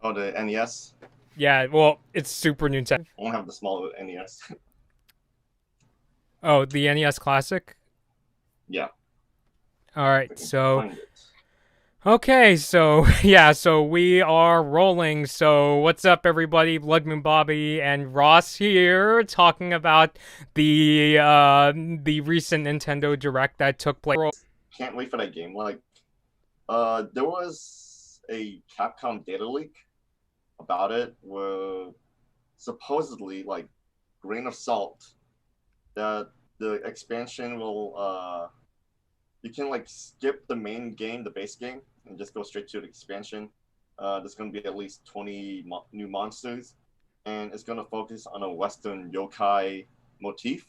Oh, the NES. Yeah, well, it's Super Nintendo. I don't have the small NES. Oh, the NES Classic. Yeah, All if right, I can so find it. okay, so yeah, so we are rolling. So what's up, everybody? Bloodmoon Bobby and Ross here, talking about the recent Nintendo Direct that took place. Can't wait for that game. There was a Capcom data leak about it, where supposedly, like, grain of salt, that the expansion will you can like skip the main game, the base game, and just go straight to the expansion. There's going to be at least 20 new monsters, and it's going to focus on a Western yokai motif,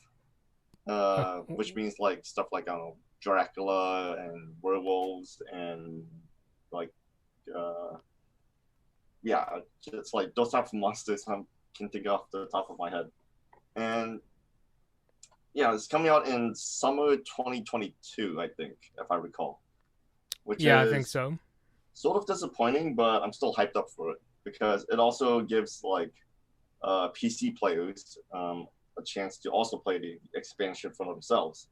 which means like stuff like, I don't know, Dracula and werewolves and like uh, yeah, it's like those types of monsters I can think off the top of my head. And yeah, it's coming out in summer 2022, I think, if I recall, which Yeah, I think is so. sort of disappointing, but I'm still hyped up for it because it also gives like PC players a chance to also play the expansion for themselves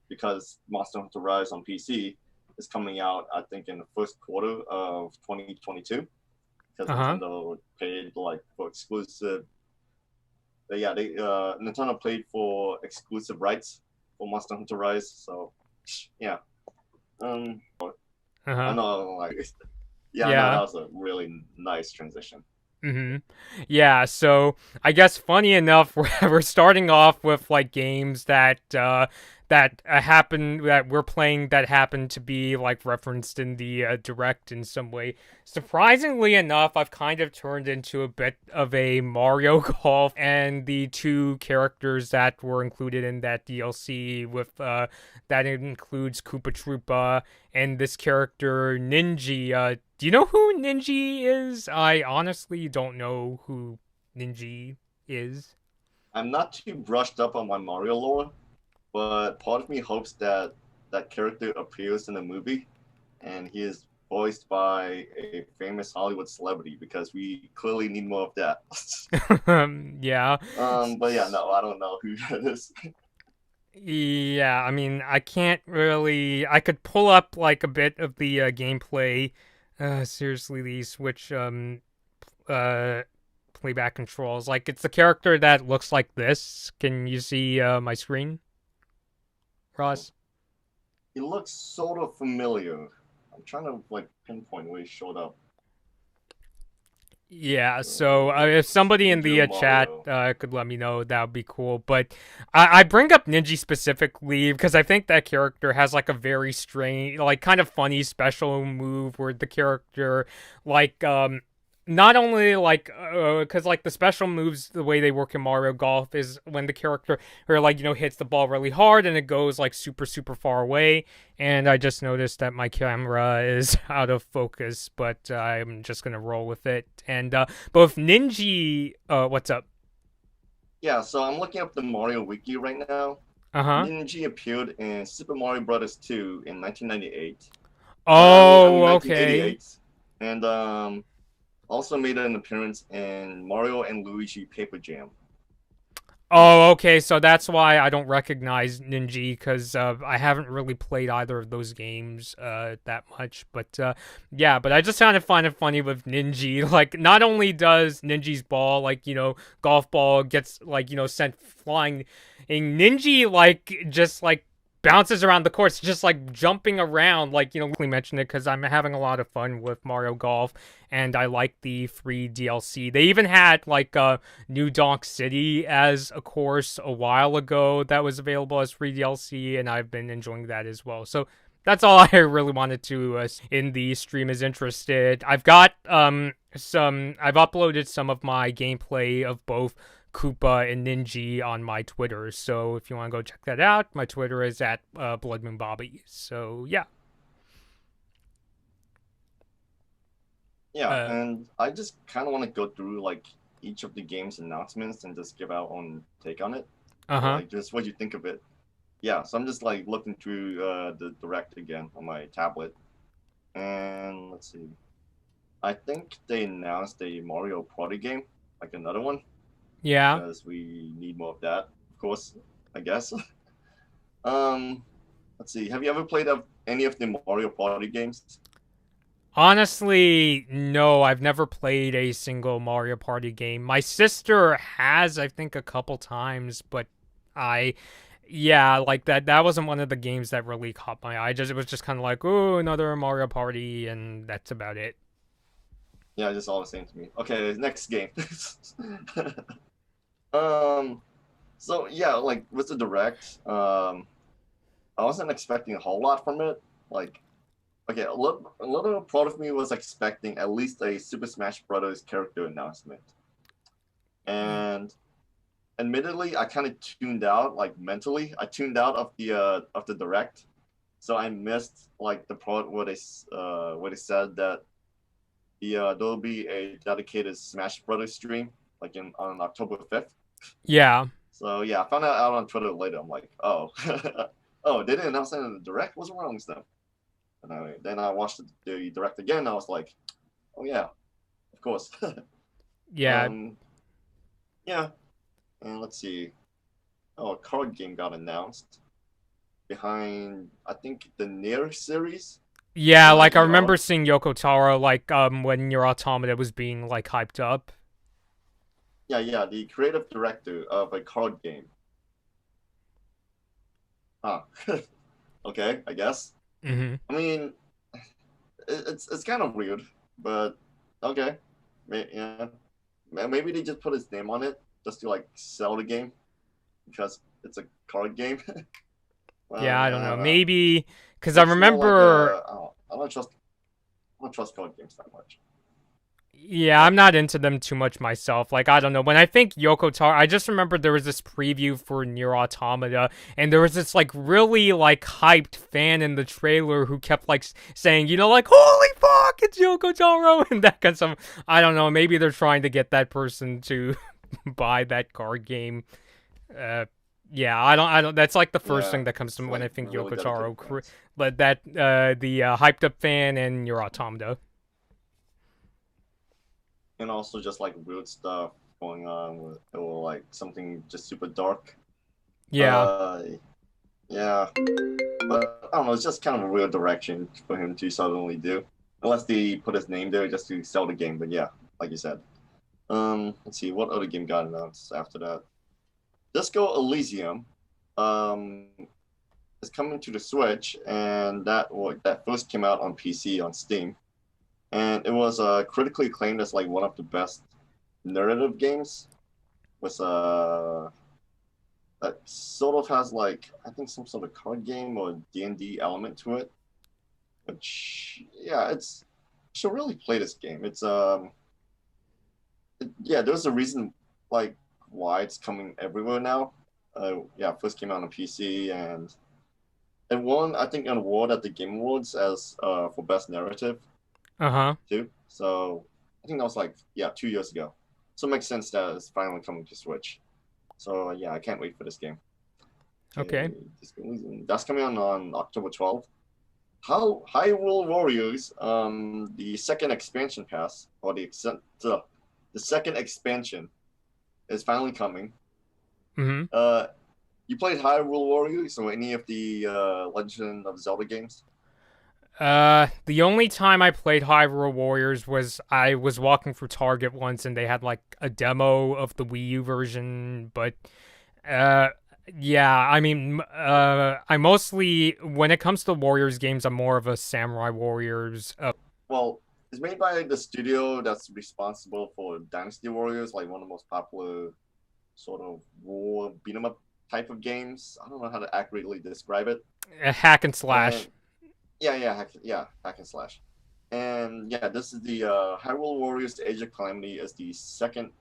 because Monster Hunter Rise on PC is coming out, I think, in the first quarter of 2022 because Uh huh. Nintendo paid like for exclusive. Yeah, they Nintendo paid for exclusive rights for Monster Hunter Rise, so yeah. Um, Uh I huh. know, like, yeah, I know that Yeah. was a really nice transition. Mm-hmm. Yeah, so I guess funny enough, we're starting off with like games that happen that we're playing that happen to be like referenced in the direct in some way. Surprisingly enough, I've kind of turned into a bit of a Mario Golf, and the two characters that were included in that DLC with that includes Koopa Troopa and this character Ninji. Do you know who Ninji is? I honestly don't know who Ninji is. I'm not too brushed up on my Mario lore, but part of me hopes that that character appears in the movie and he is voiced by a famous Hollywood celebrity because we clearly need more of that. Yeah. But yeah, no, I don't know who that is. Yeah, I mean, I can't really. I could pull up like a bit of the gameplay. Seriously, the Switch uh playback controls. Like, it's the character that looks like this. Can you see my screen, Ross? He looks sort of familiar. I'm trying to like pinpoint where he showed up. Yeah, so if somebody in Ninja the chat Mario. could let me know, that would be cool. But I bring up Ninja specifically because I think that character has like a very strange, like kind of funny special move where the character, like, not only like because like the special moves, the way they work in Mario Golf is when the character or like hits the ball really hard and it goes like super far away. And I just noticed that my camera is out of focus, but I'm just gonna roll with it. And both Ninji, what's up? Yeah, so I'm looking up the Mario Wiki right now. Uh huh. Ninja appeared in Super Mario Bros. 2 in 1998. Oh, 1988, okay. and also made an appearance in Mario and Luigi Paper Jam. Oh, okay. So that's why I don't recognize Ninja because I haven't really played either of those games that much. But yeah, but I just find it funny with Ninja. Like, not only does Ninja's ball, like golf ball, gets like sent flying, and Ninja like just like bounces around the course, just like jumping around. Like we mentioned it because I'm having a lot of fun with Mario Golf, and I like the free DLC. They even had like New Donk City as a course a while ago that was available as free DLC, and I've been enjoying that as well. So that's all I really wanted to in the stream is interested. I've got I've uploaded some of my gameplay of both Koopa and Ninja on my Twitter. So if you want to go check that out, my Twitter is at BloodmoonBobby. So yeah. Yeah, Uh and I just kind of want to go through like each of the game's announcements and just give our own take on it, or huh. like just what you think of it. Yeah, so I'm just like looking through the direct again on my tablet, and let's see. I think they announced a Mario Party game, like another one, Yeah. because we need more of that, of course, I guess. um, let's see. Have you ever played any of the Mario Party games? Honestly, no, I've never played a single Mario Party game. My sister has, I think, a couple times, but I, yeah, like that wasn't one of the games that really caught my eye. Just it was just kind of like, oh, another Mario Party, and that's about it. Yeah, just all the same to me. Okay, next game. um, so yeah, like with the direct, I wasn't expecting a whole lot from it. Like, okay, a little part of me was expecting at least a Super Smash Brothers character announcement, and admittedly, I kind of tuned out, like mentally. I tuned out of the direct, so I missed like the part where they said that there'll be a dedicated Smash Brothers stream like in on October 5th. Yeah. So yeah, I found out on Twitter later. I'm like, oh, oh, they didn't announce that in the direct. What's wrong with them? And then I watched the direct again. And I was like, oh yeah, of course. Yeah. um, yeah, and let's see. Oh, a card game got announced behind I think the Nier series. Yeah, I might like I be remember wrong. seeing Yoko Taro like when your Automata was being like hyped up. Yeah, yeah, the creative director of a card game. Huh. Okay, I guess. Hmm. I mean, it's kind of weird, but okay. Yeah, maybe they just put his name on it just to like sell the game because it's a card game. Yeah, Well, I I don't know. don't know. Maybe because I Looks more like remember. I don't trust card games that much. Yeah, Yeah, I'm not into them too much myself. Like, I don't know. When I think Yoko Taro, I just remember there was this preview for Nier Automata, and there was this, like, really, like, hyped fan in the trailer who kept, like, saying, like, holy fuck, it's Yoko Taro, and that kind of stuff. I don't know. Maybe they're trying to get that person to buy that card game. Uh, yeah, I don't, that's, like, the first yeah, thing that comes to it's me when I like think really Yoko dedicated Taro. fans. But that, the hyped up fan and Nier Automata. And also just like weird stuff going on with or like something just super dark. Yeah. Uh, yeah, but I don't know. It's just kind of a weird direction for him to suddenly do, unless they put his name there just to sell the game. But yeah, like you said. Let's see what other game got announced after that. Disco Elysium, um, is coming to the Switch, and that first came out on PC on Steam, and it was critically acclaimed as like one of the best narrative games. With that sort of has like I think some sort of card game or D&D element to it. Which yeah, it's you should really play this game. Yeah, there's a reason like why it's coming everywhere now. Yeah, first came out on PC and it won I think an award at the Game Awards as for best narrative Uh huh. too. So I think that was like yeah 2 years ago. So it makes sense that it's finally coming to Switch. So yeah, I can't wait for this game. Okay. Okay, that's coming on October 12th. How Hyrule Warriors, the second expansion pass or the second expansion is finally coming. Mm-hmm. Uh, you played Hyrule Warriors or any of the Legend of Zelda games? The only time I played Hyrule Warriors was I was walking through Target once and they had like a demo of the Wii U version, but uh yeah, I mean I mostly when it comes to Warriors games, I'm more of a Samurai Warriors. Well, it's made by the studio that's responsible for Dynasty Warriors, like one of the most popular sort of war beat 'em up type of games. I don't know how to accurately describe it. Hack and slash. And yeah, hack and slash. And yeah, this is the Hyrule Warriors: The Age of Calamity is the second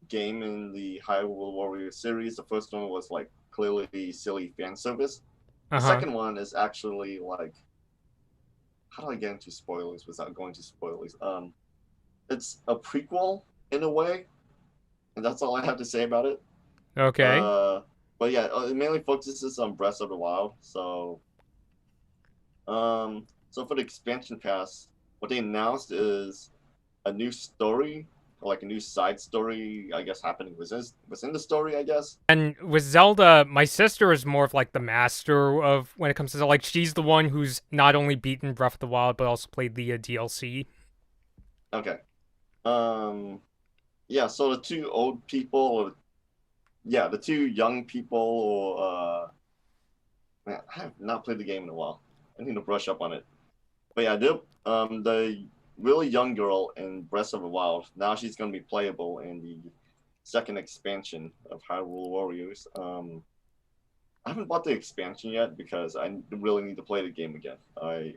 game in the Hyrule Warriors series. The first one was like clearly silly fan service. The Uh-huh. second one is actually like how do I get into spoilers without going to spoilers? It's a prequel in a way, and that's all I have to say about it. Okay. Uh, but yeah, it mainly focuses on Breath of the Wild. So for the expansion pass, what they announced is a new story, like a new side story, I guess, happening within the story, I guess. And with Zelda, my sister is more of like the master of when it comes to like she's the one who's not only beaten Breath of the Wild but also played the DLC. Okay. Um, yeah. So the two old people, or yeah, the two young people, or man, I have not played the game in a while. I need to brush up on it. But yeah, the really young girl in Breath of the Wild, now she's going to be playable in the second expansion of Hyrule Warriors. I haven't bought the expansion yet because I really need to play the game again. I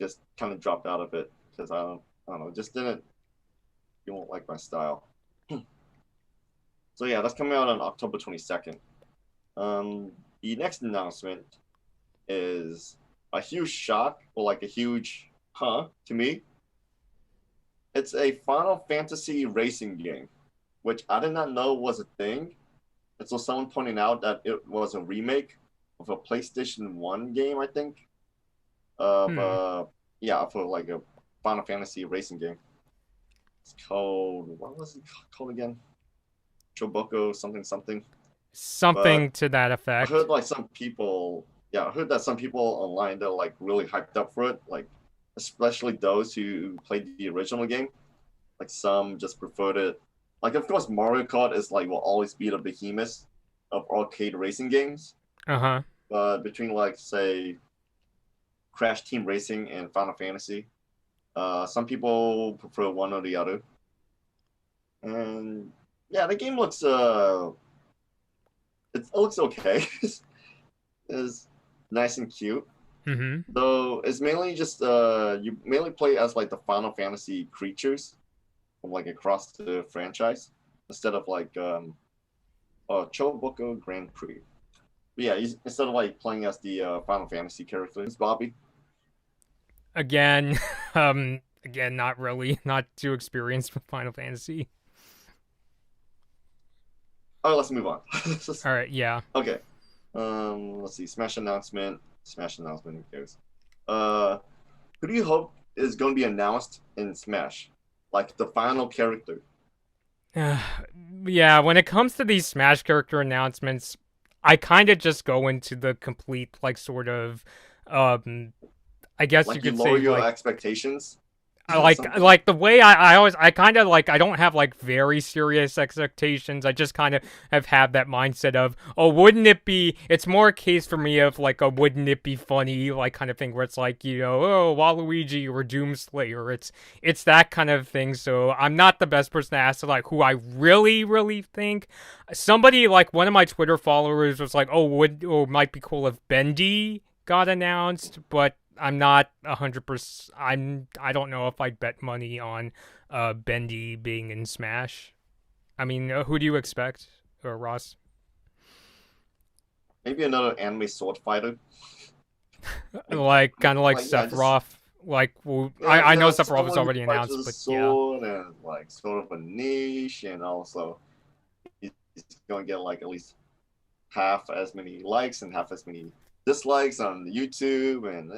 just kind of dropped out of it because I don't know, just didn't, you won't like my style. So yeah, that's coming out on October 22nd. The next announcement is a huge shock, or like a huge to me. It's a Final Fantasy racing game, which I did not know was a thing. And so someone pointing out that it was a remake of a PlayStation 1 game, I think. Of yeah, for like a Final Fantasy racing game. It's called, what was it called again? Choboko something something. Something But to that I effect. heard like some people, yeah, I heard that some people online they're like really hyped up for it, like especially those who played the original game. Like some just preferred it. Like of course Mario Kart is like will always be the behemoth of arcade racing games. Uh-huh. But between like say Crash Team Racing and Final Fantasy, some people prefer one or the other. And yeah, the game looks it looks okay. It's nice and cute. Mm-hmm. Though it's mainly just you mainly play as like the Final Fantasy creatures from like across the franchise instead of like Choboko Grand Prix. But yeah, instead of like playing as the Final Fantasy characters, Bobby. Again, again, not really, not too experienced with Final Fantasy. Oh, let's move on. All right, yeah. Okay. Let's see. Smash announcement. Smash announcement. Who cares? Uh, who do you hope is going to be announced in Smash? Like the final character. Yeah, when it comes to these Smash character announcements, I kind of just go into the complete, like, sort of, um, I guess you Like you could lower say, your like, expectations. I Something. like the way I always I kind of like I don't have like very serious expectations. I just kind of have had that mindset of, oh, wouldn't it be? It's more a case for me of like a wouldn't it be funny like kind of thing where it's like, you know, oh, Waluigi or Doomslayer. It's that kind of thing. So I'm not the best person to ask like who I really think. Somebody like one of my Twitter followers was like, oh, might be cool if Bendy got announced, but I'm not 100%. I don't know if I'd bet money on Bendy being in Smash. I mean, who do you expect, or Ross? Maybe another anime sword fighter. Like, Like kind of like like yeah, just Sephiroth. Like well, yeah, I know yeah, Sephiroth was someone who already fights announced, with a but yeah. sword and like sort of a niche, and also he's going to get like at least half as many likes and half as many dislikes on YouTube, and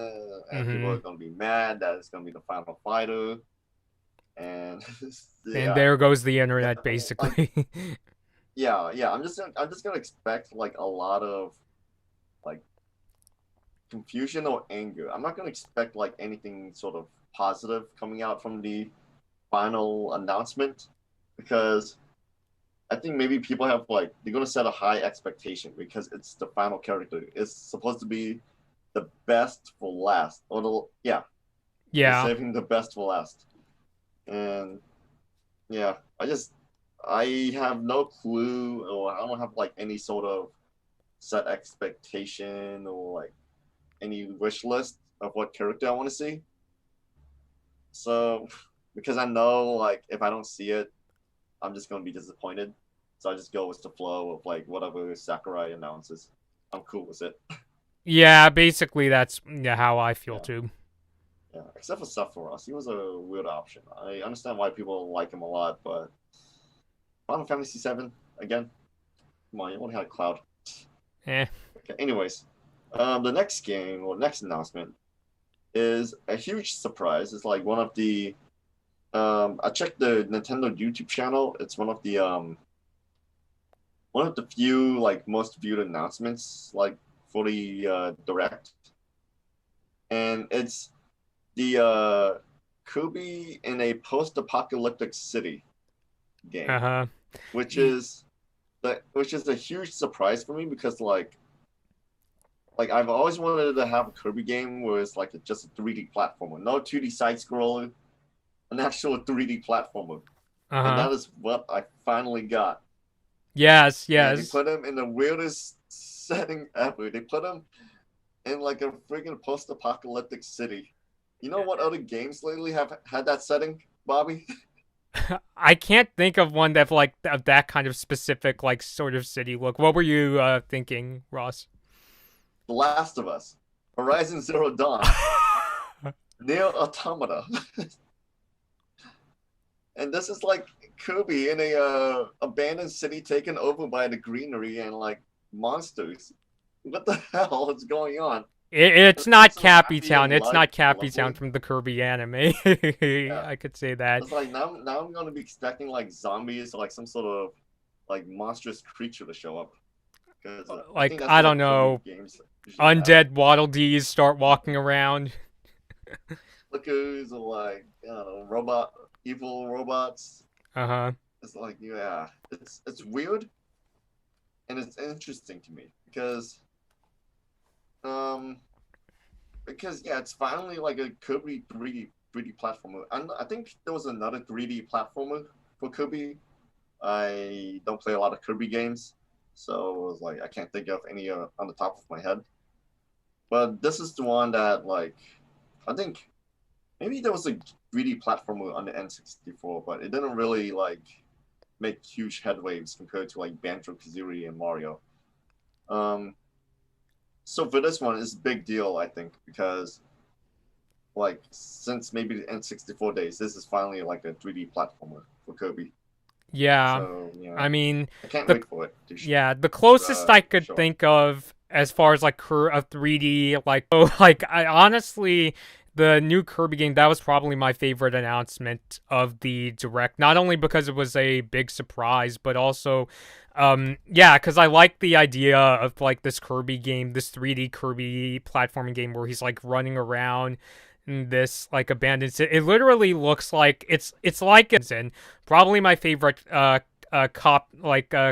people Mm-hmm. are going to be mad that it's going to be the final fighter, and And yeah, there goes the yeah, internet, like basically. yeah, I'm just gonna expect like a lot of like confusion or anger. I'm not gonna expect like anything sort of positive coming out from the final announcement because I think maybe people have like they're gonna set a high expectation because it's the final character. It's supposed to be the best for last, or they're Yeah. saving the best for last. And yeah, I have no clue, or I don't have like any sort of set expectation or like any wish list of what character I want to see. So because I know like if I don't see it, I'm just gonna be disappointed. So I just go with the flow of like whatever Sakurai announces. I'm cool with it. Yeah, basically that's yeah, how I feel Yeah, too. yeah. Except for Sephiroth, he was a weird option. I understand why people like him a lot, but Final Fantasy VII again. Come on, you only had a Cloud. Eh. Okay. Anyways, the next game or next announcement is a huge surprise. It's like one of the I checked the Nintendo YouTube channel. It's one of the few like most viewed announcements like for the direct, and it's the Kirby in a post-apocalyptic city game, Uh-huh. which Y- is which is a huge surprise for me because like I've always wanted to have a Kirby game where it's like just a 3D platformer, no 2D side scroller, an actual 3D platformer, and Uh-huh. that is what I finally got. Yes, And they yes. put him in the weirdest setting ever. They put him in like a freaking post-apocalyptic city. You know what other games lately have had that setting, Bobby? I can't think of one that like of that kind of specific like sort of city look. What were you thinking, Ross? The Last of Us, Horizon Zero Dawn, Neo Automata, and this is like Kirby in a abandoned city taken over by the greenery and like monsters. What the hell is going on? It's It's not just so Cappy happy Town. and It's not Cappy Town lovely. from the Kirby anime. Yeah, I could say that. it's like now I'm gonna be expecting like zombies or like some sort of like monstrous creature to show up because I think Like that's I what don't Kirby know, games usually have. undead Waddle Dees start walking around. Lookers or like I don't know robot evil robots. Uh huh. It's like yeah, it's weird and it's interesting to me um because yeah, it's finally like a Kirby 3D platformer. And I think there was another 3D platformer for Kirby. I don't play a lot of Kirby games, so it was like I can't think of any on the top of my head. But this is the one that like I think maybe there was a 3D platformer on the N64, but it didn't really like make huge headwaves compared to like Banjo Kazooie and Mario. Um, so for this one, it's a big deal, I think, because like since maybe the N64 days, this is finally like a 3D platformer for Kirby. Yeah. So yeah, I mean, I can't the wait for it to the closest I could show up. think of as far as like a 3D like oh like I honestly the new Kirby game that was probably my favorite announcement of the direct. Not only because it was a big surprise, but also yeah, because I like the idea of like this Kirby game, this 3D Kirby platforming game where he's like running around in this like abandoned city. It literally looks like it's like it's in probably my favorite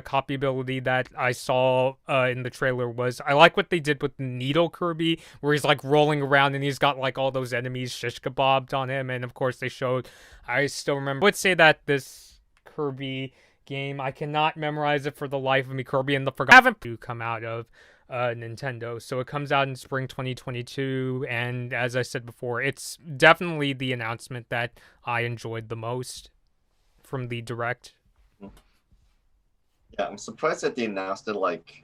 copy ability that I saw in the trailer was I like what they did with Needle Kirby, where he's like rolling around and he's got like all those enemies shish kebabbed on him, and of course they showed. I still remember. I would say that this Kirby game I cannot memorize it for the life of me. Kirby and the Forgotten to come out of Nintendo, so it comes out in spring 2022, and as I said before, it's definitely the announcement that I enjoyed the most from the direct. Yeah, I'm surprised that they announced it like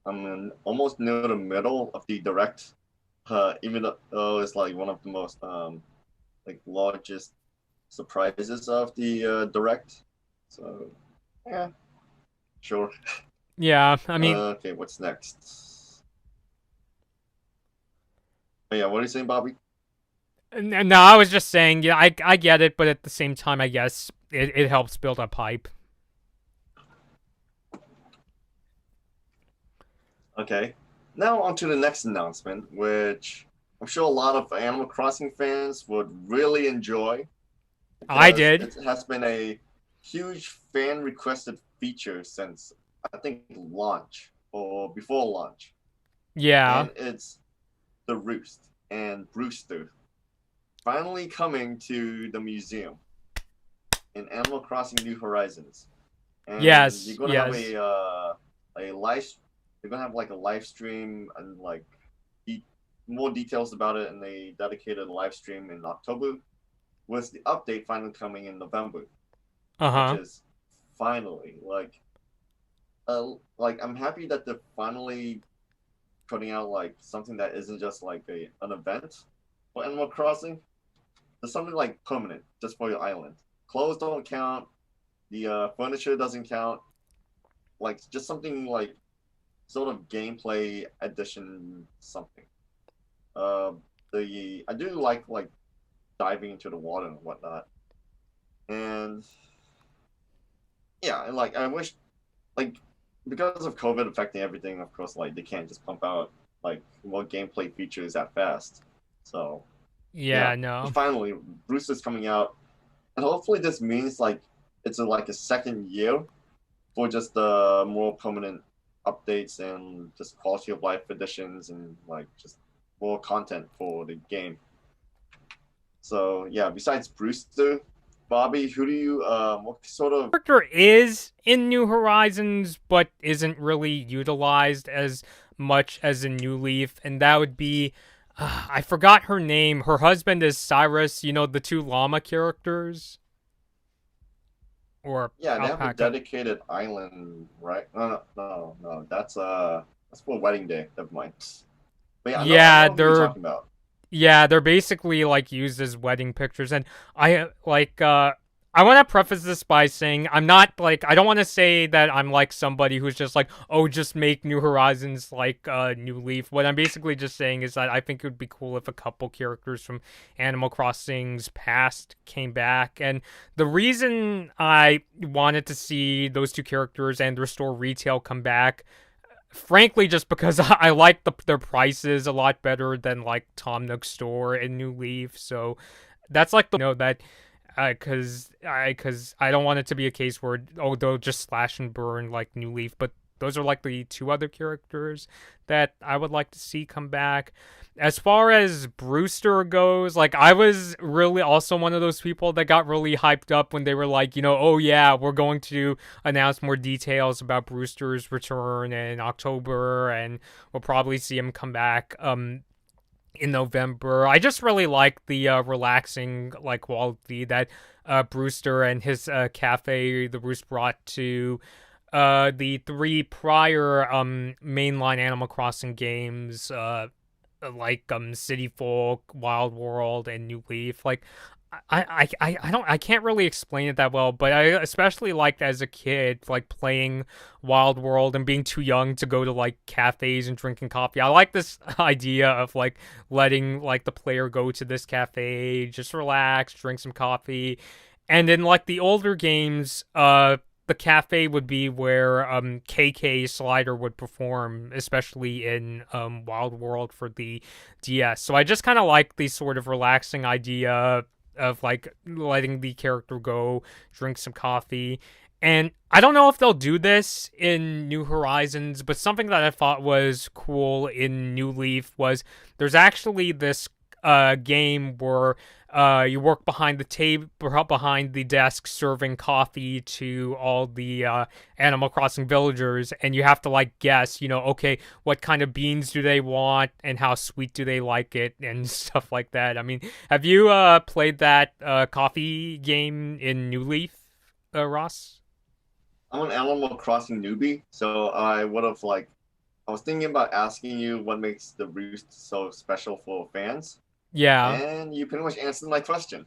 I'm in almost near the middle of the direct. Even though it's like one of the most like largest surprises of the direct. So yeah, sure. Yeah, I mean, Okay, what's next? Oh, yeah, what are you saying, Bobby? no, I was just saying, yeah, I get it, but at the same time, I guess it helps build up hype. Okay. Now on to the next announcement, which I'm sure a lot of Animal Crossing fans would really enjoy I because did. it has been a huge fan requested feature since I think launch or before launch. Yeah. And it's the Roost and Brewster finally coming to the museum in Animal Crossing New Horizons. And you're Yes. gonna have Yes. a live you're gonna have like a live stream and like de- more details about it in a dedicated live stream in October with the update finally coming in November, Uh which huh. is finally like I'm happy that they're finally putting out like something that isn't just like an event for Animal Crossing. There's something like permanent just for your island. Clothes don't count. The furniture doesn't count. Like just something like sort of gameplay addition something. Uh, the I do like diving into the water and whatnot. And yeah, and like I wish, like, because of COVID affecting everything, of course, like they can't just pump out like more gameplay features that fast. So yeah, Yeah, but no. finally, Bruce is coming out, and hopefully this means like it's like a second year for just more permanent updates and just quality of life additions and like just more content for the game. So yeah, besides Brewster, Bobby, who do you what sort of Character is in New Horizons, but isn't really utilized as much as in New Leaf, and that would be I forgot her name. Her husband is Cyrus, you know, the two llama characters or yeah, they have a alpaca. dedicated island, right? No. That's for wedding day. Never mind. But yeah, I Yeah, know who you're they're talking about. Yeah, they're basically like used as wedding pictures, and I want to preface this by saying I'm not like I don't want to say that I'm like somebody who's just like, oh, just make New Horizons like New Leaf. What I'm basically just saying is that I think it would be cool if a couple characters from Animal Crossing's past came back, and the reason I wanted to see those two characters and Restore Retail come back, frankly, just because I like their prices a lot better than like Tom Nook's store in New Leaf. So that's like the that because I don't want it to be a case where they'll just slash and burn like New Leaf, but those are like the two other characters that I would like to see come back. As far as Brewster goes, like I was really also one of those people that got really hyped up when they were like, oh yeah, we're going to announce more details about Brewster's return in October, and we'll probably see him come back in November. I just really like the relaxing like quality that Brewster and his cafe, the Roost, brought to the three prior mainline Animal Crossing games, like City Folk, Wild World, and New Leaf. Like I can't really explain it that well, but I especially liked as a kid like playing Wild World and being too young to go to like cafes and drinking coffee. I like this idea of like letting like the player go to this cafe, just relax, drink some coffee. And in like the older games, the cafe would be where KK Slider would perform, especially in Wild World for the DS. So I just kind of like the sort of relaxing idea of like letting the character go, drink some coffee. And I don't know if they'll do this in New Horizons, but something that I thought was cool in New Leaf was there's actually this game where you work behind the table, behind the desk, serving coffee to all the Animal Crossing villagers, and you have to like guess, okay, what kind of beans do they want, and how sweet do they like it, and stuff like that. I mean, have you played that coffee game in New Leaf, Ross? I'm an Animal Crossing newbie, so I would have like I was thinking about asking you what makes the Roost so special for fans, Yeah. and you pretty much answered my question.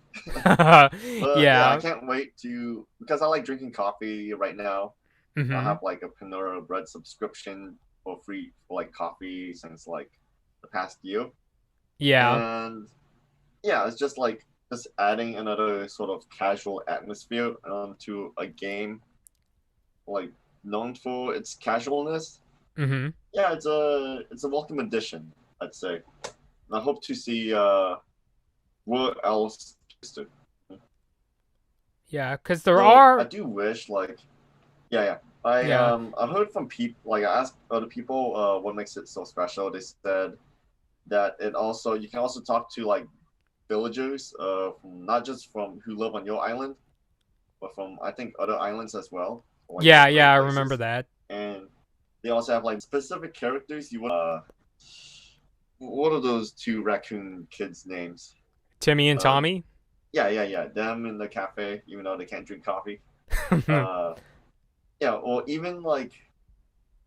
But yeah, I Yeah. can't wait to because I like drinking coffee right now. I Mm-hmm. have like a Panera Bread subscription for free for like coffee since like the past year, Yeah. and yeah, it's just like just adding another sort of casual atmosphere to a game like known for its casualness. Mm-hmm. Yeah, it's a welcome addition, I'd say. And I hope to see what else. Yeah, because there Though I are. do wish like yeah. I Yeah. I heard from people like I asked other people what makes it so special. They said that it also you can also talk to like villagers from not just from who live on your island, but from I think other islands as well, or like Yeah, other yeah, I remember places. that. And they also have like specific characters you would what are those two raccoon kids' names? Timmy and Uh, Tommy. yeah. Them in the cafe, even though they can't drink coffee. Uh, yeah, or even like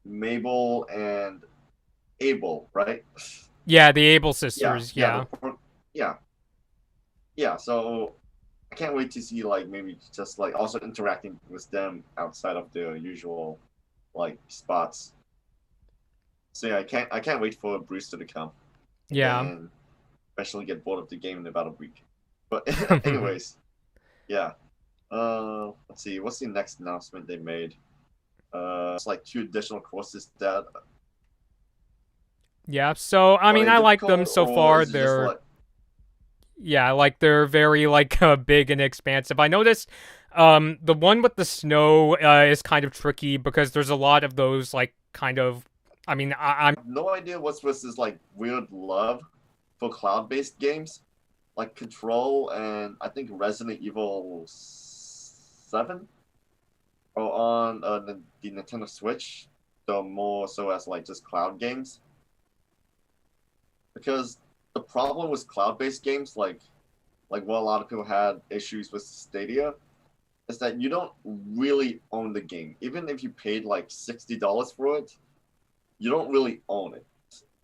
Mabel and Abel, right? Yeah, the Able Yeah, sisters. yeah, Yeah. yeah, yeah. So I can't wait to see like maybe just like also interacting with them outside of their usual like spots. So yeah, I can't wait for Brewster to come and Yeah. then eventually get bored of the game in about a week. But anyways, yeah. Let's see. What's the next announcement they made? It's like 2 additional courses that Yeah, so I are mean, they I like them difficult so or far. is it just They're like Yeah, like they're very like big and expansive. I noticed the one with the snow is kind of tricky because there's a lot of those like kind of I mean, I'm I have no idea what's with this like weird love for cloud-based games like Control and I think Resident Evil 7 are on the Nintendo Switch, though more so as like just cloud games. Because the problem with cloud-based games, like what a lot of people had issues with Stadia, is that you don't really own the game. Even if you paid like $60 for it, you don't really own it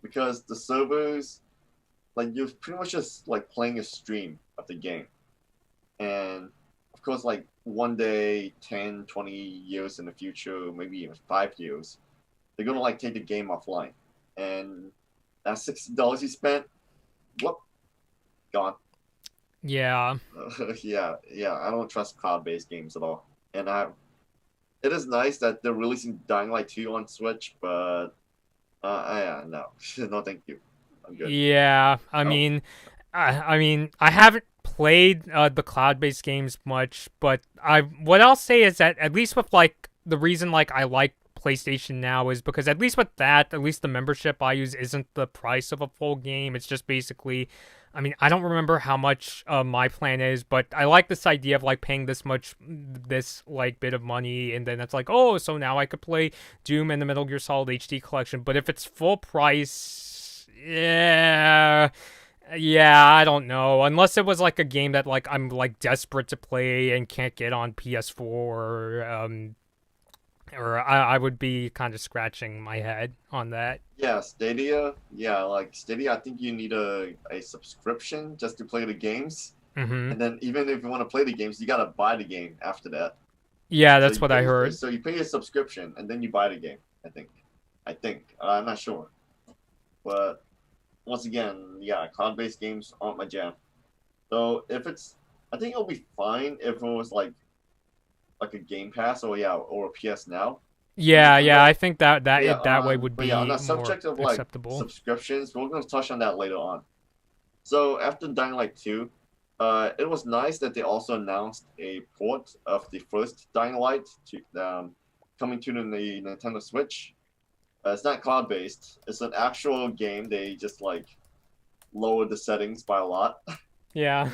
because the servers, like you're pretty much just like playing a stream of the game. And of course, like one day, 10, 20 years in the future, maybe even 5 years, they're gonna like take the game offline. And that $60 you spent, whoop, gone. yeah. Yeah, I don't trust cloud-based games at all. And it is nice that they're releasing Dying Light 2 on Switch, but yeah, no, no, thank you, I'm good. Yeah, Oh, I mean, I haven't played the cloud-based games much, but I what I'll say is that at least with like the reason like I like PlayStation Now is because at least with that, at least the membership I use isn't the price of a full game. It's just basically, I mean, I don't remember how much my plan is, but I like this idea of like paying this like bit of money, and then it's like, oh, so now I could play Doom and the Metal Gear Solid HD collection. But if it's full price, yeah. Yeah, I don't know. Unless it was like a game that like I'm like desperate to play and can't get on PS4, or I would be kind of scratching my head on that. yeah, Stadia. Yeah, like Stadia, I think you need a subscription just to play the games. Mm-hmm. And then even if you want to play the games, you gotta buy the game after that. Yeah, So that's you what I pay, heard. so you pay a subscription and then you buy the game. I think. I'm not sure, but once again, yeah, cloud-based games aren't my jam. So if it's, I think it'll be fine if it was like a Game Pass or yeah, or a PS Now. For Yeah, yeah, Nintendo. I think that But yeah, that way would on be the more subject of like acceptable. subscriptions, we're gonna touch on that later on. So after Dying Light 2, it was nice that they also announced a port of the first Dying Light to coming to the Nintendo Switch. It's not cloud based. It's an actual game. They just like lowered the settings by a lot. Yeah.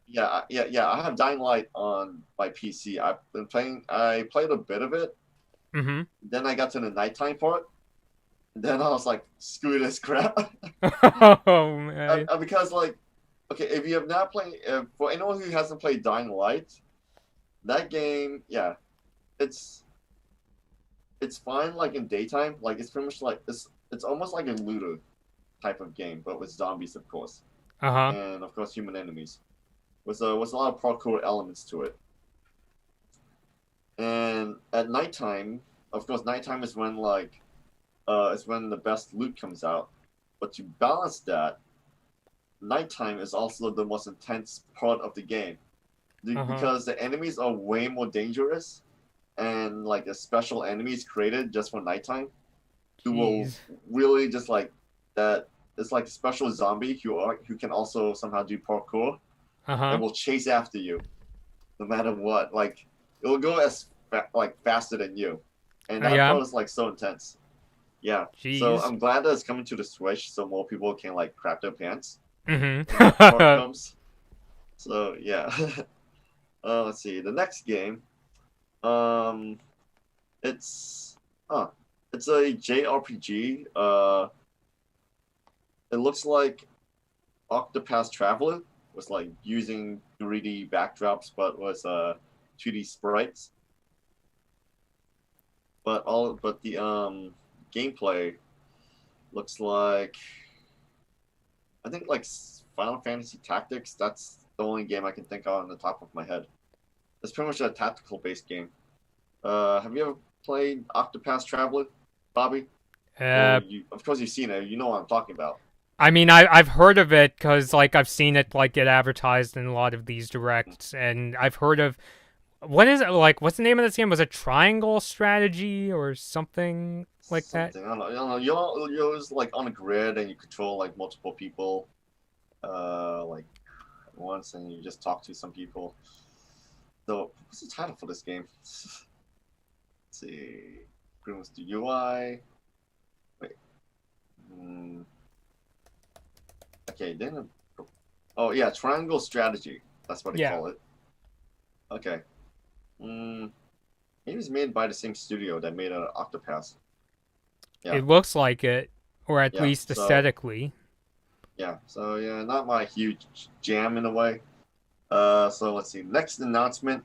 Yeah. I have Dying Light on my PC. I've been playing. I played a bit of it. Mm-hmm. Then I got to the nighttime part. Then I was like, screw this crap. Oh man. Because like, okay, if you have not played, for anyone who hasn't played Dying Light, that game, yeah, it's it's fine like in daytime. Like it's pretty much like it's almost like a looter type of game, but with zombies, of course, Uh-huh. and of course human enemies. With a lot of parkour elements to it. And at nighttime, of course, nighttime is when the best loot comes out. But to balance that, nighttime is also the most intense part of the game Uh-huh. because the enemies are way more dangerous and like a special enemies created just for nighttime who will Jeez. really just like that. It's like a special zombie who can also somehow do parkour and Uh-huh. will chase after you no matter what. Like it will go like faster than you, and that Yeah. part is like so intense. Yeah, so Jeez. I'm glad that it's coming to the Switch, so more people can like crap their pants when that part Mm-hmm. comes. So yeah, let's see the next game. Um, it's it's a JRPG. It looks like Octopus Traveler was like using 3D backdrops, but was 2D sprites. But the gameplay looks like I think like Final Fantasy Tactics. That's the only game I can think of on the top of my head. It's pretty much a tactical based game. Have you ever played Octopath Traveler, Bobby? Or uh, you? Of course, you've seen it. You know what I'm talking about. I mean, I've heard of it because like I've seen it like get advertised in a lot of these directs, and I've heard of What is it like? What's the name of this game? Was it Triangle Strategy or something like that? Something. I don't know. You're just like on a grid and you control like multiple people, like at once, and you just talk to some people. So what's the title for this game? Let's see. Pretty much the UI. Wait. Mm, okay, then. Oh yeah, Triangle Strategy. That's what they Yeah, call it. Okay. Mm, maybe it's made by the same studio that made Octopath. Yeah, it looks like it, or at yeah. least aesthetically. So yeah, not my huge jam in a way. So let's see. Next announcement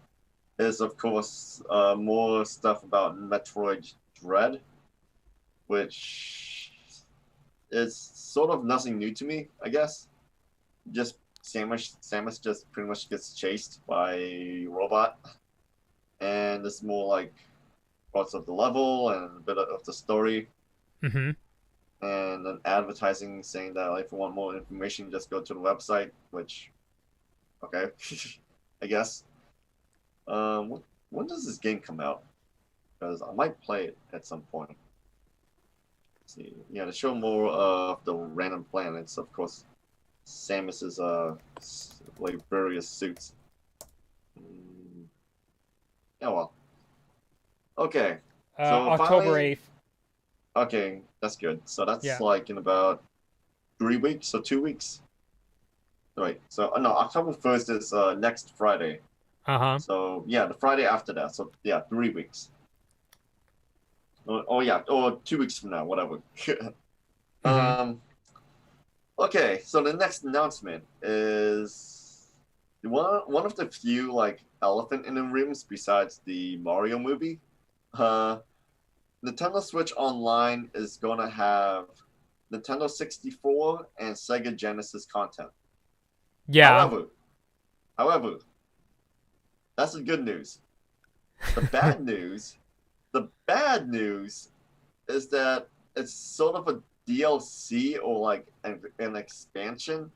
is of course more stuff about Metroid Dread, which is sort of nothing new to me, I guess. Just Samus just pretty much gets chased by a robot, and it's more like parts of the level and a bit of the story, Mm-hmm. and then advertising saying that like, if you want more information, just go to the website. Which, okay, I guess. When does this game come out? Because I might play it at some point. Let's see, yeah, to show more of the random planets, of course, Samus's like various suits. Yeah, well, okay. So October finally, 8th. okay, that's good. So that's Yeah. like in about 3 weeks or 2 weeks. Right. So no, October 1st is next Friday. Uh-huh. So yeah, the Friday after that. So yeah, 3 weeks. Oh yeah, or 2 weeks from now, whatever. Mm-hmm. um. Okay, so the next announcement is one of the few like elephant in the rooms besides the Mario movie. Uh, Nintendo Switch Online is going to have Nintendo 64 and Sega Genesis content. Yeah. However, however, that's the good news. The bad news, the bad news is that it's sort of a DLC or like an expansion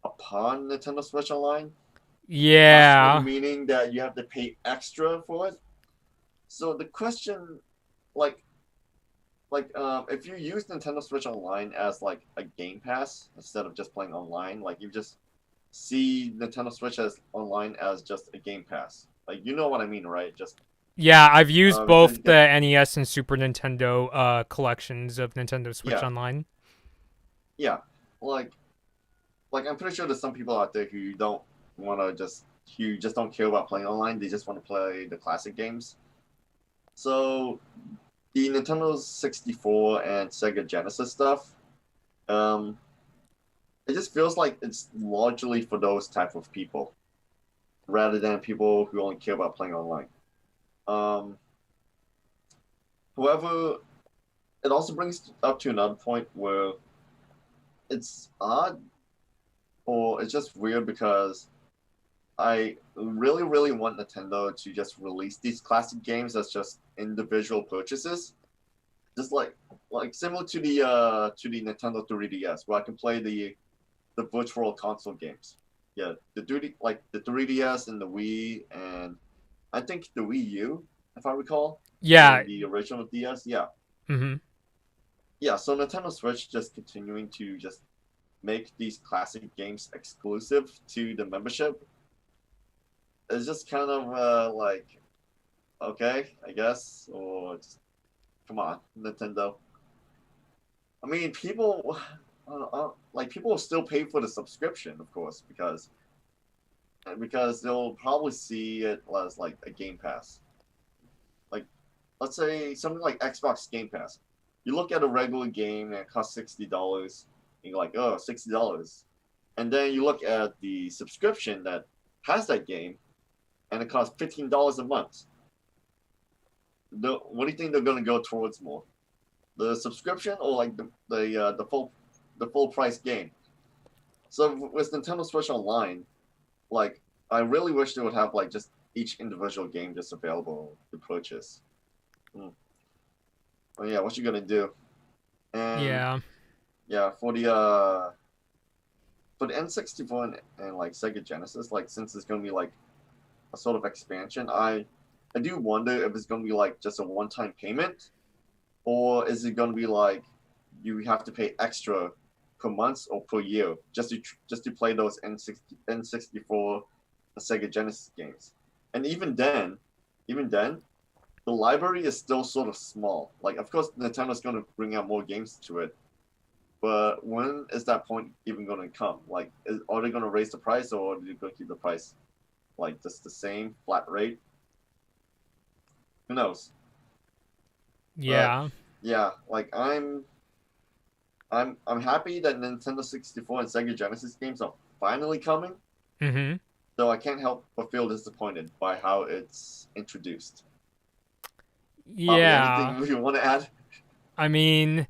upon Nintendo Switch Online, possibly Yeah. meaning that you have to pay extra for it. So the question, like, if you use Nintendo Switch Online as like a Game Pass instead of just playing online, like you just see Nintendo Switch as online as just a Game Pass. Like you know what I mean, right? Just Yeah, I've used because you both the get NES and Super Nintendo collections of Nintendo Switch yeah, Online. yeah, like I'm pretty sure there's some people out there who don't want to just who just don't care about playing online. They just want to play the classic games. So the Nintendo 64 and Sega Genesis stuff, um, it just feels like it's largely for those type of people rather than people who only care about playing online. Um, However, it also brings up to another point where it's odd or it's just weird because I really, really want Nintendo to just release these classic games as just individual purchases, just like similar to the Nintendo 3DS, where I can play the virtual console games. Yeah, the 3DS and the Wii, and I think the Wii U, if I recall, Yeah. and the original DS. Yeah, Mm-hmm. yeah. So Nintendo Switch just continuing to just make these classic games exclusive to the membership is just kind of like okay, I guess, or just, come on, Nintendo. I mean, people like people will still pay for the subscription, of course, because they'll probably see it as like a Game Pass. Like, let's say something like Xbox Game Pass. You look at a regular game and it costs $60, and you're like, oh, $60. And then you look at the subscription that has that game, and it costs $15 a month. What do you think they're going to go towards more? The subscription or like the full price game? So with Nintendo Switch Online, like I really wish they would have like just each individual game just available to purchase. Hmm. Well, yeah, what you gonna do? And Yeah. yeah, for the N64 and like Sega Genesis, like since it's gonna be like a sort of expansion, I do wonder if it's going to be like just a one-time payment, or is it going to be like you have to pay extra per month or per year just to play those N64 Sega Genesis games. And even then, the library is still sort of small. Like, of course, Nintendo's going to bring out more games to it, but when is that point even going to come? Like, are they going to raise the price, or are they going to keep the price like just the same flat rate? Who knows? But Yeah. yeah, like I'm happy that Nintendo 64 and Sega Genesis games are finally coming. Mm-hmm. Though I can't help but feel disappointed by how it's introduced. Bobby, Yeah. anything you want to add? I mean,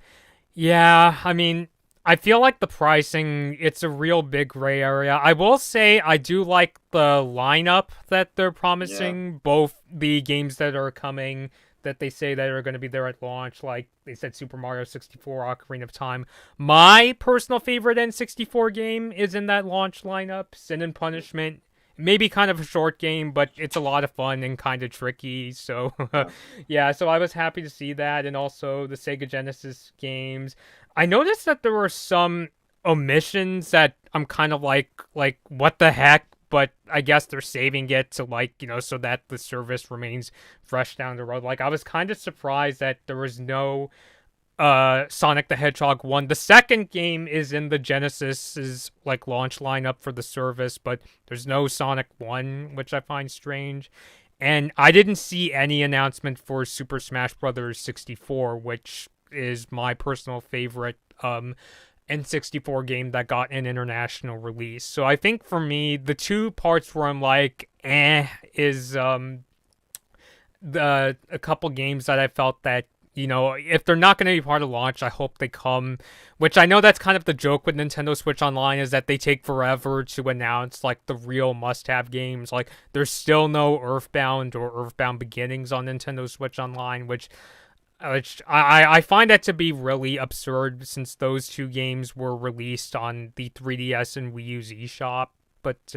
yeah, I mean, I feel like the pricing, it's a real big gray area. I will say I do like the lineup that they're Yeah, promising, both the games that are coming that they say that are going to be there at launch, like they said Super Mario 64, Ocarina of Time. My personal favorite N64 game is in that launch lineup, Sin and Punishment. Maybe kind of a short game, but it's a lot of fun and kind of tricky. So, yeah, yeah, so I was happy to see that. And also the Sega Genesis games. I noticed that there were some omissions that I'm kind of like, what the heck? But I guess they're saving it to, like, so that the service remains fresh down the road. Like, I was kind of surprised that there was no Sonic the Hedgehog 1. The second game is in the Genesis's like launch lineup for the service, but there's no Sonic 1, which I find strange. And I didn't see any announcement for Super Smash Bros. 64, which is my personal favorite N64 game that got an international release. So I think for me, the two parts where I'm like, is the a couple games that I felt that, if they're not going to be part of launch, I hope they come. Which I know that's kind of the joke with Nintendo Switch Online, is that they take forever to announce like the real must-have games. Like there's still no Earthbound or Earthbound Beginnings on Nintendo Switch Online, which I find that to be really absurd, since those two games were released on the 3DS and Wii U's eShop. But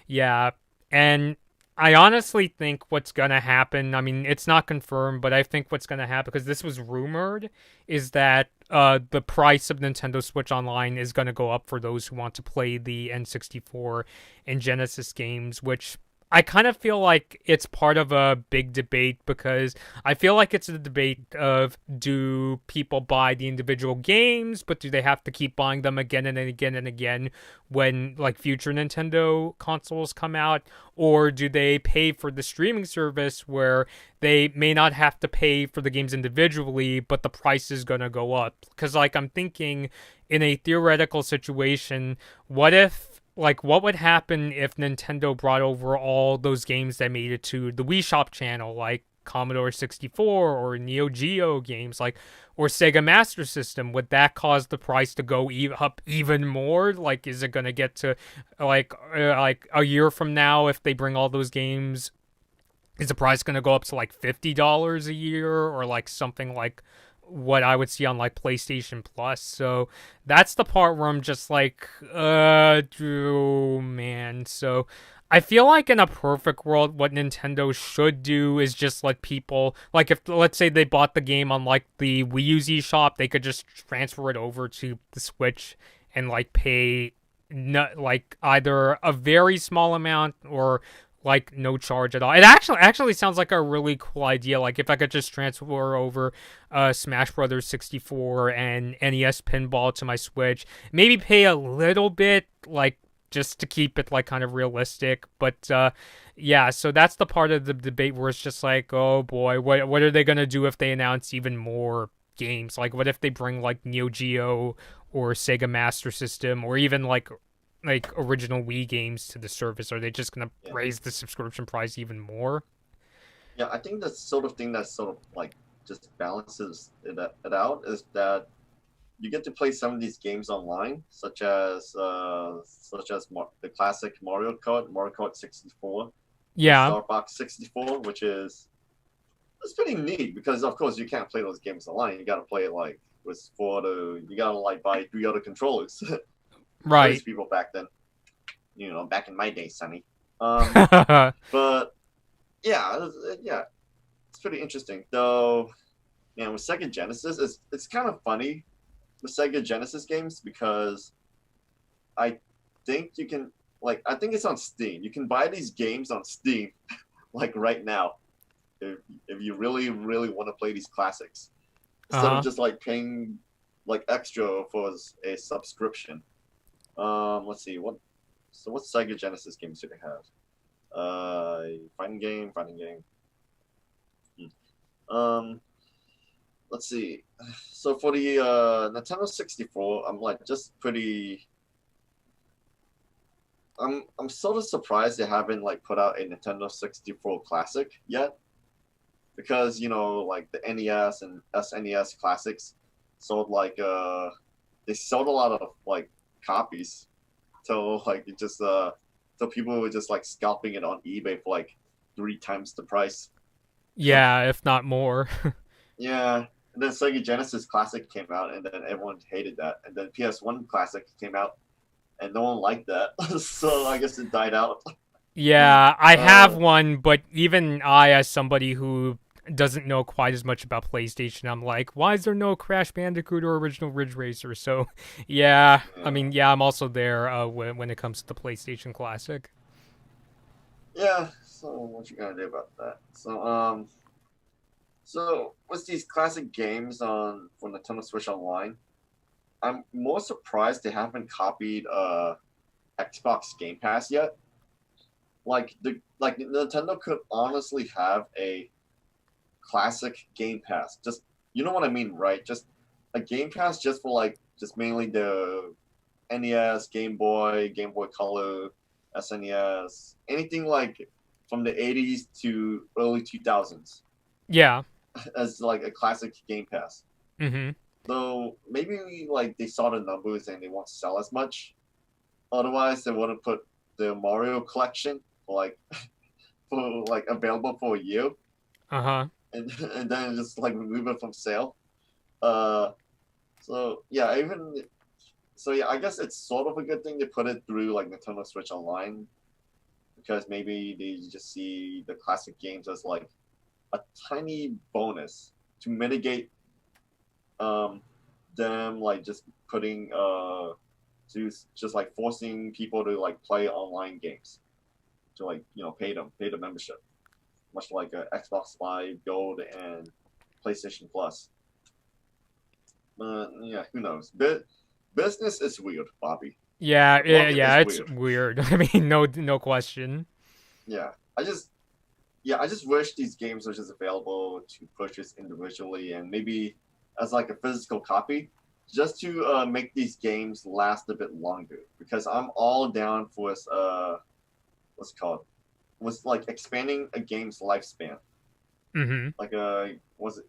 yeah, and I honestly think what's gonna happen, I mean, it's not confirmed, but I think what's gonna happen, because this was rumored, is that the price of Nintendo Switch Online is gonna go up for those who want to play the N64 and Genesis games, which I kind of feel like it's part of a big debate, because I feel like it's a debate of, do people buy the individual games, but do they have to keep buying them again and again and again when like future Nintendo consoles come out, or do they pay for the streaming service where they may not have to pay for the games individually, but the price is going to go up? Because like I'm thinking, in a theoretical situation, what would happen if Nintendo brought over all those games that made it to the Wii Shop channel, like Commodore 64 or Neo Geo games, or Sega Master System? Would that cause the price to go up even more? Like, is it gonna get to like a year from now, if they bring all those games, is the price gonna go up to like $50 a year, or like something like what I would see on like PlayStation Plus? So that's the part where I'm just like, oh man. So I feel like in a perfect world, what Nintendo should do is just let people, like, if let's say they bought the game on like the Wii U's eShop, they could just transfer it over to the Switch and like pay like either a very small amount or like no charge at all. It actually sounds like a really cool idea. Like if I could just transfer over Smash Brothers 64 and NES Pinball to my Switch, maybe pay a little bit, like just to keep it like kind of realistic. But yeah, so that's the part of the debate where it's just like, oh boy, what are they gonna do if they announce even more games? Like what if they bring like Neo Geo or Sega Master System, or even like original Wii games to the service? Are they just gonna yeah, raise the subscription price even more? yeah. I think the sort of thing that sort of like just balances it out is that you get to play some of these games online, such as the classic Mario Kart 64, and Yeah, Star Fox 64, which is it's pretty neat because of course you can't play those games online. You gotta play it like you gotta like buy 3 other controllers. At right. least people back then, back in my day, Sonny. But yeah, yeah, it's pretty interesting. Though, with Sega Genesis, it's kind of funny with Sega Genesis games because I think you can I think it's on Steam. You can buy these games on Steam like right now if you really really want to play these classics instead of Uh-huh. just like paying like extra for a subscription. Let's see what Sega Genesis games do they have? Fighting game. Um, let's see. So for the Nintendo 64, I'm like just pretty. I'm sort of surprised they haven't like put out a Nintendo 64 Classic yet, because like the NES and SNES classics sold they sold a lot of like copies, so like it just so people were just like scalping it on eBay for like 3 times the price. Yeah, if not more. Yeah. And then Sega Genesis Classic came out, and then everyone hated that. And then PS1 Classic came out, and no one liked that. So I guess it died out. Yeah, I have Uh, one, but even I, as somebody who doesn't know quite as much about PlayStation, I'm like, why is there no Crash Bandicoot or original Ridge Racer? So, yeah, I yeah. mean, yeah, I'm also there when it comes to the PlayStation Classic. Yeah. So what you gonna do about that? So with these classic games on for Nintendo Switch Online, I'm more surprised they haven't copied Xbox Game Pass yet. Like Nintendo could honestly have a classic Game Pass. Just you know what I mean, right? Just a Game Pass just for like just mainly the NES, Game Boy Color, SNES, anything like from the 80s to early 2000s Yeah. as like a classic Game Pass. Mm-hmm. Though maybe like they saw the numbers and they won't sell as much. Otherwise, they wouldn't put the Mario collection for like available for a year, Uh-huh. and then just like remove it from sale. Uh, so yeah, I guess it's sort of a good thing to put it through like Nintendo Switch Online, because maybe they just see the classic games as like a tiny bonus to mitigate um them like just putting to just like forcing people to like play online games to like pay the membership, much like Xbox Live Gold and PlayStation Plus. Yeah, who knows? Business is weird, Bobby. Yeah, The yeah, market yeah, is it's weird. weird. I mean, no question. Yeah, I just wish these games were just available to purchase individually and maybe as like a physical copy, just to make these games last a bit longer. Because I'm all down for this, what's it called? Was like expanding a game's lifespan. Mm-hmm. Like was it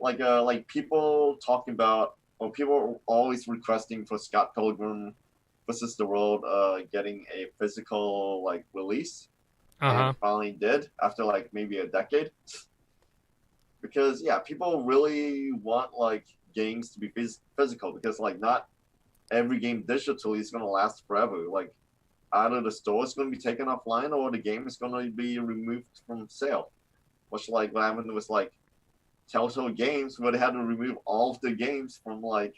like people talking about, or people are always requesting for Scott Pilgrim versus the World getting a physical like release, and Uh-huh. it finally did after like maybe a decade. Because yeah, people really want like games to be physical, because like not every game digitally is going to last forever. Like either the store is going to be taken offline or the game is going to be removed from sale. Much like what happened with like Telltale Games, where they had to remove all of the games from like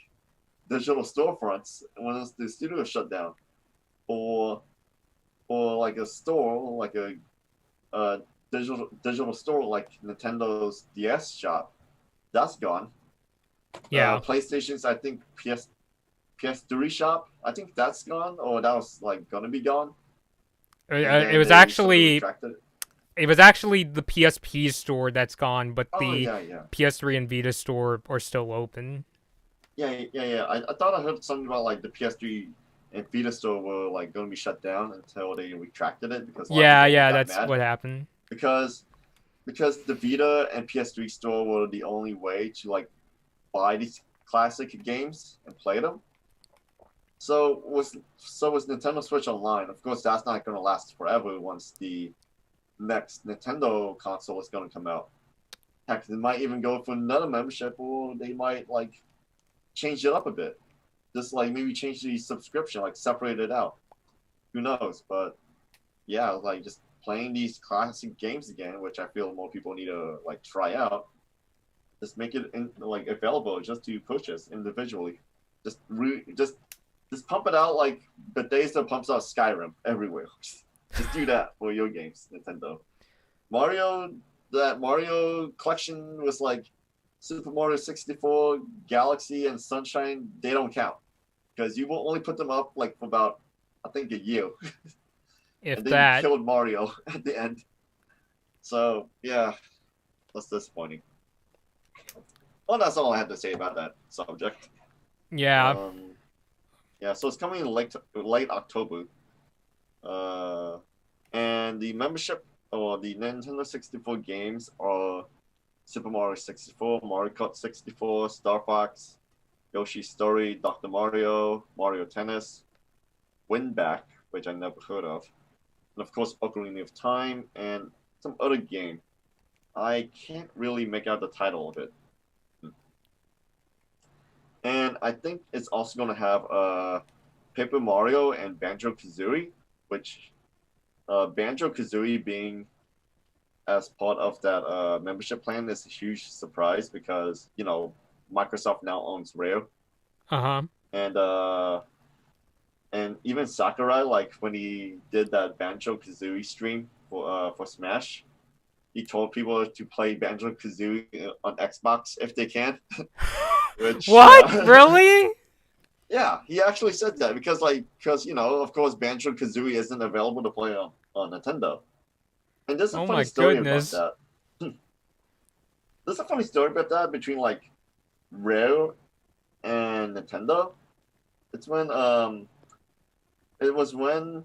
digital storefronts when the studio shut down, or like a store, like a digital store like Nintendo's DS shop, that's gone. Yeah. PlayStation's, I think, PS3 shop, I think that's gone, or that was like gonna be gone, and It then was they sort of actually retracted it. it was actually the PSP store that's gone, but Oh the yeah, yeah, PS3 and Vita store are still open. yeah. I thought I heard something about like the PS3 and Vita store were like gonna be shut down until they retracted it, because a lot of Yeah, people yeah, got that's mad what happened. because the Vita and PS3 store were the only way to like buy these classic games and play them. So was Nintendo Switch Online. Of course, that's not going to last forever once the next Nintendo console is going to come out. Heck, they might even go for another membership, or they might like change it up a bit. Just like maybe change the subscription, like separate it out. Who knows? But yeah, like just playing these classic games again, which I feel more people need to like try out. Just make it like available just to purchase individually. Just just pump it out like Bethesda pumps out Skyrim everywhere. Just do that for your games, Nintendo. Mario, that Mario collection was like Super Mario 64, Galaxy, and Sunshine. They don't count because you will only put them up like for about I think a year, If and then you that. killed Mario at the end. So yeah, that's disappointing. Well, that's all I had to say about that subject. Yeah. Um, yeah, so it's coming in late October. Uh, and the membership or the Nintendo 64 games are Super Mario 64, Mario Kart 64, Star Fox, Yoshi's Story, Dr. Mario, Mario Tennis, Winback, which I never heard of, and of course Ocarina of Time, and some other game. I can't really make out the title of it. And I think it's also going to have Paper Mario and Banjo Kazooie, which Banjo Kazooie being as part of that membership plan is a huge surprise because Microsoft now owns Rare, Uh-huh. and even Sakurai, like when he did that Banjo Kazooie stream for Smash, he told people to play Banjo Kazooie on Xbox if they can. Which What? Really? yeah, he actually said that because of course Banjo Kazooie isn't available to play on Nintendo. And there's a Oh funny my story about goodness. that. There's a funny story about that between like Rare and Nintendo. It's when it was when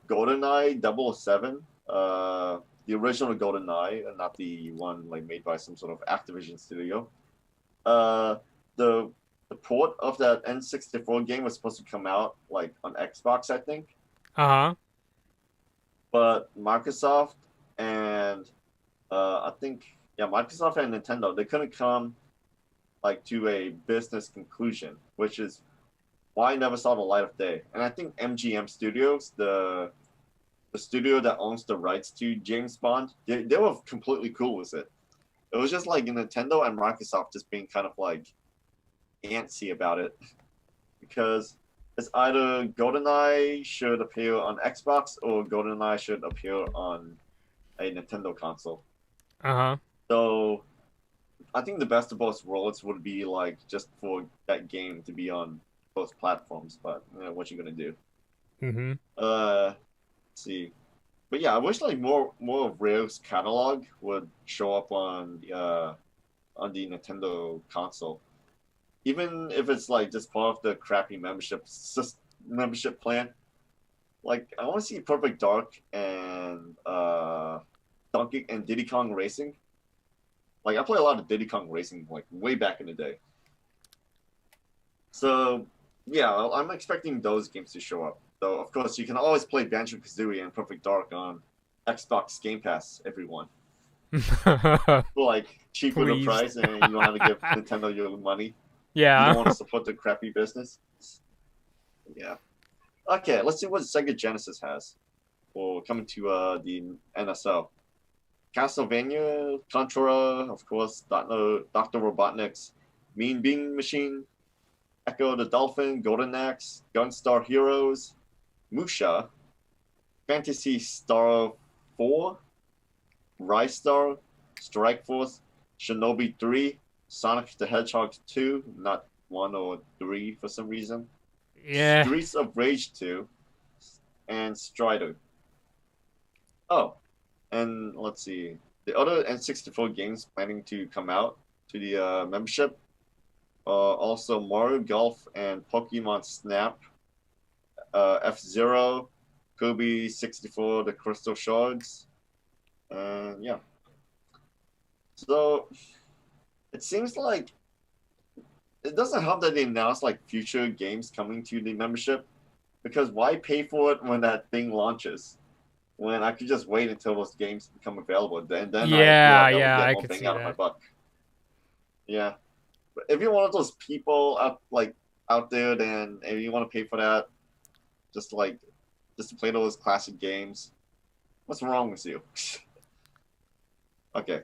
GoldenEye 007, the original GoldenEye, and not the one like made by some sort of Activision studio. Uh, the the port of that N64 game was supposed to come out like on Xbox, I think, Uh-huh. but Microsoft and I think Microsoft and Nintendo they couldn't come like to a business conclusion, which is why I never saw the light of day. And I think MGM Studios, the studio that owns the rights to James Bond, they were completely cool with it. It was just like Nintendo and Microsoft just being kind of like antsy about it because it's either GoldenEye should appear on Xbox or GoldenEye should appear on a Nintendo console. Uh-huh. So I think the best of both worlds would be like just for that game to be on both platforms. But what you gonna do? Mm-hmm. Let's see. But yeah, I wish like more of Rare's catalog would show up on the Nintendo console, even if it's like just part of the crappy membership plan. Like I want to see Perfect Dark and Donkey and Diddy Kong Racing. Like I play a lot of Diddy Kong Racing like way back in the day. So yeah, I'm expecting those games to show up. Though of course you can always play Banjo Kazooie and Perfect Dark on Xbox Game Pass, everyone. For like cheaper the Please. price and you don't have to give Nintendo your money. You Yeah. don't want to support the crappy business. Yeah. Okay, let's see what Sega Genesis has for coming to the NSO. Castlevania, Contra, of course, Dr. Robotnik's Mean Bean Machine, Echo the Dolphin, Golden Axe, Gunstar Heroes, Musha, Fantasy Star 4, Rise Star, Strike Force, Shinobi 3, Sonic the Hedgehog 2, not 1 or 3 for some reason, Yeah. Streets of Rage 2, and Strider. Oh, and let's see. The other N64 games planning to come out to the membership also Mario Golf and Pokemon Snap, F-Zero, Kirby 64, the Crystal Shards, and yeah. So it seems like it doesn't help that they announced like future games coming to the membership because why pay for it when that thing launches? When I could just wait until those games become available, then I feel Yeah, like I would yeah, get I more could bang see out of my that. buck. Yeah, but if you're one of those people out there, then if you want to pay for that, just to play those classic games, What's wrong with you? Okay.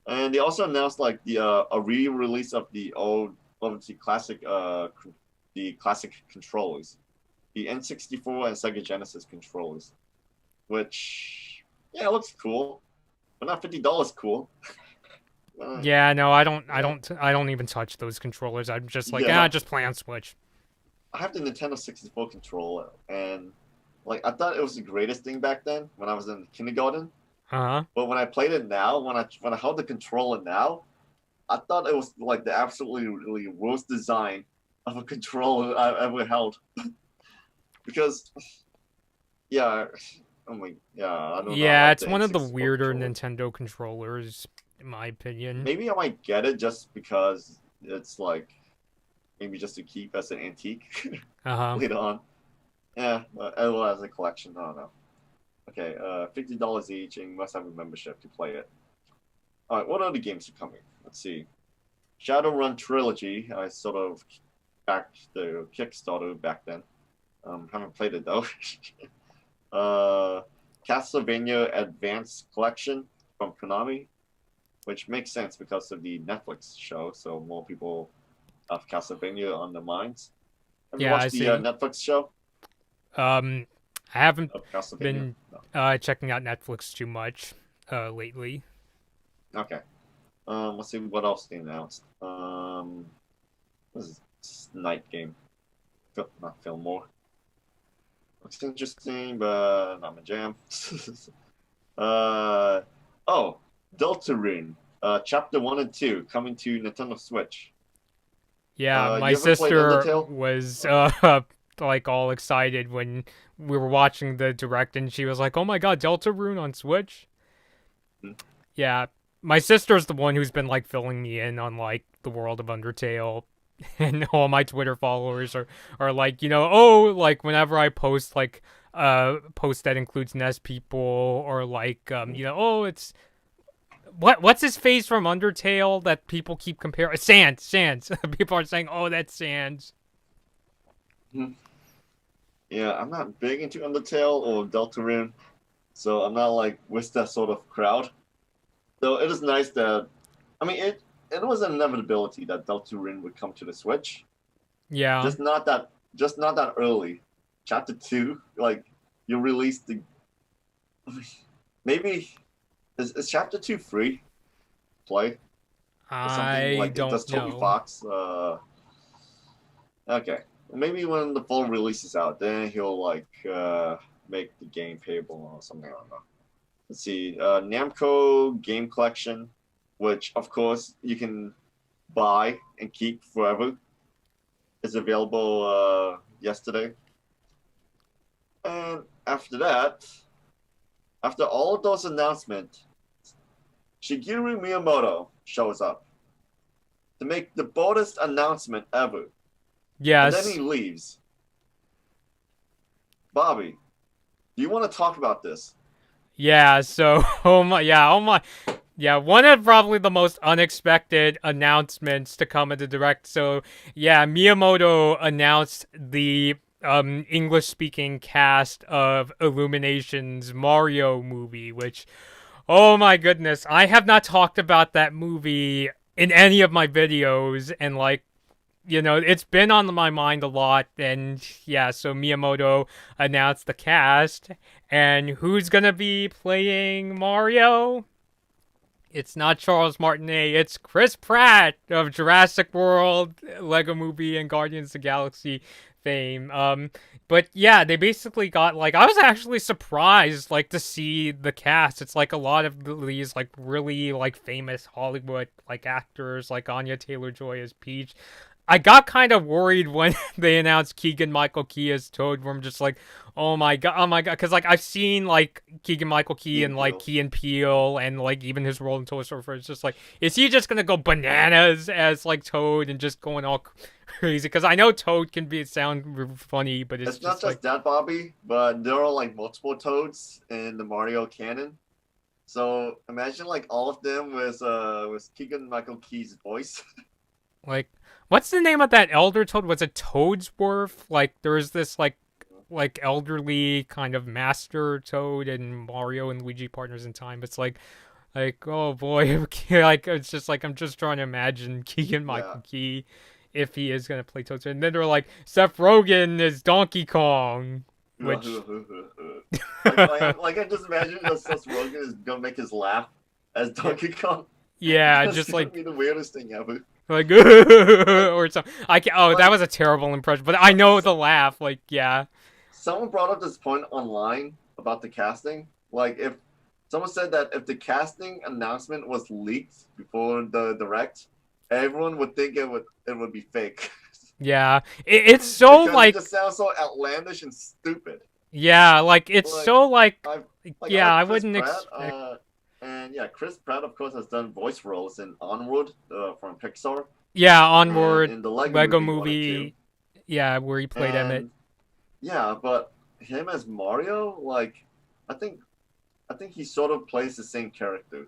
And they also announced like the a re-release of the classic controllers, the N64 and Sega Genesis controllers, which yeah, it looks cool, but not $50 cool. Yeah, no, Yeah. I don't even touch those controllers. I'm just like, Yeah, just play on Switch. I have the Nintendo 64 controller, and like I thought it was the greatest thing back then when I was in kindergarten. Uh-huh. But when I played it now, when I held the controller now, I thought it was like the absolutely really worst design of a controller I ever held. Because yeah, oh my yeah, I don't know. I Yeah, like it's the one of the N64 weirder controller. Nintendo controllers, in my opinion. Maybe I might get it just because it's like maybe just to keep as an antique Uh-huh. later on. Yeah, as well as a collection. I don't know. Okay, $50 each, and you must have a membership to play it. All right, what other games are coming? Let's see. Shadowrun Trilogy. I sort of backed the Kickstarter back then. Haven't played it though. uh, Castlevania Advanced Collection from Konami, which makes sense because of the Netflix show. So more people have Castlevania on their minds. Have you Yeah, I watched the see. Netflix show Um, I haven't of Castlevania? been No. checking out Netflix too much lately. Okay. Let's see what else they announced. This is Night Game. Not Fillmore. Looks interesting, but not my jam. uh, oh, Deltarune, Chapter 1 and 2 coming to Nintendo Switch. Yeah, my You ever played sister Undertale? was like all excited when we were watching the direct, and she was like, "Oh my God, Deltarune on Switch!" Hmm. Yeah, my sister's the one who's been like filling me in on like the world of Undertale, and all my Twitter followers are like, oh, like whenever I post like post that includes Nest people or like oh, it's what's his face from Undertale that people keep comparing Sans. People are saying, "Oh, that's Sans." Hmm. Yeah, I'm not big into Undertale or Deltarune, so I'm not like with that sort of crowd. Though it is nice that, I mean, it was an inevitability that Deltarune would come to the Switch. Yeah. Just not that early. Chapter 2, like you released the maybe is Chapter 2 free play or something I like it does don't Toby know. Fox? Okay, maybe when the phone releases out, then he'll like make the game payable or something. I don't know. Let's see, Namco Game Collection, which of course you can buy and keep forever, is available yesterday. And after that, after all of those announcements, Shigeru Miyamoto shows up to make the boldest announcement ever. And then he Yes. leaves. Bobby, do you want to talk about this? Yeah, so oh my yeah, one of probably the most unexpected announcements to come in the direct. So, yeah, Miyamoto announced the English speaking cast of Illuminations Mario movie, which oh my goodness, I have not talked about that movie in any of my videos, and like it's been on my mind a lot. And yeah, so Miyamoto announced the cast, and who's gonna be playing Mario? It's not Charles Martinet, it's Chris Pratt of Jurassic World, Lego Movie, and Guardians of the Galaxy fame. But yeah, they basically got like I was actually surprised like to see the cast. It's like a lot of these like really like famous Hollywood like actors like Anya Taylor-Joy as Peach. I got kind of worried when they announced Keegan Michael Key as Toad, where I'm just like, oh my god, because like I've seen like Keegan Michael Key and Ian like Peele. Key and Peele and like even his role in Toy Story 4. It's just like, is he just gonna go bananas as like Toad and just going all crazy? Because I know Toad can be sound funny, but it's It's not just like, just that, Bobby, but there are like multiple Toads in the Mario canon. So imagine like all of them with Keegan Michael Key's voice. like what's the name of that Elder Toad? Was it Toadsworth? Like there was this like like elderly kind of master Toad and Mario and Luigi partners in time. It's like oh boy, like it's just like I'm just trying to imagine Keegan Yeah. Michael Key if he is gonna play Toad. And then they're like Seth Rogen is Donkey Kong, which I just imagine that Seth Rogen is gonna make his laugh as yeah, Donkey Kong. yeah, That's just gonna like be the weirdest thing ever. like Like or something. I can, oh, that like was a terrible impression, but I know the laugh. Like yeah, someone brought up this point online about the casting. Like if someone said that if the casting announcement was leaked before the direct, everyone would think it would be fake. yeah. It's so Because it like just sounds so outlandish and stupid. yeah, like it's Like so like I I yeah. like I Chris wouldn't Pratt, expect. and yeah, Chris Pratt of course has done voice roles in Onward from Pixar, Yeah, and Onward, in the Lego Lego Movie 1 and 2, Movie. Yeah, where he played Emmett. and yeah, but him as Mario, like I think I think he sort of plays the same character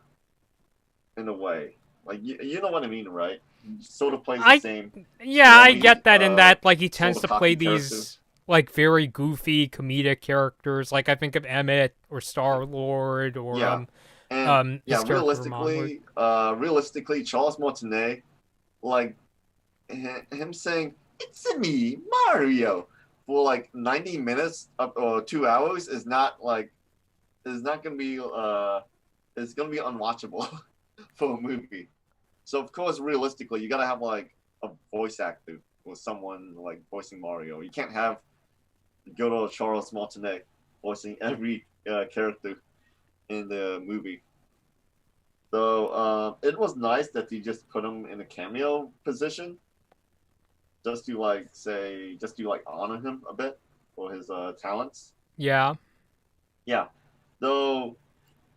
in a way. Like you know what I mean, right? He sort of plays the I same yeah, I get stormy, that in that like he sort tends of to play cocky character. these like very goofy comedic characters. Like I think of Emmett or Star Lord or Yeah, and yeah, his character from Onward. realistically, Charles Martinet, like him saying "It's me, Mario" for like 90 minutes up or 2 hours is not gonna be it's gonna be unwatchable for a movie. So of course, realistically, you gotta have like a voice actor or someone like voicing Mario. You can't have good old Charles Martinet voicing every character in the movie. So it was nice that he just put him in a cameo position, just to like say, just to like honor him a bit for his talents. Yeah. Yeah. Though,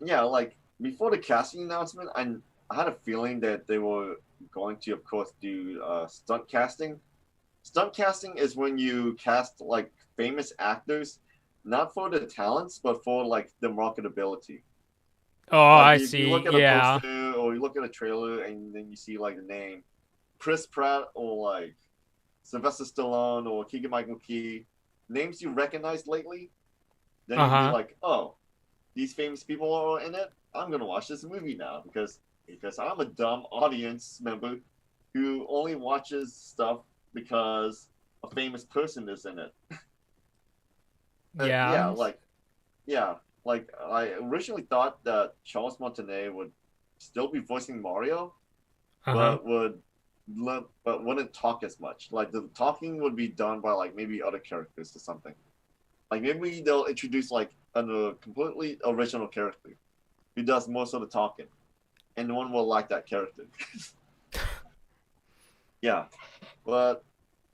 yeah, like before the casting announcement, I had a feeling that they were going to, of course, do stunt casting. Stunt casting is when you cast like famous actors, not for the talents, but for like the marketability. Oh, Like I if you see. look at a Yeah. poster or you look at a trailer and then you see like the name Chris Pratt or like Sylvester Stallone or Keegan Michael Key, names you recognized lately, then you'd be Uh-huh. like, oh, these famous people are in it. I'm gonna watch this movie now because I'm a dumb audience member who only watches stuff because a famous person is in it. Yeah. Yeah, like I originally thought that Charles Martinet would still be voicing Mario, Uh-huh. but but wouldn't talk as much. Like the talking would be done by like maybe other characters or something. Like maybe they'll introduce like a completely original character who does most of the talking, and no one will like that character. Yeah, but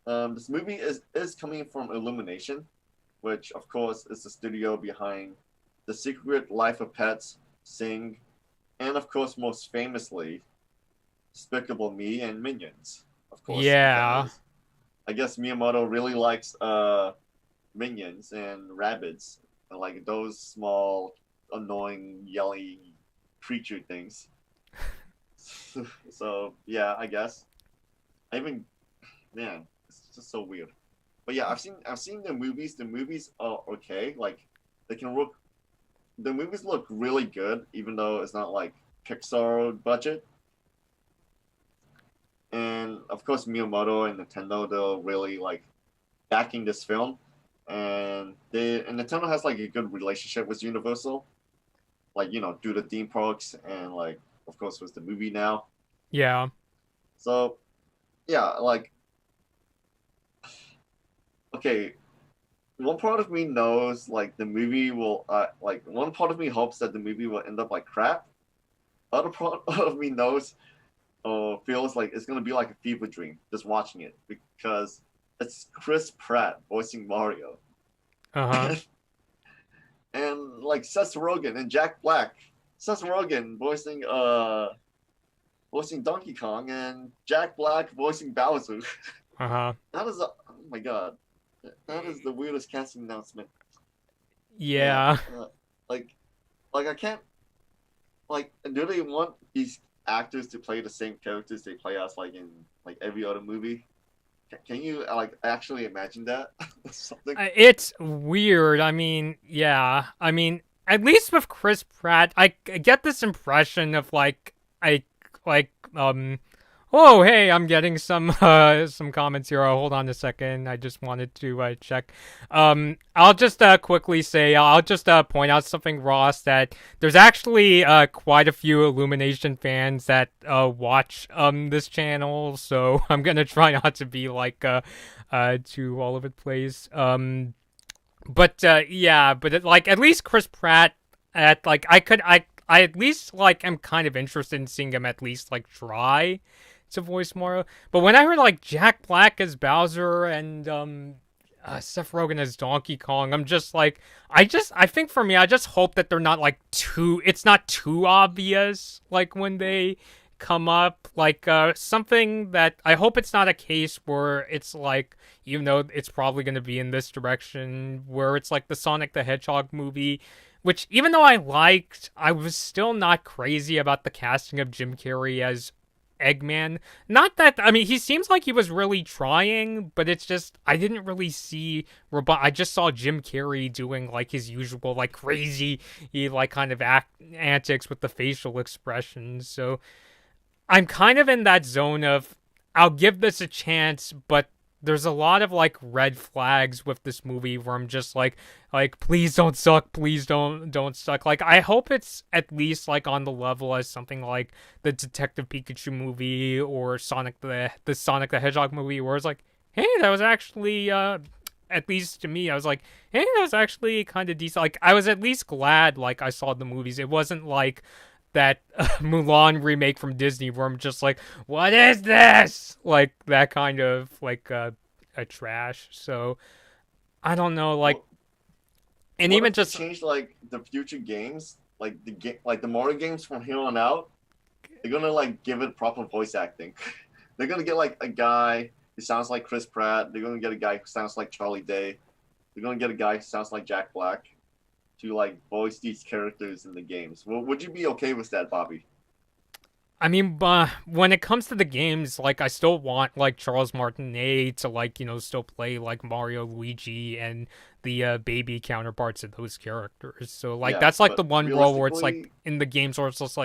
this movie is coming from Illumination, which of course is the studio behind The Secret Life of Pets, Sing, and of course most famously Despicable Me and Minions. Of course, Yeah. because I guess Miyamoto really likes minions and rabbits, and like those small, annoying, yelly creature things. So yeah, I guess. I even man, it's just so weird. But yeah, I've seen the movies. The movies are okay. Like they can look. The movies look really good, even though it's not like Pixar budget. And of course, Miyamoto and Nintendo, they're really like backing this film, and Nintendo has like a good relationship with Universal, like due to theme parks and like of course with the movie now. Yeah. So yeah, like okay, one part of me knows like the movie will like one part of me hopes that the movie will end up like crap. Other part of me knows or feels like it's gonna be like a fever dream just watching it because it's Chris Pratt voicing Mario. Uh-huh. And like Seth Rogen and Jack Black. Seth Rogen voicing Donkey Kong and Jack Black voicing Bowser. Uh-huh. That is oh my god, that is the weirdest casting announcement. Man, Yeah. like like I can't like do they want these actors to play the same characters they play as like in like every other movie? Can you like actually imagine that? Something. It's weird. I mean, yeah. I mean, at least with Chris Pratt, I get this impression of I like oh, hey, I'm getting some comments here. Hold on a second. I just wanted to check. I'll just quickly say I'll just point out something, Ross, that there's actually quite a few Illumination fans that watch this channel, so I'm gonna try not to be too all over the place. But yeah, but like at least Chris Pratt at like I at least like am kind of interested in seeing him at least like try to voice Mario. But when I heard like Jack Black as Bowser and Seth Rogen as Donkey Kong, I'm just like I think for me I just hope that they're not like too it's not too obvious like when they come up like something that I hope it's not a case where it's like even though it's probably going to be in this direction where it's like the Sonic the Hedgehog movie, which even though I liked, I was still not crazy about the casting of Jim Carrey as Eggman. Not that I mean he seems like he was really trying, but it's just I didn't really see I just saw Jim Carrey doing like his usual like crazy like kind of antics with the facial expressions. So I'm kind of in that zone of I'll give this a chance, but there's a lot of like red flags with this movie where I'm just like please don't suck, please don't suck. Like I hope it's at least like on the level as something like the Detective Pikachu movie or the Sonic the Hedgehog movie where it's like, hey, that was actually at least to me, I was like, hey, that was actually kind of decent. Like I was at least glad like I saw the movies. It wasn't like that Mulan remake from Disney where I'm just like, what is this? Like that kind of like a trash. So I don't know, like, What, and what even if they just change like the future games, like like the Mario games from here on out? They're gonna like give it proper voice acting. They're gonna get like a guy who sounds like Chris Pratt. They're gonna get a guy who sounds like Charlie Day. They're gonna get a guy who sounds like Jack Black to like voice these characters in the games. Well, would you be okay with that, Bobby? I mean, when it comes to the games, like I still want like Charles Martinet to like still play like Mario, Luigi, and the baby counterparts of those characters. So like Yeah, that's like the but one role where it's like realistically, in the games where it's just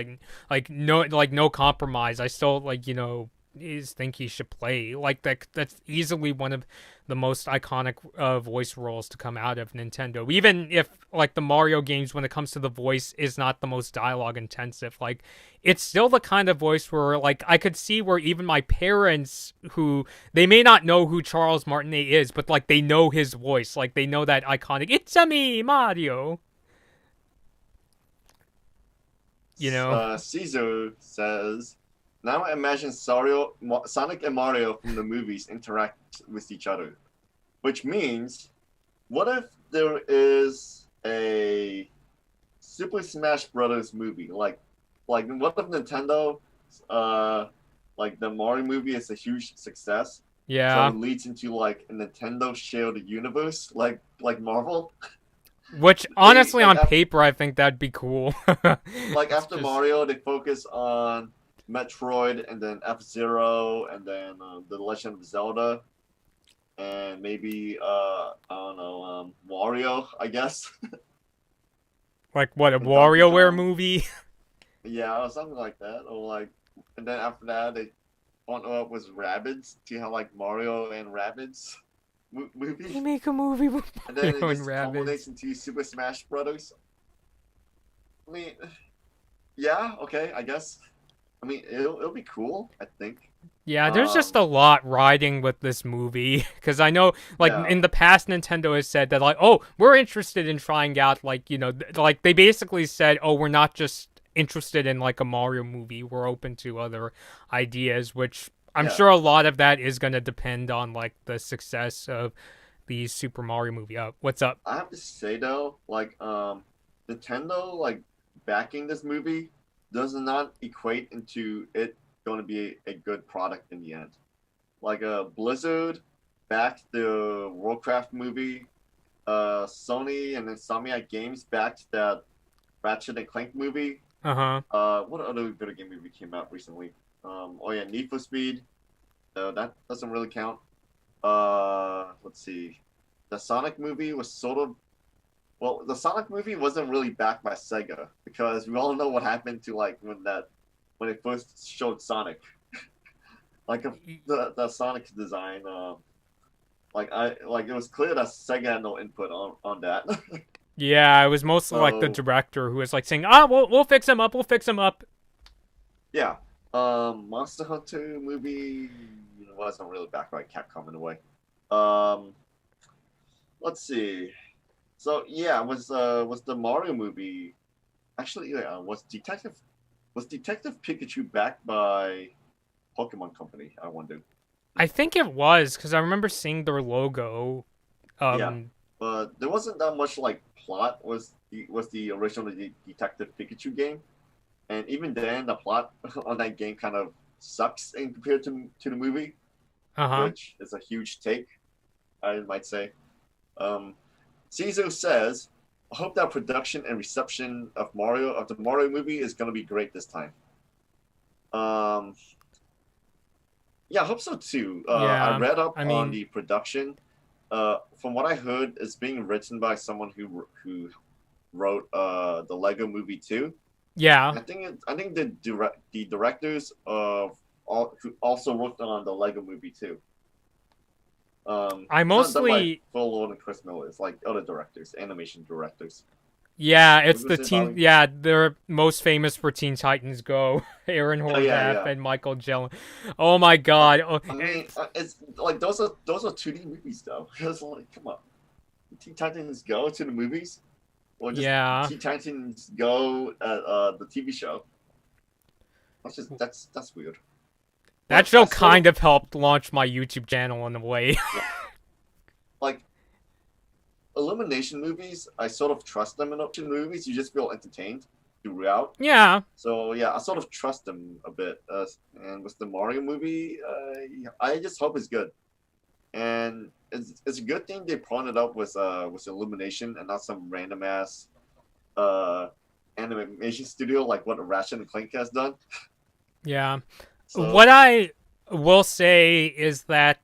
no compromise. I still is think he should play like that. That's easily one of the most iconic voice roles to come out of Nintendo. Even if like the Mario games, when it comes to the voice, is not the most dialogue intensive, like it's still the kind of voice where like I could see where even my parents who they may not know who Charles Martinet is, but like they know his voice, like they know that iconic "It's a me, Mario." You know, Caesar says, now imagine Sonic and Mario from the movies interact with each other. Which means, what if there is a Super Smash Brothers movie? Like what if Nintendo, uh, like the Mario movie is a huge success, so yeah. it leads into like a Nintendo shared universe, like Marvel. Which They honestly, on paper, I think that'd be cool. like It's after just Mario, they focus on Metroid and then F Zero and then the Legend of Zelda and maybe I don't know Wario, I guess, like what a and Donkey WarioWare Kong. movie. Yeah, or something like that. Or like, and then after that, they follow up with Rabbids. Do you have like Mario and Rabbids They movie? make a movie with And then it Mario and just culminates Rabbids. into Super Smash Brothers. I mean, yeah, okay, I guess. I mean, it'll be cool, I think. Yeah, there's just Um, a lot riding with this movie because I know, like yeah, in the past, Nintendo has said that, like, oh, we're interested in trying out, like, like they basically said, oh, we're not just interested in like a Mario movie, we're open to other ideas, which I'm yeah. sure a lot of that is gonna depend on like the success of the Super Mario movie. What's up? I have to say though, like, Nintendo like backing this movie does not equate into it going to be a good product in the end. Like Blizzard backed the Warcraft movie. Sony and Insomniac Games backed that Ratchet and Clank movie. Uh huh. What other video game movie came out recently? Oh yeah, Need for Speed. That doesn't really count. let's see. The Sonic movie was sort of well. The Sonic movie wasn't really backed by Sega because we all know what happened to like when they first showed Sonic, like the Sonic design. Like it was clear that Sega had no input on that. Yeah, it was mostly like the So director who was like saying, "Ah, we'll fix him up. We'll fix him up." yeah, Monster Hunter movie wasn't really backed by Capcom in a way. Um, let's see. So yeah, was the Mario movie actually? Yeah, was Detective Pikachu backed by Pokemon Company? I wonder. I think it was because I remember seeing their logo. Yeah, Um, but there wasn't that much like plot. Was the original Detective Pikachu game, and even then the plot on that game kind of sucks in compared to the movie, uh-huh. which is a huge take, I might say. Um, Caesar says, "I hope that production and reception of the Mario movie is going to be great this time." Um, yeah, I hope so too. I Yeah. read up I on mean, the production. From what I heard, it's being written by someone who wrote the Lego Movie too. yeah. I think the directors of all who also worked on the Lego Movie too. I It's not done by mostly Phil Lord and Chris Miller. It's like other directors, animation directors. Yeah, What it's you gonna the say, teen. Bobby? Yeah, they're most famous for Teen Titans Go. Aaron Oh yeah, Horvath yeah. and Michael Gellin. Oh my God. Oh, I mean, it's like those are 2D movies though. It's like, come on, Teen Titans Go to the movies, or just yeah. Teen Titans Go the TV show. That's weird. That But show I sort of kind of helped launch my YouTube channel in a way. yeah, like Illumination movies. I sort of trust them in option movies. You just feel entertained throughout. Yeah. So yeah, I sort of trust them a bit. And with the Mario movie, I just hope it's good. And it's a good thing they pawned it up with Illumination and not some random ass uh animation studio like what Ratchet and Clank has done. Yeah. So What I will say is that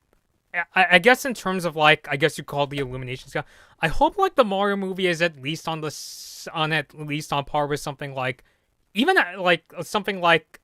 I guess in terms of like I guess you call the Illuminations guy. I hope like the Mario movie is at least on at least on par with something like even like something like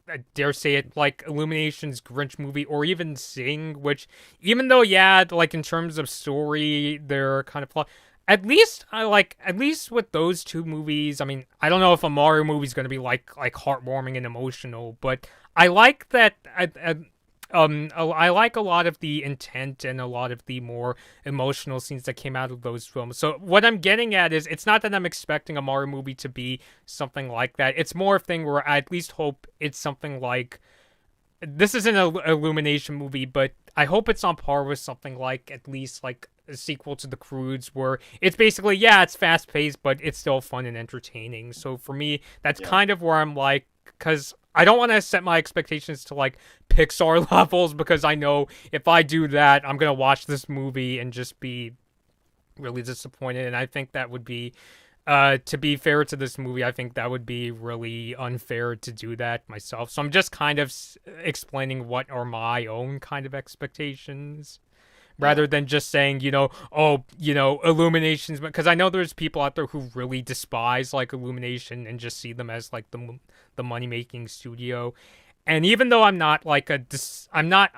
I dare say it like Illuminations Grinch movie or even Sing, which even though yeah like in terms of story they're kind of flawed. At least I like at least with those two movies. I mean I don't know if a Mario movie is going to be like heartwarming and emotional, but I like that. I like a lot of the intent and a lot of the more emotional scenes that came out of those films. So what I'm getting at is it's not that I'm expecting a Mario movie to be something like that. It's more a thing where I at least hope it's something like this isn't an Illumination movie, but I hope it's on par with something like at least like a sequel to The Croods, where it's basically yeah, it's fast paced, but it's still fun and entertaining. So for me, that's yeah, kind of where I'm like, because I don't want to set my expectations to like Pixar levels, because I know if I do that, I'm gonna watch this movie and just be really disappointed, and I think that would be to be fair to this movie, I think that would be really unfair to do that myself. So I'm just kind of explaining what are my own kind of expectations yeah, rather than just saying, oh, Illuminations, because I know there's people out there who really despise like Illumination and just see them as like the money making studio. And even though I'm not like I'm not,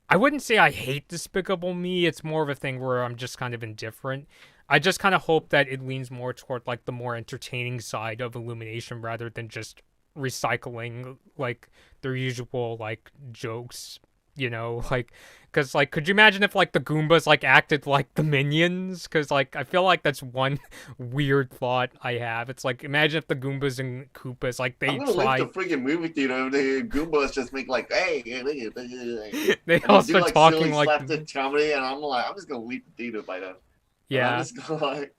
I wouldn't say I hate Despicable Me. It's more of a thing where I'm just kind of indifferent. I just kind of hope that it leans more toward like the more entertaining side of Illumination rather than just recycling like their usual like jokes, like because like could you imagine if like the Goombas like acted like the Minions? Because like I feel like that's one weird thought I have. It's like imagine if the Goombas and Koopas like I'm they gonna leave the tried freaking movie theater and the Goombas just make like hey, they and they do also like talking silly like slapstick comedy, and I'm like I'm just gonna leave the theater by then, and I'm yeah. just gonna like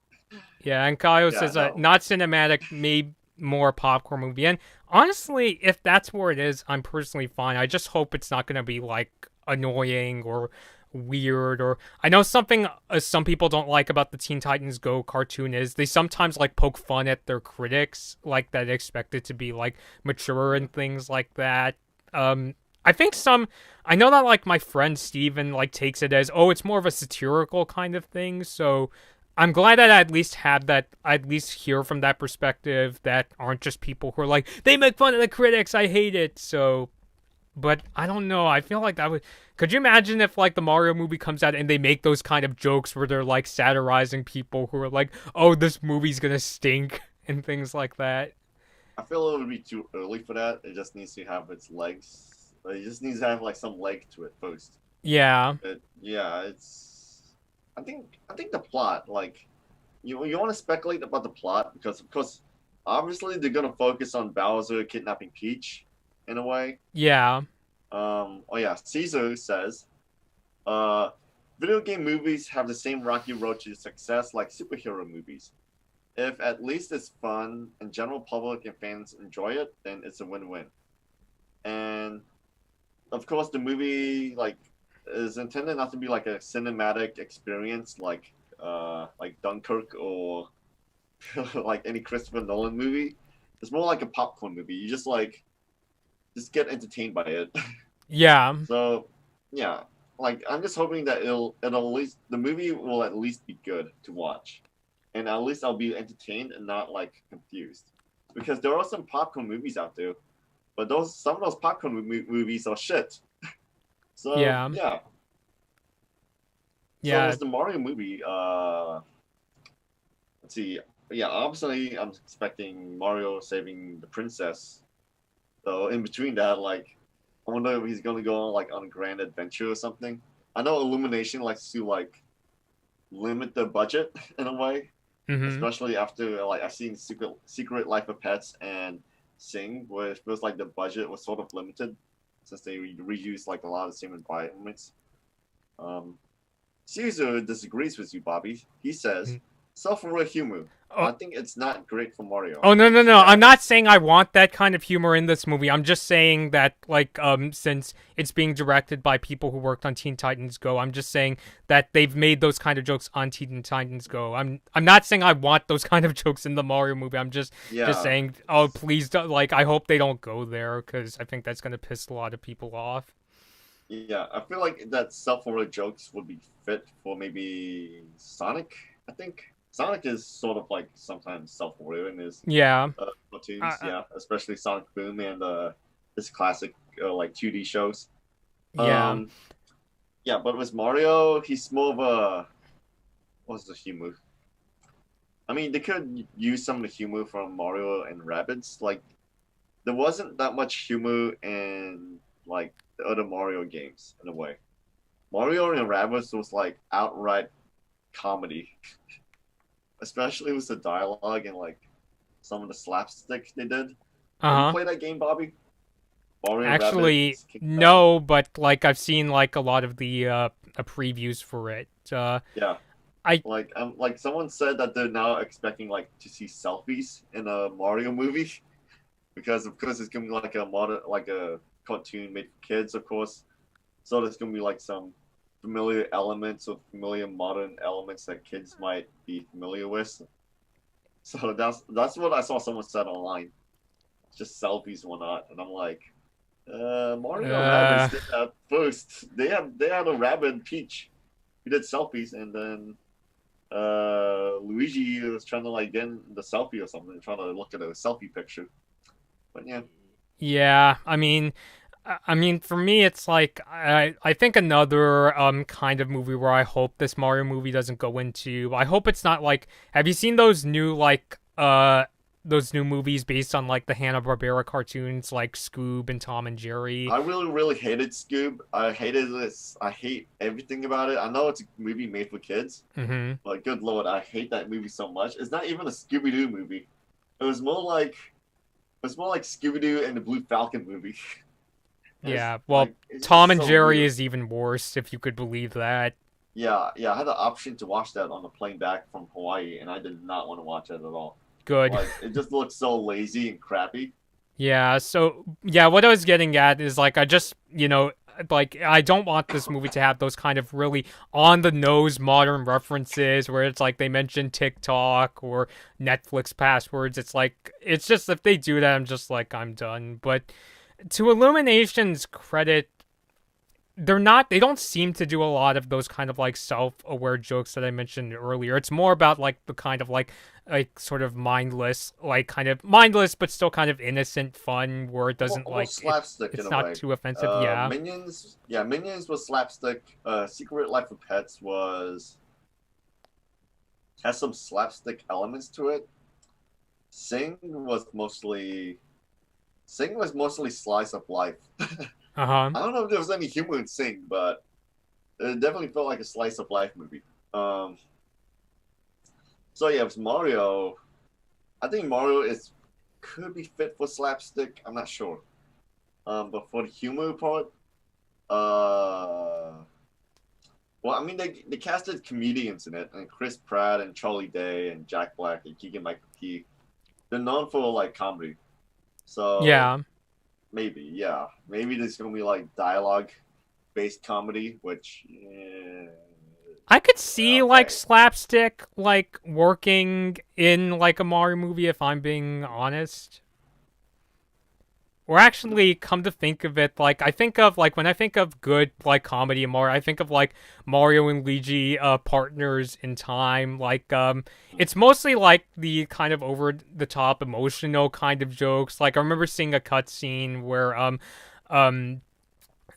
Yeah, and Kyle yeah says no not cinematic, maybe more popcorn movie. And honestly, if that's where it is, I'm personally fine. I just hope it's not going to be like annoying or weird. Or I know something some people don't like about the Teen Titans Go cartoon is they sometimes like poke fun at their critics, like that expect it to be like mature and things like that. I think I know that like my friend Steven like takes it as, oh, it's more of a satirical kind of thing. So I'm glad that I at least had that, I at least hear from that perspective that aren't just people who are like, they make fun of the critics, I hate it. So, but I don't know. I feel like that would. Could you imagine if like the Mario movie comes out and they make those kind of jokes where they're like satirizing people who are like, oh, this movie's gonna stink and things like that? I feel it would be too early for that. It just needs to have its legs. It just needs to have like some leg to it first. Yeah. But yeah, it's. I think the plot, like, you want to speculate about the plot because of course, obviously they're gonna focus on Bowser kidnapping Peach, in a way. Yeah. Oh yeah, Caesar says, uh, video game movies have the same rocky road to success like superhero movies. If at least it's fun and general public and fans enjoy it, then it's a win-win. And of course, the movie like is intended not to be like a cinematic experience like Dunkirk or like any Christopher Nolan movie. It's more like a popcorn movie. You just get entertained by it. Yeah. So yeah, like I'm just hoping that it'll at least the movie will at least be good to watch, and at least I'll be entertained and not like confused, because there are some popcorn movies out there, but some of those popcorn movies are shit. So Yeah. yeah. So Yeah. was the Mario movie. Let's see. Yeah, obviously I'm expecting Mario saving the princess. So in between that, like, I wonder if he's gonna go on like on a grand adventure or something. I know Illumination likes to like limit the budget in a way, Mm-hmm. especially after like I've seen Secret Life of Pets and Sing, where it feels like the budget was sort of limited since they reused like a lot of the same environments. Um, Caesar disagrees with you, Bobby. He says self-aware humor. I Oh, think it's not great for Mario. oh no no no! Yeah, I'm not saying I want that kind of humor in this movie. I'm just saying that like since it's being directed by people who worked on Teen Titans Go, I'm just saying that they've made those kind of jokes on Teen Titans Go. I'm not saying I want those kind of jokes in the Mario movie. I'm just yeah, saying, oh please don't, like I hope they don't go there because I think that's gonna piss a lot of people off. yeah. I feel like that self-aware jokes would be fit for maybe Sonic. I think Sonic is sort of like sometimes self-aware in his Yeah. cartoons. Uh, Yeah, especially Sonic Boom and his classic like 2D shows. yeah. Um, yeah, but with Mario, he's more of a what's the humor? I mean, they could use some of the humor from Mario and Rabbids. Like, there wasn't that much humor in like the other Mario games in a way. Mario and Rabbids was like outright comedy, especially with the dialogue and like some of the slapstick they did. Uh Have you huh. played that game, Bobby? Mario and Actually, Rabbids Kingdom Battle. no, but like I've seen like a lot of the previews for it. Yeah, I like someone said that they're now expecting like to see selfies in a Mario movie because of course it's gonna be like a modern like a cartoon made for kids, of course. So there's gonna be like some familiar elements or familiar modern elements that kids might be familiar with. So that's what I saw someone said online. Just selfies and whatnot, and I'm like, Mario and uh Rabbids did that first. They had a rabbit Peach who did selfies, and then Luigi was trying to like get in the selfie or something, trying to look at a selfie picture. But yeah, yeah, I mean for me it's like I think another kind of movie where I hope this Mario movie doesn't go into. I hope it's not like, have you seen those new movies based on like the Hanna-Barbera cartoons like Scoob and Tom and Jerry? I really hated Scoob. I hated this. I hate everything about it. I know it's a movie made for kids, Mhm. but good lord, I hate that movie so much. It's not even a Scooby Doo movie. It was more like Scooby Doo and the Blue Falcon movie. Yeah, well, It's Tom just and so Jerry weird. is even worse if you could believe that. Yeah. I had the option to watch that on the plane back from Hawaii, and I did not want to watch it at all. Good. Like it just looks so lazy and crappy. Yeah, so yeah, what I was getting at is like I just, like I don't want this movie to have those kind of really on the nose modern references where it's like they mention TikTok or Netflix passwords. It's like it's just if they do that I'm just like I'm done. But To Illuminations' credit, they don't seem to do a lot of those kind of like self-aware jokes that I mentioned earlier. It's more about like the kind of like sort of mindless, like kind of mindless but still kind of innocent fun where it doesn't Almost like it slapstick in it's a not way. too offensive. Yeah. Minions was slapstick. Secret Life of Pets has some slapstick elements to it. Sing was mostly slice of life. Uh-huh. I don't know if there was any humor in Sing, but it definitely felt like a slice of life movie. So yeah, it was Mario. I think Mario is could be fit for slapstick. I'm not sure. But for the humor part, uh, well, I mean they casted comedians in it, and Chris Pratt and Charlie Day and Jack Black and Keegan Michael Key. They're known for like comedy, so Yeah. maybe there's gonna be like dialogue based comedy, which I could see like okay. slapstick like working in like a Mario movie if I'm being honest. Or actually, come to think of it, like I think of like when I think of good like comedy in Mario, I think of like Mario and Luigi partners in time. Like it's mostly like the kind of over the top emotional kind of jokes. Like I remember seeing a cutscene where um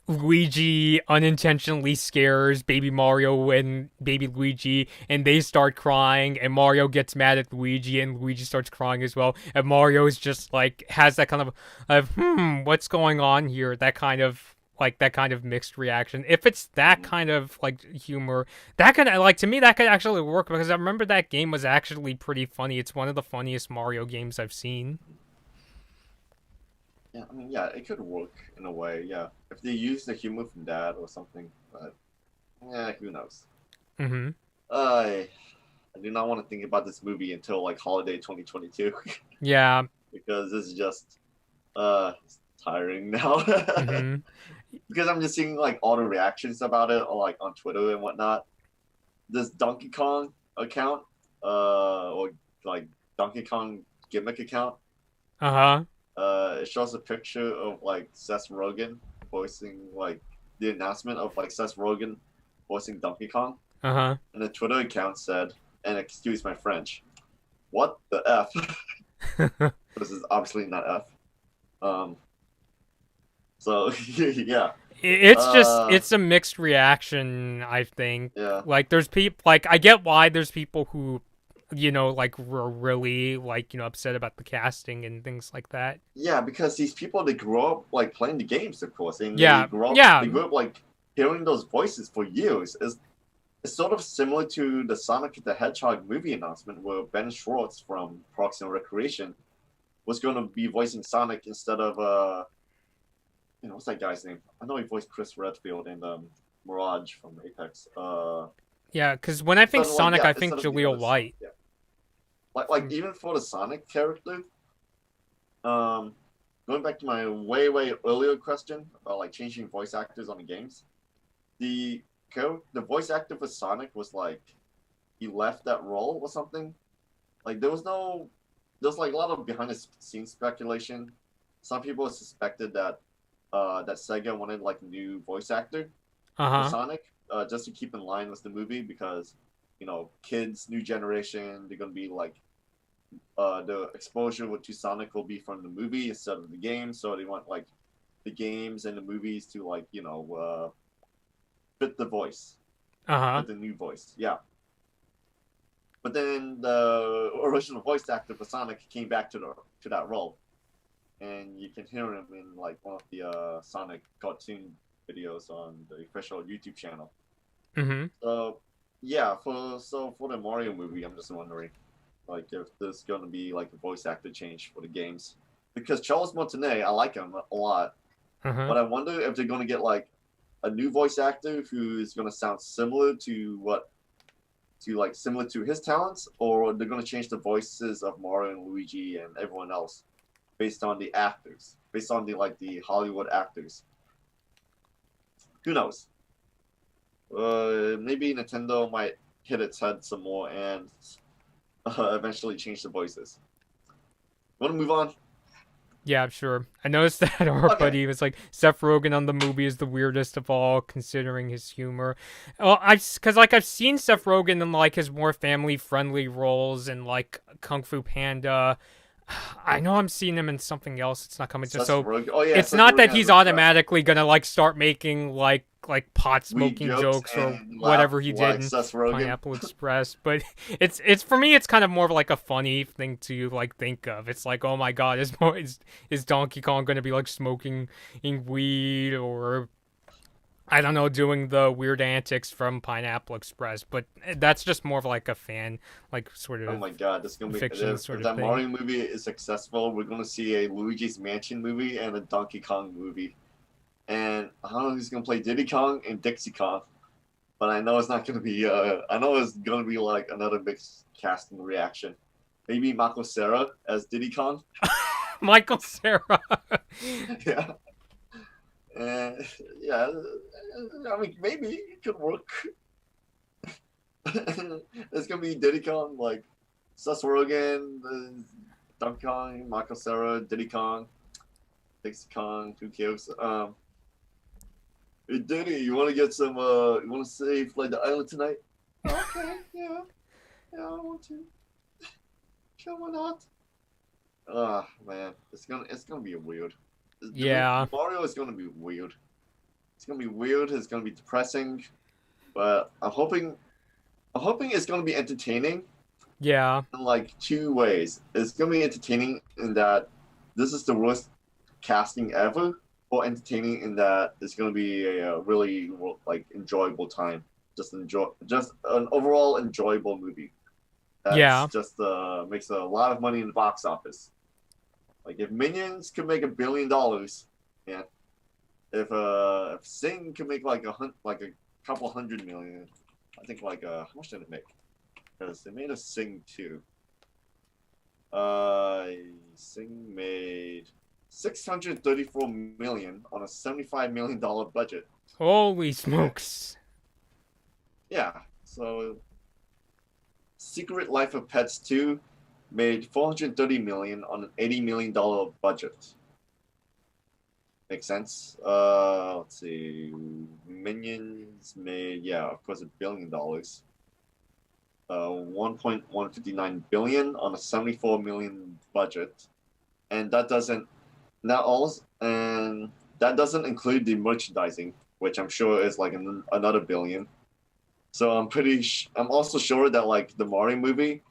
Luigi unintentionally scares baby Mario and baby Luigi, and they start crying, and Mario gets mad at Luigi, and Luigi starts crying as well. And Mario is just like has that kind of what's going on here? That kind of mixed reaction. If it's that kind of like humor, that could like to me that could actually work because I remember that game was actually pretty funny. It's one of the funniest Mario games I've seen. Yeah, I mean, yeah, it could work in a way. Yeah, if they use the humor from that or something, but yeah, who knows? Mm-hmm. I I do not want to think about this movie until like holiday 2022 Yeah. because it's just it's tiring now Mm-hmm. because I'm just seeing like all the reactions about it or like on Twitter and whatnot. This Donkey Kong account, or like Donkey Kong gimmick account, Uh-huh. it shows a picture of like Seth Rogen voicing like the announcement of like Seth Rogen voicing Donkey Kong, Uh-huh. and the Twitter account said, and excuse my French, what the F? This is obviously not F. Um, so yeah, It's a mixed reaction, I think. yeah, Like there's people like I get why there's people who like were really like upset about the casting and things like that. yeah, because these people they grow up like playing the games, of course, and Yeah. Yeah. they grew up like hearing those voices for years. It's sort of similar to the Sonic the Hedgehog movie announcement where Ben Schwartz from Parks and Recreation was going to be voicing Sonic instead of what's that guy's name? I know he voiced Chris Redfield in Mirage from Apex. Yeah, cuz when I think Sonic, I think Instead of the Jaleel other White. yeah, like even for the Sonic character, um, going back to my way earlier question about like changing voice actors on the games, the the voice actor for Sonic was like he left that role or something. Like there was like a lot of behind the scenes speculation. Some people suspected that that Sega wanted like a new voice actor for Uh-huh. Sonic, just to keep in line with the movie because kids, new generation, they're gonna be like the exposure to Sonic will be from the movie instead of the game, so they want like the games and the movies to like fit the voice, Uh-huh. fit the new voice. Yeah. But then the original voice actor for Sonic came back to that role, and you can hear him in like one of the Sonic cartoon videos on the official YouTube channel. Mhm. So yeah, for the Mario movie, I'm just wondering, like, if there's gonna be like a voice actor change for the games, because Charles Martinet, I like him a lot, Uh-huh. but I wonder if they're gonna get like a new voice actor who's gonna sound similar similar to his talents, or they're gonna change the voices of Mario and Luigi and everyone else based on the actors, based on the Hollywood actors. Who knows? Maybe Nintendo might hit its head some more and eventually change the voices. Want to move on? Yeah, sure. I noticed that art, but Okay, he was like, Seth Rogen on the movie is the weirdest of all, considering his humor. Well, cause like I've seen Seth Rogen in like his more family-friendly roles in like Kung Fu Panda. I know I'm seeing him in something else. It's not coming to Seth so. Rogen. Oh yeah, It's Seth not Rogen that has he's a classic automatically gonna like start making like pot weed smoking jokes jokes or and laugh whatever he did like in Seth Rogen. Pineapple Express, but it's for me it's kind of more of like a funny thing to like think of. It's like, oh my god, is Donkey Kong gonna be like smoking weed or I don't know, doing the weird antics from Pineapple Express, but that's just more of like a fan, like sort Oh of my God, that's gonna be fiction if sort of that thing. Mario movie is successful, we're gonna see a Luigi's Mansion movie and a Donkey Kong movie. And I don't know who's gonna play Diddy Kong and Dixie Kong, but I know it's not gonna be. I know it's gonna be like another mixed casting reaction. Maybe Mako Sarah as Diddy Kong. Michael Sarah. Yeah, and yeah. I mean, maybe it could work. It's gonna be Diddy Kong, like Seth Rogen, Donkey Kong, Mako Sarah, Diddy Kong, Dixie Kong, who cares? Hey Diddy, you want to get some? You want to save like the island tonight? Okay, yeah, yeah, I want to. Sure, why not? Ah, man, it's gonna be weird. Yeah, Mario is gonna be weird. It's gonna be weird. It's gonna be depressing, but I'm hoping it's gonna be entertaining yeah, in like two ways. It's gonna be entertaining in that this is the worst casting ever, or entertaining in that it's gonna be a really like enjoyable time. Just an overall enjoyable movie. That's yeah. just makes a lot of money in the box office. Like if Minions could make $1 billion, yeah. If Sing could make like a couple hundred million, I think like how much did it make? Because they made a Sing too. Uh, Sing made 634 million on a $75 million budget. Holy Okay, smokes. yeah. So Secret Life of Pets 2 made 430 million on an $80 million budget. Makes sense. Let's see. Minions made, yeah, of course, $1 billion. 1.159 billion on a 74 million budget, and that doesn't include the merchandising, which I'm sure is like another billion. So I'm also sure that like the Mario movie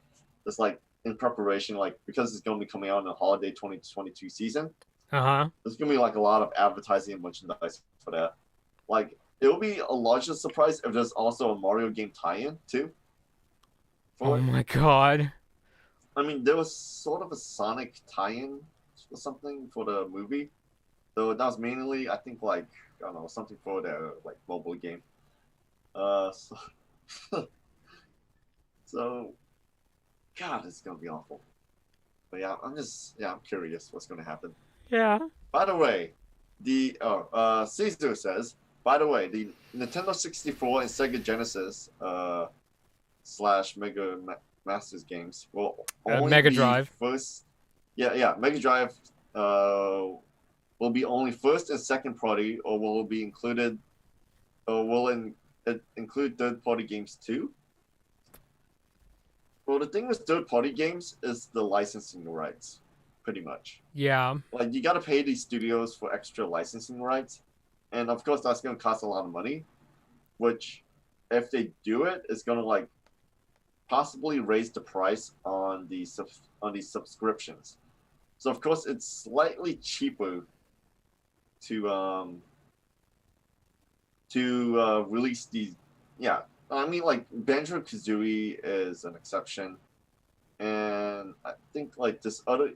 is like in preparation, like because it's going to be coming out in the holiday 2022 season. Uh-huh. There's going to be like a lot of advertising and merchandise for that. Like it will be a larger surprise if there's also a Mario game tie-in too Oh for it. my god. I mean, there was sort of a Sonic tie-in or something for the movie, though that was mainly, I think, like I don't know, something for the like mobile game. So, so God, it's gonna be awful. But yeah, I'm curious what's gonna happen. Yeah. By the way, Caesar says, by the way, the Nintendo 64 and Sega Genesis slash Masters games will only Mega be Drive. first. Yeah, Mega Drive will be only first and second party, or will it be included, or will it include third party games too? Well, the thing with third party games is the licensing rights, pretty much. Yeah. Like you got to pay these studios for extra licensing rights, and of course that's going to cost a lot of money. Which, if they do it, it's going to like possibly raise the price on these subscriptions. So of course it's slightly cheaper to release these. Yeah, I mean like Banjo Kazooie is an exception, and I think like this other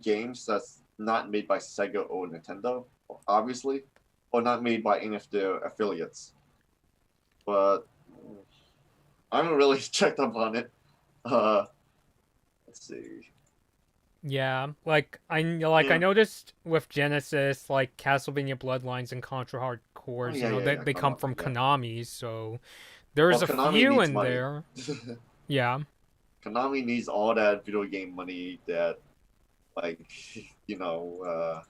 games that's not made by Sega or Nintendo, obviously, or not made by any of their affiliates. But I haven't really checked up on it. Uh, let's see. Yeah. I Yeah. noticed with Genesis, like Castlevania Bloodlines and Contra Hard Oh Cores, yeah, yeah, yeah. they come Konami, from yeah. Konami, so there's Well, a Konami few needs in money. there. Yeah. Konami needs all that video game money that Like, you know,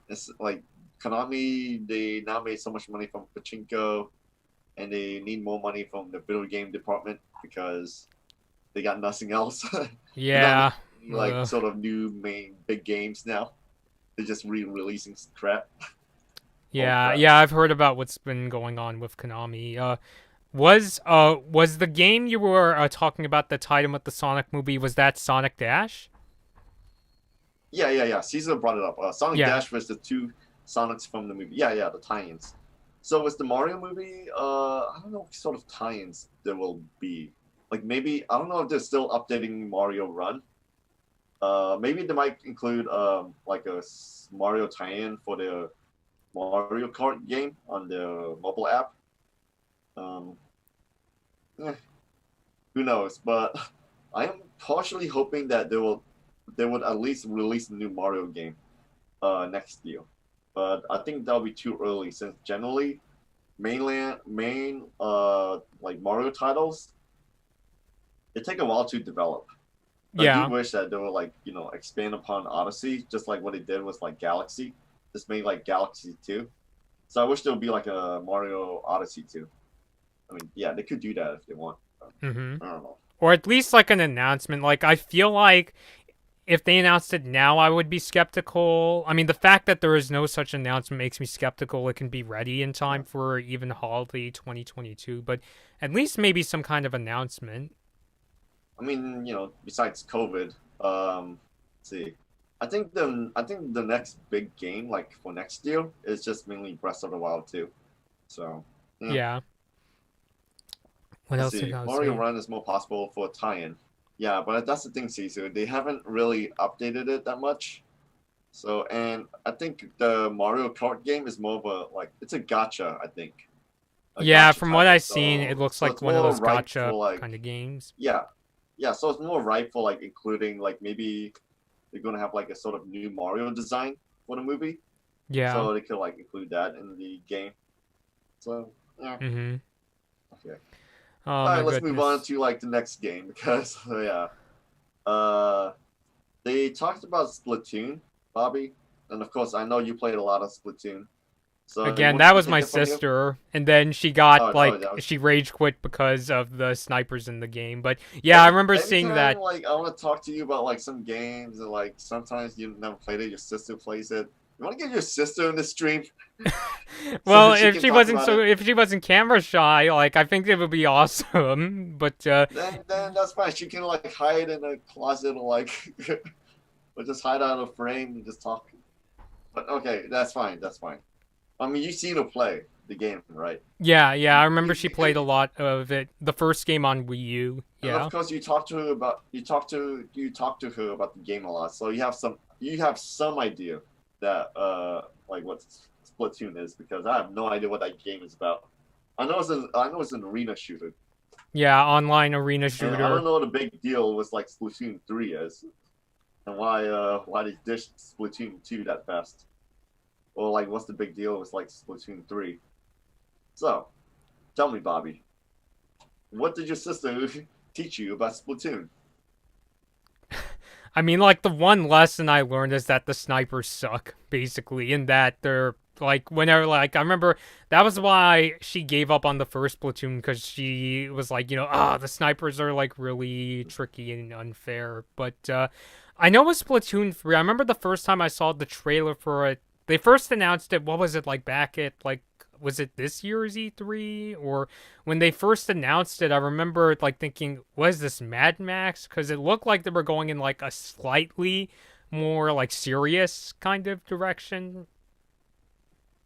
it's like Konami. They now made so much money from pachinko, and they need more money from the video game department because they got nothing else. They're not Yeah. making any, like sort of new main big games now. They're just re-releasing crap. Old Yeah, crap. yeah, I've heard about what's been going on with Konami. Was the game you were talking about that tied in with the Sonic movie, was that Sonic Dash? Yeah. Caesar brought it up. Sonic Yeah. Dash was the two Sonics from the movie. Yeah, the tie-ins. So with the Mario movie, I don't know what sort of tie-ins there will be. Like maybe I don't know if they're still updating Mario Run. Maybe they might include like a Mario tie-in for the Mario Kart game on the mobile app. Um, eh, who knows? But I am partially hoping that they would at least release a new Mario game next year. But I think that'll be too early since generally main like Mario titles, it take a while to develop. I do Yeah. wish that they would like, you know, expand upon Odyssey, just like what they did with like Galaxy. Just made like Galaxy 2. So I wish there would be like a Mario Odyssey 2. I mean, yeah, they could do that if they want. Mhm. I don't know. Or at least like an announcement. Like I feel like if they announced it now, I would be skeptical. I mean, the fact that there is no such announcement makes me skeptical it can be ready in time Yeah. for even holiday 2022, but at least maybe some kind of announcement. I mean, you know, besides COVID, let's see. I think the next big game, like for next year, is just mainly Breath of the Wild 2. So yeah. Yeah. What Let's else did see. I Mario say? Run is more possible for a tie-in. Yeah, but that's the thing, Caesar. They haven't really updated it that much. So, and I think the Mario Kart game is more of a like it's a gotcha. I think a Yeah, gotcha from what title. I've seen, it So, looks so like it's one of more those ripe gotcha for like kind of games. yeah, yeah. So it's more ripe for like including like maybe they're gonna have like a sort of new Mario design for the movie, Yeah. so they could like include that in the game. So yeah, Mhm. okay. Oh All my right, let's move on goodness. to like the next game because yeah, uh, they talked about Splatoon, Bobby, and of course I know you played a lot of Splatoon. So Again, what that did you was think my from you? sister, and then she got Oh, like that was she rage quit because of the snipers in the game. But yeah, I every remember seeing anytime that. like I want to talk to you about like some games and like sometimes you never played it, your sister plays it. You want to get your sister in the stream Well, so she can talk about it? if she wasn't camera shy, like I think it would be awesome. But Then that's fine. She can like hide in a closet or like or just hide out of a frame and just talk. But okay, that's fine. That's fine. I mean, you've seen her play the game, right? yeah, I remember she played a And lot of it. The first game on Wii U. of Yeah. course, you talk to her about you talk to her about the game a lot, so you have some idea that like what Splatoon is because I have no idea what that game is about. I know it's an arena shooter, Yeah, online arena and I don't shooter. know what the big deal with like Splatoon 3 is, and why they dished Splatoon 2 that fast, or like what's the big deal with like Splatoon 3. So tell me, Bobby, what did your sister teach you about Splatoon? I mean, like the one lesson I learned is that the snipers suck, basically, in that they're like whenever like I remember that was why she gave up on the first platoon because she was like, the snipers are like really tricky and unfair. But I know with Splatoon 3, I remember the first time I saw the trailer for it. They first announced it. What was it like back at like? Was it this year's E3 or when they first announced it, I remember like thinking, was this Mad Max? Because it looked like they were going in like a slightly more like serious kind of direction.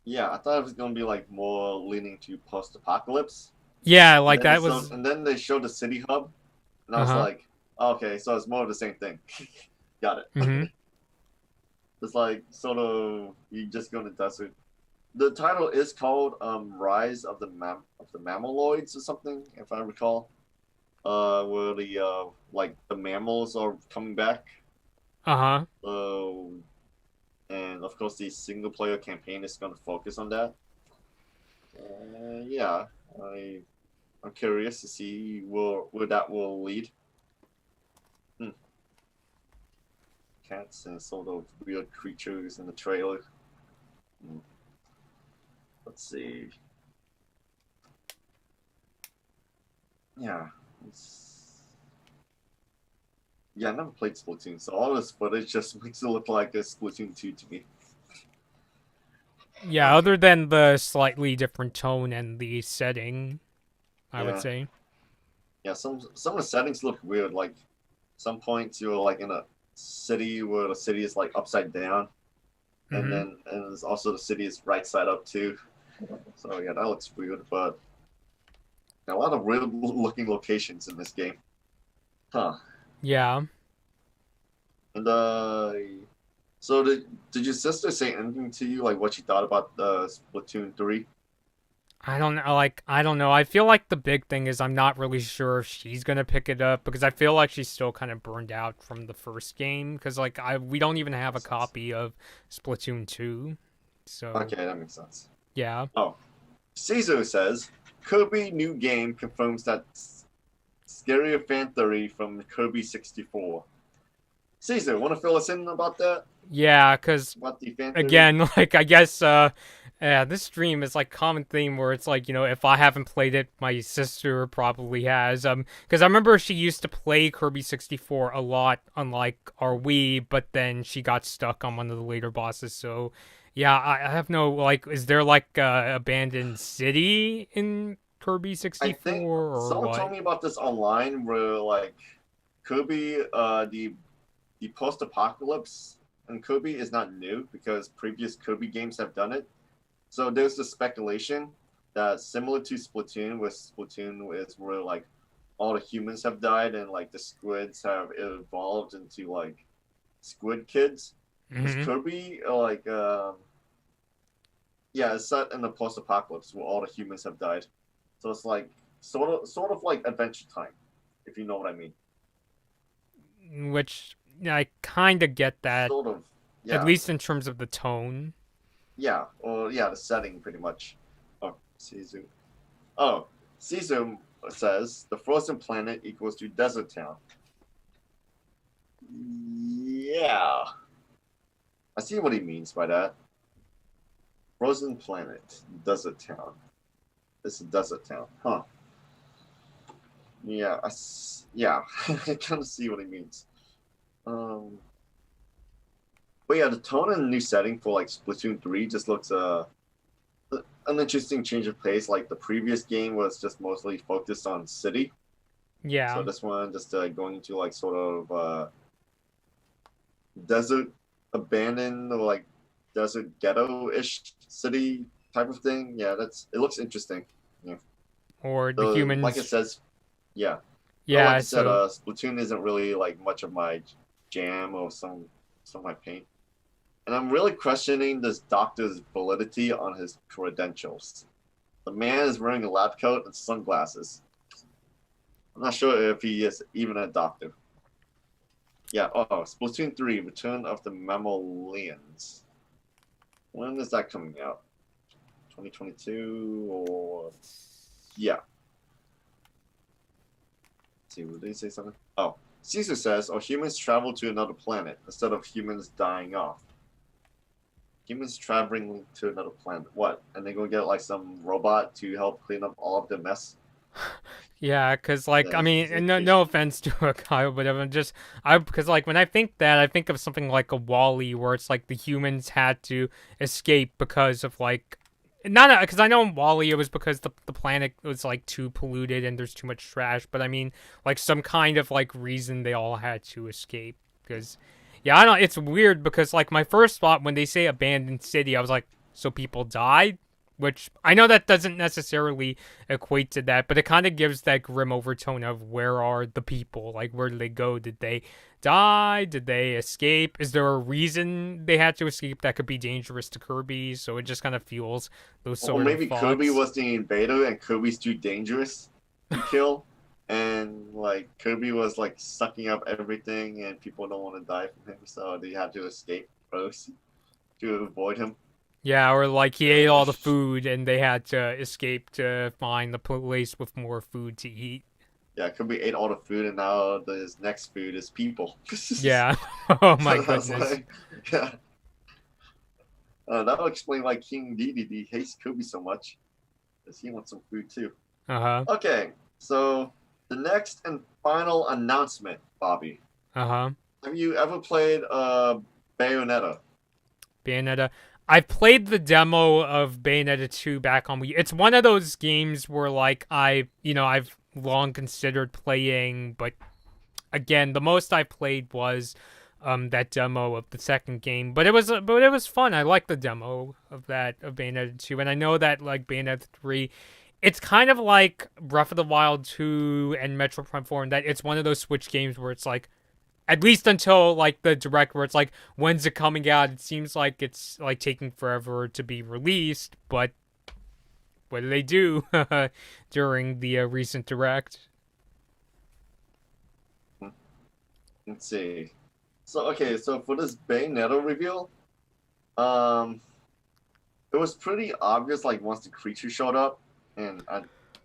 Yeah, I thought it was gonna be like more leaning to post-apocalypse, Yeah, like that was. and then they showed the city hub, and I Uh was huh. like, okay, so it's more of the same thing. Got it. Mm-hmm. It's like sort of you just go to desert. The title is called Rise of the Mammaloids or something, if I recall. Where the like the mammals are coming back. Uh huh. Uh, and of course the single player campaign is going to focus on that. Yeah, I I'm curious to see where that will lead. Hmm. cats and sort of weird creatures in the trailer. Let's see. Yeah. Yeah, I never played Splatoon, so all this footage just makes it look like a Splatoon 2 to me. Yeah, other than the slightly different tone and the setting, I would Yeah. say. Yeah, some of the settings look weird. Like some points you're like in a city where the city is like upside down, and Mm-hmm. then and there's also the city is right side up too. So yeah, that looks weird, but a lot of weird looking locations in this game. Huh. Yeah. And so did your sister say anything to you, like what she thought about the Splatoon 3? I don't know, I don't know. I feel like the big thing is I'm not really sure if she's gonna pick it up because I feel like she's still kind of burned out from the first game because we don't even have a Makes sense. copy of Splatoon 2. So, Okay, that makes sense. yeah. Oh, Caesar says Kirby new game confirms that scarier fan theory from Kirby 64. Caesar, want to fill us in about that? Yeah, cuz About the fan theory? again, like I guess yeah, this stream is like common theme where it's like, if I haven't played it, my sister probably has. Because I remember she used to play Kirby 64 a lot, unlike our Wii, but then she got stuck on one of the later bosses. So, yeah, I have no like. Is there like a abandoned city in Kirby I 64 think or someone told what? me about this online where like Kirby, the post-apocalypse in Kirby is not new because previous Kirby games have done it. So there's the speculation that similar to Splatoon, where Splatoon is where like all the humans have died and like the squids have evolved into like squid kids. Is Hmm. Kirby yeah, it's set in the post-apocalypse where all the humans have died. So it's like sort of like Adventure Time, if you know what I mean. Which I kind of get that, Sort of, at yeah, least in terms of the tone. yeah, or yeah, the setting pretty much. Oh, Caesar. Oh, Caesar says the frozen planet equals to desert town. Yeah, I see what he means by that. Frozen planet, desert town. This is desert town, huh? Yeah, yeah, I kind of see what he means. Um, but yeah, the tone and the new setting for like Splatoon 3 just looks an interesting change of pace. Like the previous game was just mostly focused on city, so Yeah. this one just going into like sort of desert, abandoned or like desert ghetto-ish city type of thing. Yeah, it looks interesting. Yeah. Or the So like it humans. says, yeah. But like Yeah, I said, so Splatoon isn't really like much of my jam or some of my paint. And I'm really questioning this doctor's validity on his credentials. The man is wearing a lab coat and sunglasses. I'm not sure if he is even a doctor. Yeah, Splatoon 3, Return of the Mammalians. When is that coming out? 2022 or... Yeah. Let's see, did they say something? Oh, Caesar says, humans travel to another planet instead of humans dying off. Humans traveling to another planet. What? And they're gonna get like some robot to help clean up all of the mess? yeah, cause like I That's mean, his and no, education. no offense to a guy or whatever, just because like when I think that, I think of something like a Wall-E, where it's like the humans had to escape because of like, not because I know in Wall-E it was because the planet was like too polluted and there's too much trash, but I mean like some kind of like reason they all had to escape because yeah, I don't. It's weird because like my first thought when they say abandoned city, I was like, so people died, which I know that doesn't necessarily equate to that, but it kind of gives that grim overtone of where are the people? Like, where did they go? Did they die? Did they escape? Is there a reason they had to escape that could be dangerous to Kirby? So it just kind of fuels those Or sort of maybe Kirby thoughts. was the invader and Kirby's too dangerous to kill. And like Kirby was like sucking up everything and people don't want to die from him, so they had to escape first to avoid him. Yeah, or like he ate Uh, all the food and they had to escape to find the place with more food to eat. yeah, Kirby ate all the food, and now his next food is people. Yeah. Oh my So that's goodness. like, yeah, that'll explain why King Dedede hates Kirby so much, because he wants some food too. Uh-huh. Okay, so the next and final announcement, Bobby. Uh-huh. Have you ever played Bayonetta? Bayonetta. I've played the demo of Bayonetta 2 back on Wii. It's one of those games where like I've long considered playing, but again, the most I played was that demo of the second game. But it was fun. I liked the demo of Bayonetta 2, and I know that like Bayonetta 3, it's kind of like Breath of the Wild 2 and Metro Prime 4 in that it's one of those Switch games where it's like, at least until like the direct where it's like, when's it coming out? It seems like it's like taking forever to be released, but what do they do during the recent direct? Let's see. So okay, so for this Bayonetta reveal, um, it was pretty obvious, like once the creature showed up, and of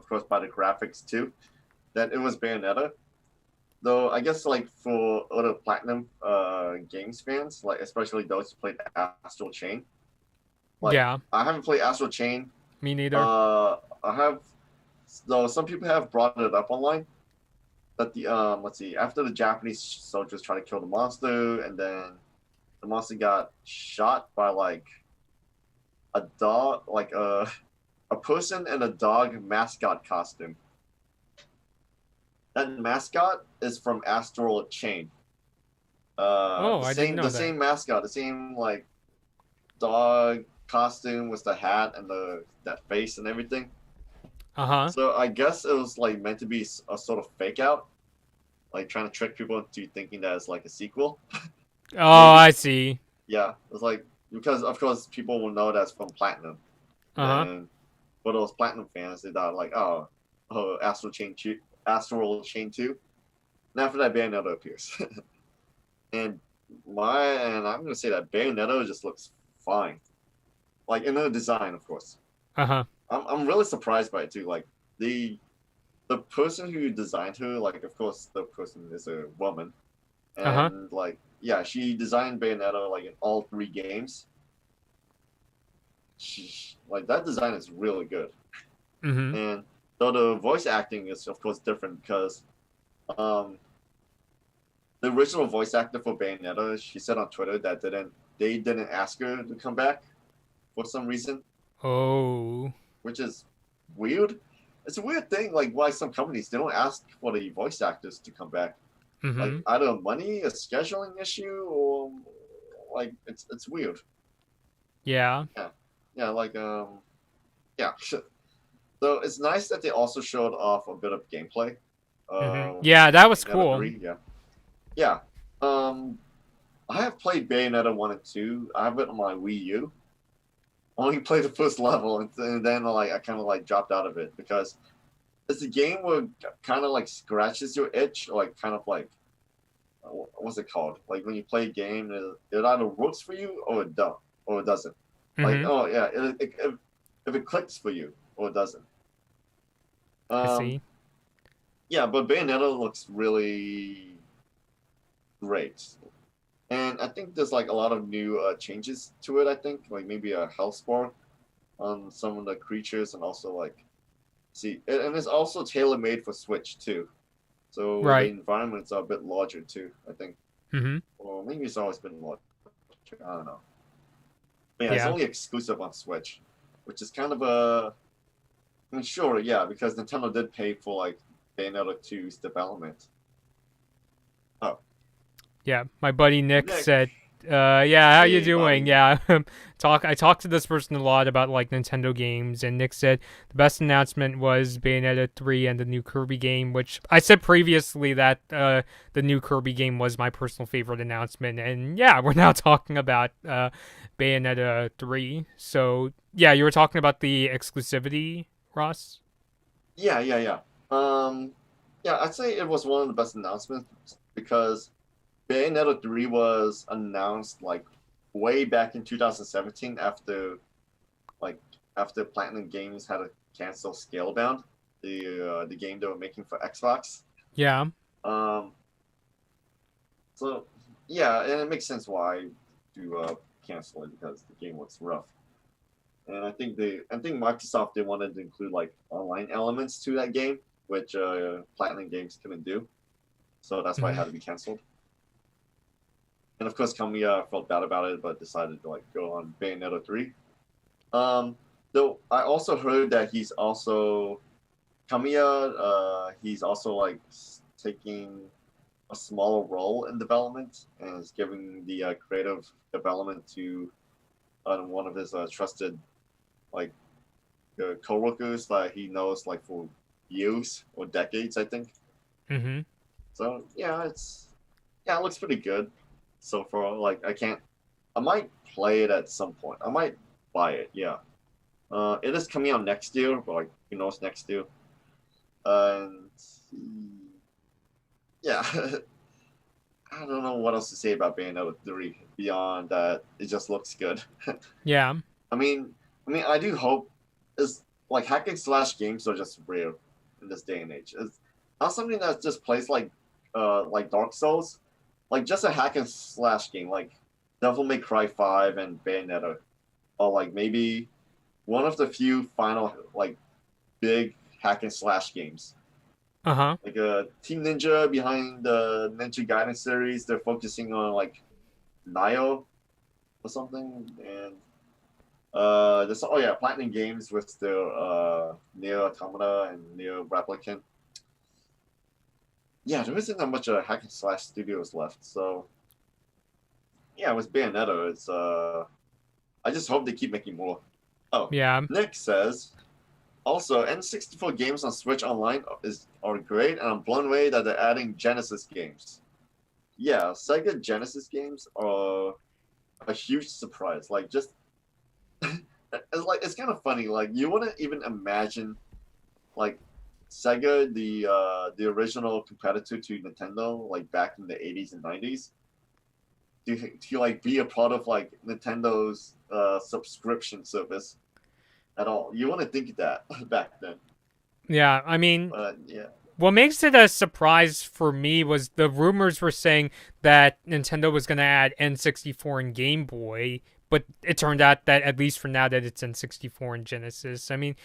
course by the graphics too, that it was Bayonetta. Though I guess like for other Platinum games fans, like especially those who played Astral Chain, like Yeah, I haven't played Astral Chain. me neither. I have, though some people have brought it up online that the let's see, after the Japanese soldiers tried to kill the monster, and then the monster got shot by like a dog, like a person in a dog mascot costume. That mascot is from Astral Chain. Oh, The I didn't same know the that. same mascot, the same like dog costume with the hat and the that face and everything. Uh-huh. So I guess it was like meant to be a sort of fake out, like trying to trick people into thinking that it's like a sequel. Oh, Maybe. I see. Yeah, it's like because of course people will know that's from Platinum. Uh-huh. Then for those Platinum fans, they thought like, oh, Astral Chain 2. And after that, Bayonetta appears, and I'm gonna say that Bayonetta just looks fine, like in the design, of course. Uh-huh. I'm really surprised by it too. Like the the person who designed her, like of course the person is a woman, Uh-huh. and like yeah, she designed Bayonetta like in all three games. Like that design is really good, Mm-hmm. and though the voice acting is of course different because um the original voice actor for Bayonetta, she said on Twitter that they didn't ask her to come back for some reason, Oh. which is weird. It's a weird thing, like why some companies they don't ask for the voice actors to come back, like Mm-hmm. either money, a scheduling issue, or like it's weird. Yeah. Yeah, yeah, like yeah. So it's nice that they also showed off a bit of gameplay. Mm-hmm. Uh, Yeah, that was Bayonetta cool. 3, yeah, yeah. Um, I have played Bayonetta 1 and 2. I have it on my Wii U. Only played the first level, and then like I kind of like dropped out of it because it's a game where kind of like scratches your itch, or like kind of like what's it called? Like when you play a game, it either works for you or it don't, or it doesn't. Like Mm-hmm. oh yeah, if it clicks for you or it doesn't. I Um, see. yeah, but Bayonetta looks really great. And I think there's like a lot of new changes to it. I think like maybe a health bar on some of the creatures, and also like see, and it's also tailor made for Switch too. So the Right. environments are a bit larger too. I think, Mm-hmm. or maybe it's always been larger. I don't know. But yeah, it's Yeah. only exclusive on Switch, which is kind of a. I mean, sure, yeah, because Nintendo did pay for like Bayonetta 2's development. Oh, Yeah. My buddy Nick Nick, said, yeah, how you hey, doing? buddy. Yeah. I talked to this person a lot about like Nintendo games, and Nick said the best announcement was Bayonetta 3 and the new Kirby game, which I said previously that the new Kirby game was my personal favorite announcement. And yeah, we're now talking about Bayonetta 3. So, yeah, you were talking about the exclusivity, Ross? Yeah, yeah, yeah. Um, yeah, I'd say it was one of the best announcements because Bayonetta 3 was announced like way back in 2017 like after Platinum Games had to cancel Scalebound, the game they were making for Xbox. Yeah. Um, so yeah, and it makes sense why to cancel it because the game looks rough. And I think Microsoft they wanted to include like online elements to that game, which Platinum Games couldn't do. So that's why it Mhm. had to be canceled. And of course, Kamiya felt bad about it, but decided to like go on Bayonetta 3. Though I also heard that Kamiya. He's also like taking a smaller role in development and is giving the creative development to one of his trusted like coworkers that he knows like for years or decades, I think. Mhm. So it looks pretty good so far. Like I might play it at some point. I might buy it. Yeah. It is coming out next year, but like who knows next year. And yeah, I don't know what else to say about Bayonetta 3 beyond that it just looks good. Yeah. I mean, I do hope is like hack and slash games are just rare in this day and age. It's not something that just plays like Dark Souls, like just a hack and slash game like Devil May Cry 5 and Bayonetta, or like maybe one of the few final like big hack and slash games. Uh-huh. Like Team Ninja behind the Ninja Gaiden series, they're focusing on like Nio or something, and this oh yeah, Platinum Games with their Near Automata and Near Replicant. Yeah, there isn't that much hack and slash studios left. So yeah, with Bayonetta, it's I just hope they keep making more. Oh, Yeah. Nick says also N64 games on Switch Online are great, and I'm blown away that they're adding Genesis games. Yeah, Sega Genesis games are a huge surprise. Like just it's kind of funny. Like you wouldn't even imagine like Sega, the original competitor to Nintendo, like back in the 80s and 90s, to like be a part of like Nintendo's subscription service at all. You wouldn't think that back then, Yeah. I mean, but yeah. what makes it a surprise for me was the rumors were saying that Nintendo was going to add N64 and Game Boy, but it turned out that at least for now that it's N64 and Genesis. I mean,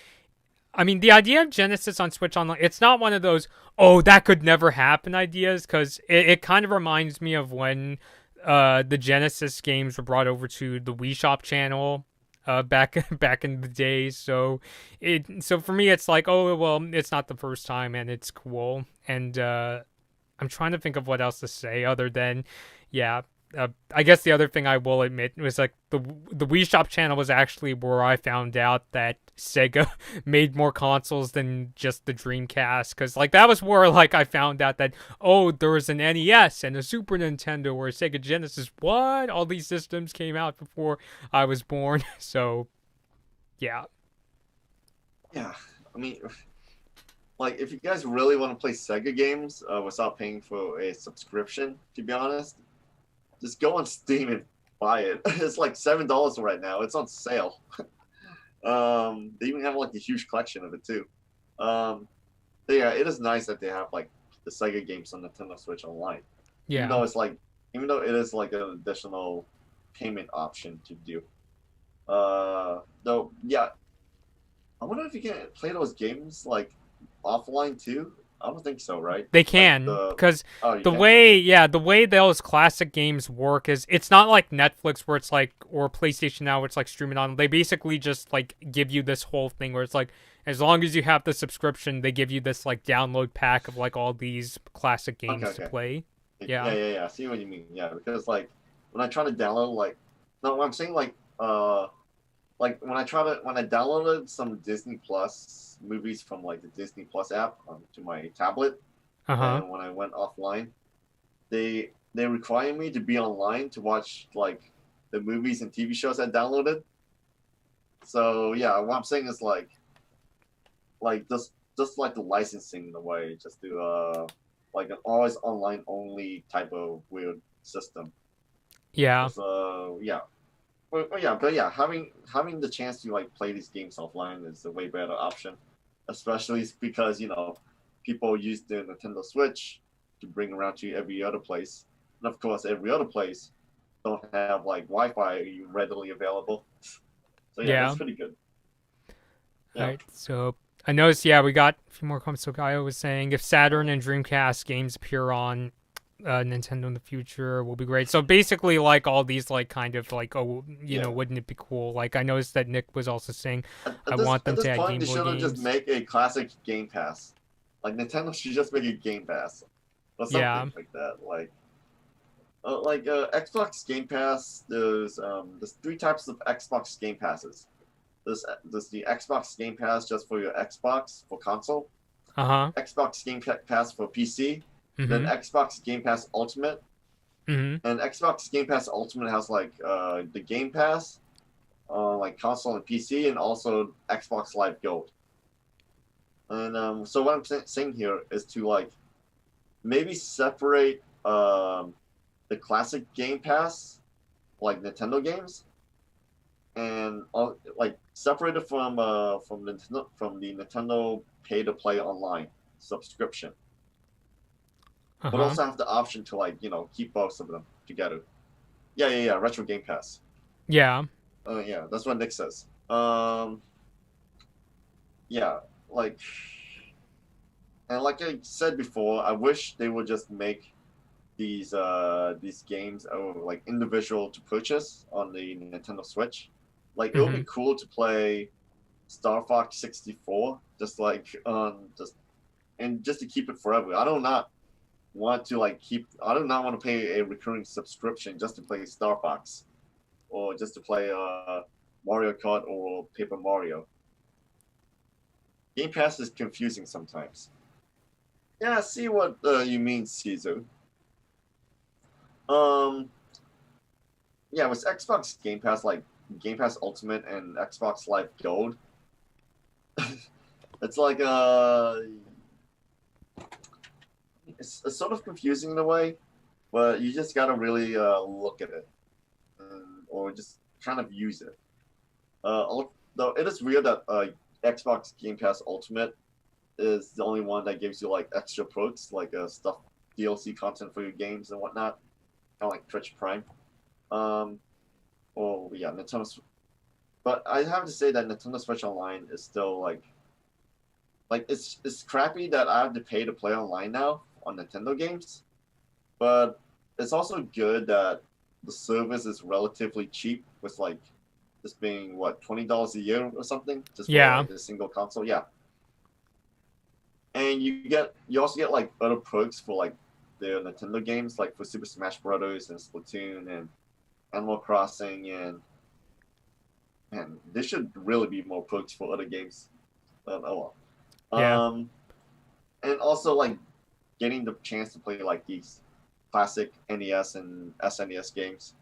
the idea of Genesis on Switch Online, it's not one of those, oh, that could never happen ideas, because it kind of reminds me of when the Genesis games were brought over to the Wii Shop channel back back in the day. So for me, it's like, oh, well, it's not the first time, and it's cool. And I'm trying to think of what else to say other than, yeah. I guess the other thing I will admit was like the Wii Shop channel was actually where I found out that Sega made more consoles than just the Dreamcast, because like that was where like I found out that, oh, there was an NES and a Super Nintendo or a Sega Genesis. What? All these systems came out before I was born. So yeah. Yeah, I mean, like if you guys really want to play Sega games without paying for a subscription, to be honest, just go on Steam and buy it. It's like $7 right now. It's on sale. They even have like a huge collection of it too. Um, but yeah, it is nice that they have like the Sega games on Nintendo Switch Online, even Yeah. though even though it is like an additional payment option to do. Though, yeah, I wonder if you can play those games like offline too. I don't think so, right? They Like can, because oh, you the can. Okay. way, yeah, the way those classic games work is it's not like Netflix where it's like, or PlayStation Now where it's like streaming on. They basically just like give you this whole thing where it's like, as long as you have the subscription, they give you this like download pack of like all these classic Okay. games to Okay. play. Yeah, Yeah. yeah, yeah. I see what you mean. Yeah, because like when I try to download no, I'm saying like when I downloaded some Disney Plus movies from like the Disney Plus app to my tablet, Uh huh. and when I went offline, they require me to be online to watch like the movies and TV shows I downloaded. So yeah, what I'm saying is like just like the licensing in a way, just to like an always online only type of weird system. Yeah. So yeah, but yeah, having the chance to like play these games offline is a way better option, especially because people use the Nintendo Switch to bring around to every other place. And of course, every other place don't have like Wi-Fi readily available. So yeah, Yeah. that's pretty good. All Yeah. right. So I noticed. Yeah, we got a few more comments. So Gaio was saying if Saturn and Dreamcast games appear on Nintendo in the future will be great. So basically, like all these, like kind of like, oh, Yeah. wouldn't it be cool? Like I noticed that Nick was also saying, I want At them this to add point, Game they Boy should have just games. make a classic Game Pass. Like Nintendo should just make a Game Pass or Yeah. something like that. Xbox Game Pass. There's three types of Xbox Game Passes. There's the Xbox Game Pass just for your Xbox for console. Uh huh. Xbox Game Pass for PC. Then Mhm. Xbox Game Pass Ultimate. Mhm. And Xbox Game Pass Ultimate has the Game Pass, like console and PC, and also Xbox Live Gold. And so what I'm saying here is to like maybe separate the classic Game Pass, like Nintendo games, and like separate it from the Nintendo pay to play online subscription, Uh but huh. also have the option to keep both of them together. Yeah. Retro Game Pass. Yeah. Yeah, that's what Nick says. Yeah, like and like I said before, I wish they would just make these games like individual to purchase on the Nintendo Switch. Like it would be Mhm. cool to play Star Fox 64 just like just to keep it forever. I do not want to I do not want to pay a recurring subscription just to play Star Fox or just to play Mario Kart or Paper Mario. Game Pass is confusing sometimes. Yeah, I see what you mean, Caesar. Um, yeah, with Xbox Game Pass, like Game Pass Ultimate and Xbox Live Gold, it's like it's sort of confusing in a way, but you just gotta really look at it or just kind of use it. Though it is weird that Xbox Game Pass Ultimate is the only one that gives you like extra perks, like stuff DLC content for your games and whatnot, kind of like Twitch Prime. Um, oh yeah, Nintendo. But I have to say that Nintendo Switch Online is still it's crappy that I have to pay to play online now on Nintendo games, but it's also good that the service is relatively cheap with like just being what $20 a year or something just for Yeah. like a single console. Yeah, and you also get like other perks for like the Nintendo games, like for Super Smash Brothers and Splatoon and Animal Crossing and there should really be more perks for other games. Oh well. Yeah. And also like getting the chance to play like these classic NES and SNES games.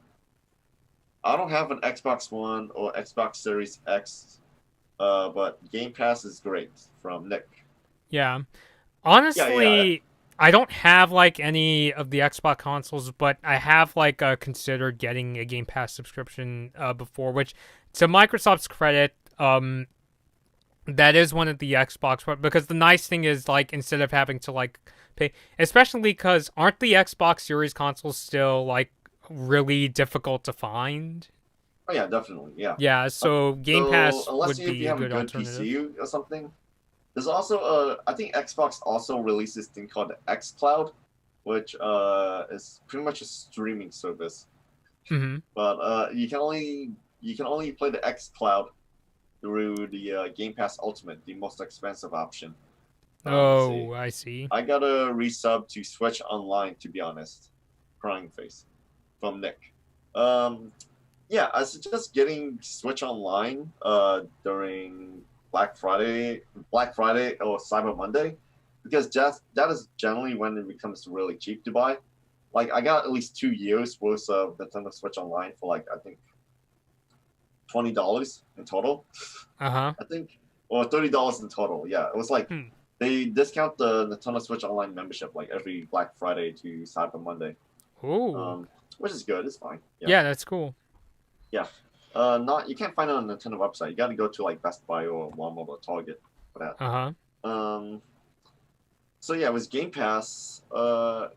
I don't have an Xbox One or Xbox Series X, but Game Pass is great from Nick. Yeah. Yeah. Honestly, I don't have like any of the Xbox consoles, but I have like considered getting a Game Pass subscription before, which to Microsoft's credit, that is one of the Xbox, because the nice thing is like instead of having to like pay, especially because aren't the Xbox Series consoles still like really difficult to find? Oh yeah, definitely. Yeah. Yeah, so Game So Pass unless would if be you a have a good good alternative. PC or something, there's also I think Xbox also released this thing called XCloud, which is pretty much a streaming service. Mm-hmm. But you can only play the XCloud through the Game Pass Ultimate, the most expensive option. Let's see. Oh, I see. I got a resub to Switch Online, to be honest. Crying face from Nick. Um, yeah, I suggest getting Switch Online during Black Friday or Cyber Monday, because that is generally when it becomes really cheap to buy. Like I got at least 2 years worth of Nintendo Switch Online for like I think $20 in total. Uh-huh. I think or $30 in total. Yeah, it was like Hmm. they discount the Nintendo Switch Online membership like every Black Friday to Cyber Monday, Ooh. um, which is good. It's fine. Yeah, Yeah, that's cool. yeah. Not you can't find it on the Nintendo website. You got to go to like Best Buy or Walmart or Target for that. Uh-huh. Um, So yeah, with Game Pass,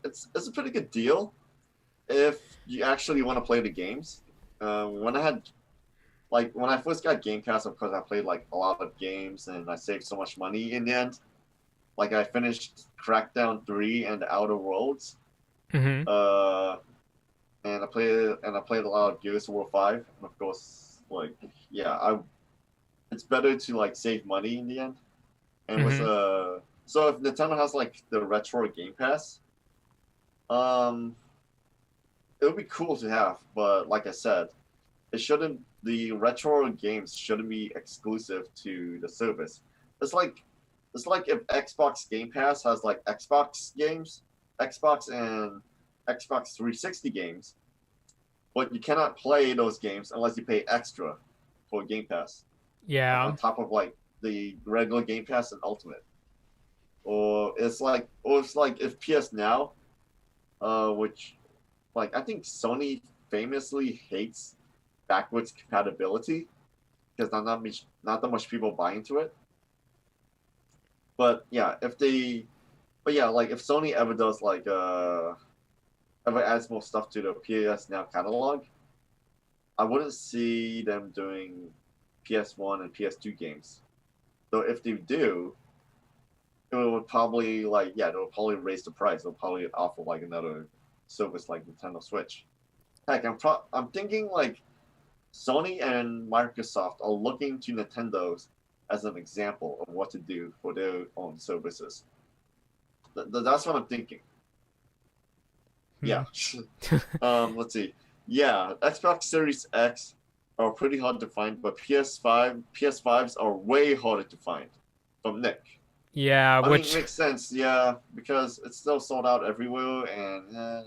it's a pretty good deal if you actually want to play the games. When I had when I first got Game Pass, of course I played like a lot of games and I saved so much money in the end. Like I finished Crackdown 3 and The Outer Worlds. Mm-hmm. Uh, and I played a lot of Gears of War 5. And of course, like yeah, I it's better to like save money in the end. And with Mm-hmm. so if Nintendo has like the retro Game Pass, um, it would be cool to have. But like I said, it shouldn't. The retro games shouldn't be exclusive to the service. It's like it's like if Xbox Game Pass has like Xbox games, Xbox and Xbox 360 games, but you cannot play those games unless you pay extra for Game Pass, like Yeah. on top of like the regular Game Pass and Ultimate. Or it's like if PS Now, which like I think Sony famously hates backwards compatibility because not that much people buy into it. But yeah, but yeah, like if Sony ever does ever adds more stuff to the PS Now catalog, I wouldn't see them doing PS1 and PS2 games. So if they do, it would probably they'll probably raise the price. They'll probably offer like another service like Nintendo Switch. Heck, I'm thinking like Sony and Microsoft are looking to Nintendo's as an example of what to do for their own services. That's what I'm thinking. Hmm. Yeah. Let's see. Yeah, Xbox Series X are pretty hard to find, but PS5s are way harder to find. From Nick. Yeah, I mean, it which makes sense, yeah, because it's still sold out everywhere, and yeah.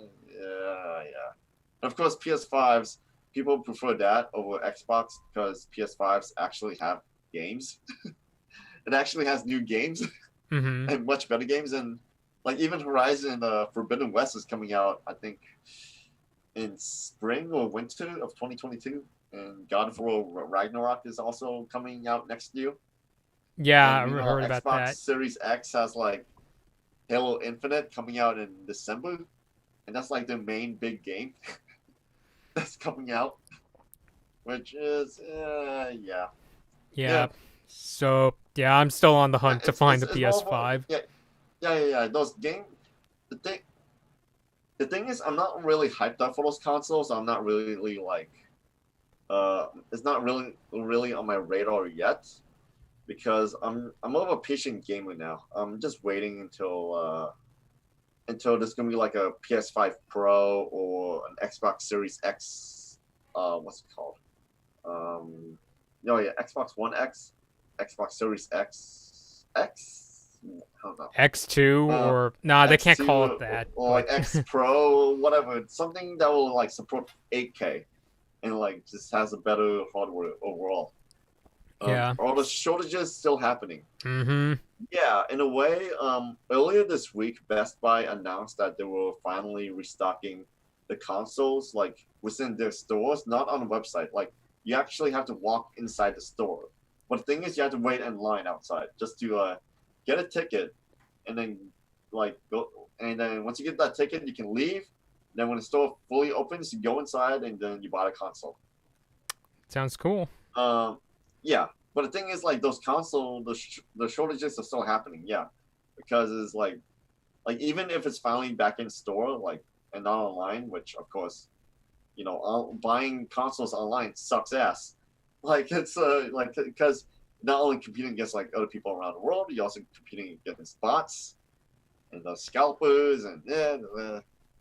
And of course, PS5s, people prefer that over Xbox because PS5s actually have games. It actually has new games mm-hmm. and much better games, and like even Horizon Forbidden West is coming out, I think, in spring or winter of 2022, and God of War Ragnarok is also coming out next year. Yeah, And I meanwhile, heard about Xbox that. Series X has like Halo Infinite coming out in December, and that's like the main big game that's coming out, which is Yeah. yeah, So, yeah, I'm still on the yeah. hunt to It's find it's, the it's more of a, PS5. yeah. Those game the thing the thing is, I'm not really hyped up for those consoles. I'm not really like it's not really on my radar yet because I'm more of a patient gamer now. I'm just waiting until there's gonna be like a PS5 Pro or an Xbox Series X. What's it called? No, yeah, Xbox One X, Xbox Series X. I don't know. X2 Uh, or nah, they can't call it X2 that, or but like X Pro, whatever. Something that will like support 8K and like just has a better hardware overall. yeah. Are the shortages still happening? Mm-hmm. Yeah, in a way. Earlier this week, Best Buy announced that they were finally restocking the consoles, like within their stores, not on the website. Like you actually have to walk inside the store. But the thing is, you have to wait in line outside just to get a ticket, and then like go. And then once you get that ticket, you can leave. Then when the store fully opens, you go inside, and then you buy the console. Sounds cool. Um, yeah, but the thing is, like those the shortages are still happening. Yeah, because it's like even if it's finally back in store, like and not online, which of course, buying consoles online sucks ass. Like it's like because not only competing against like other people around the world, you're also competing against bots and the scalpers and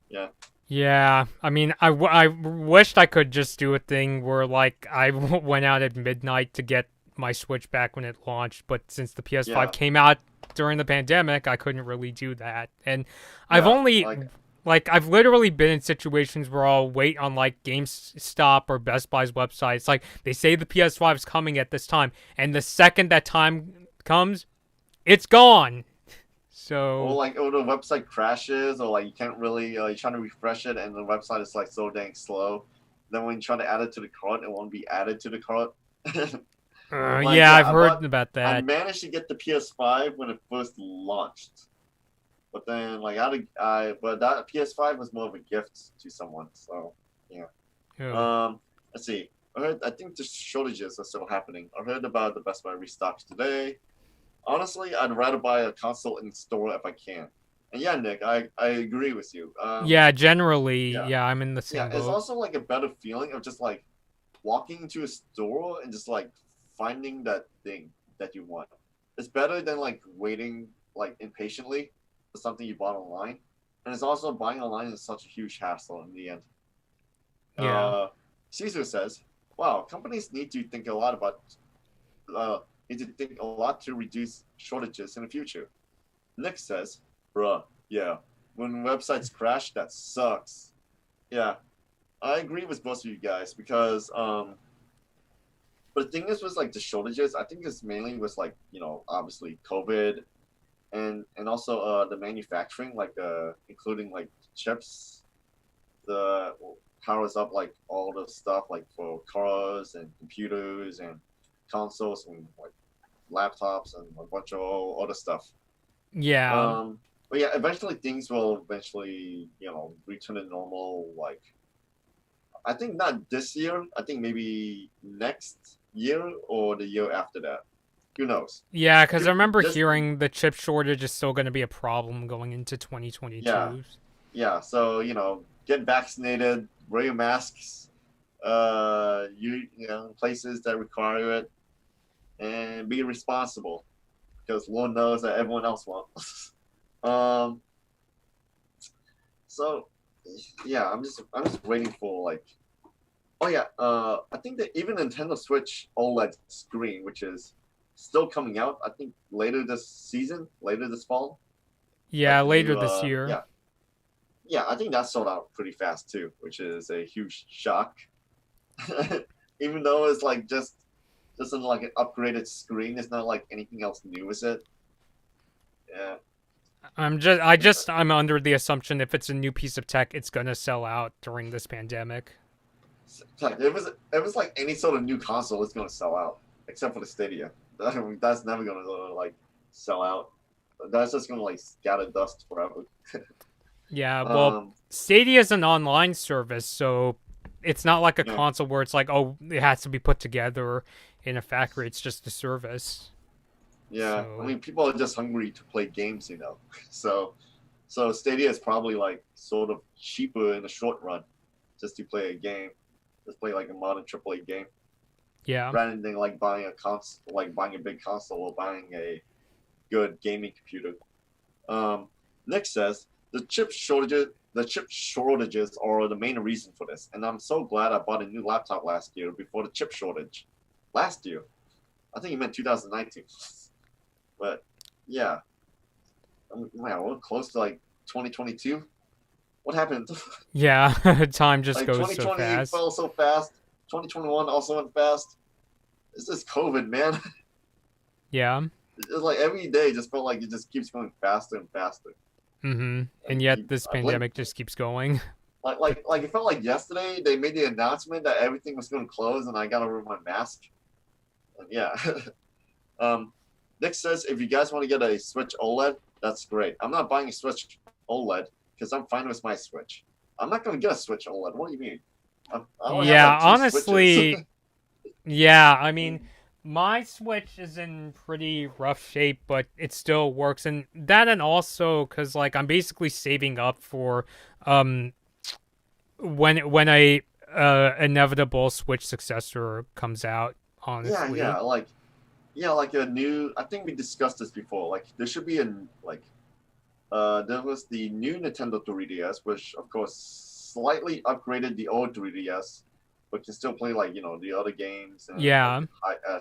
yeah. Yeah, I mean, I wished I could just do a thing where, like, I went out at midnight to get my Switch back when it launched, but since the PS5 Yeah, came out during the pandemic, I couldn't really do that. And I've yeah, only, like like, I've literally been in situations where I'll wait on, like, GameStop or Best Buy's websites. Like, they say the PS5 is coming at this time, and the second that time comes, it's gone. or So, like the website crashes or like you can't really you're trying to refresh it and the website is like so dang slow. Then when you try to add it to the cart, it won't be added to the cart. Like yeah, yeah, I've heard about I that. managed to get the PS5 when it first launched, But then like but that PS5 was more of a gift to someone. So yeah. Oh. Let's see. I think the shortages are still happening. I heard about the Best Buy restocks today. Honestly, I'd rather buy a console in store if I can. And yeah, Nick, I agree with you. Yeah, generally, Yeah, yeah, I'm in the yeah. same It's boat. also like a better feeling of just like walking into a store and just like finding that thing that you want. It's better than like waiting like impatiently for something you bought online. And it's also buying online is such a huge hassle in the end. Yeah. Uh, Caesar says, "Wow, companies uh, need to think a lot to reduce shortages in the future." Nick says, "Bruh, yeah, when websites crash, that sucks." Yeah, I agree with both of you guys because but the thing is was like the shortages. I think it's mainly was like obviously COVID and also the manufacturing like including like chips the powers up like all the stuff like for cars and computers and consoles and like laptops and a bunch of other stuff. Yeah. But yeah, eventually things will eventually return to normal. Like I think not this year. I think maybe next year or the year after that. Who knows? Yeah, because I remember Just hearing the chip shortage is still going to be a problem going into yeah, 2022. yeah. So get vaccinated, wear your masks. Places that require it, and be responsible because Lord knows that everyone else won't. um. So yeah, I'm just waiting for like. Oh yeah. I think that even Nintendo Switch OLED screen, which is still coming out, I think later this season, later this fall, Yeah, like the later new this year. yeah, I think that sold out pretty fast too, which is a huge shock. Even though it's like just like an upgraded screen, it's not like anything else new with it. Yeah, I'm under the assumption if it's a new piece of tech, it's going to sell out during this pandemic. like it was like any sort of new console, it's gonna sell out, except for the Stadia. That's never gonna like sell out. That's just gonna like scatter dust forever. Yeah, well, um, Stadia is an online service, so it's not like a yeah, console where it's like, oh, it has to be put together in a factory. It's just a service. yeah. I So, mean, people are just hungry to play games. So Stadia is probably like sort of cheaper in the short run, just to play a game, just play like a modern AAA game, yeah. rather than like buying a like buying a big console or buying a good gaming computer. Nick says the chip shortages are the main reason for this, and I'm so glad I bought a new laptop last year before the chip shortage. Last year, I think he meant 2019, but yeah, wow, we're close to like 2022. What happened? Yeah, time just Like goes so 2020 fast. fell so fast. 2021 also went fast. It's just COVID, man. Yeah. It's like every day just felt like it just keeps going faster and faster. Mm-hmm. Like And yet this I blinked. pandemic just keeps going. Like it felt like yesterday they made the announcement that everything was going to close and I got to wear my mask. And yeah. um, Nick says if you guys want to get a Switch OLED, that's great. I'm not buying a Switch OLED because I'm fine with my Switch. I'm not going to get a Switch OLED. What do you mean? I don't have Yeah, like two Switches. honestly, yeah, I mean, my Switch is in pretty rough shape, but it still works. And that, and also because like I'm basically saving up for um when a inevitable Switch successor comes out, Yeah, yeah, honestly. like a new. I think we discussed this before. Like there should be a like there was the new Nintendo 3DS, which of course slightly upgraded the old 3DS, but can still play like the other games and like Yeah.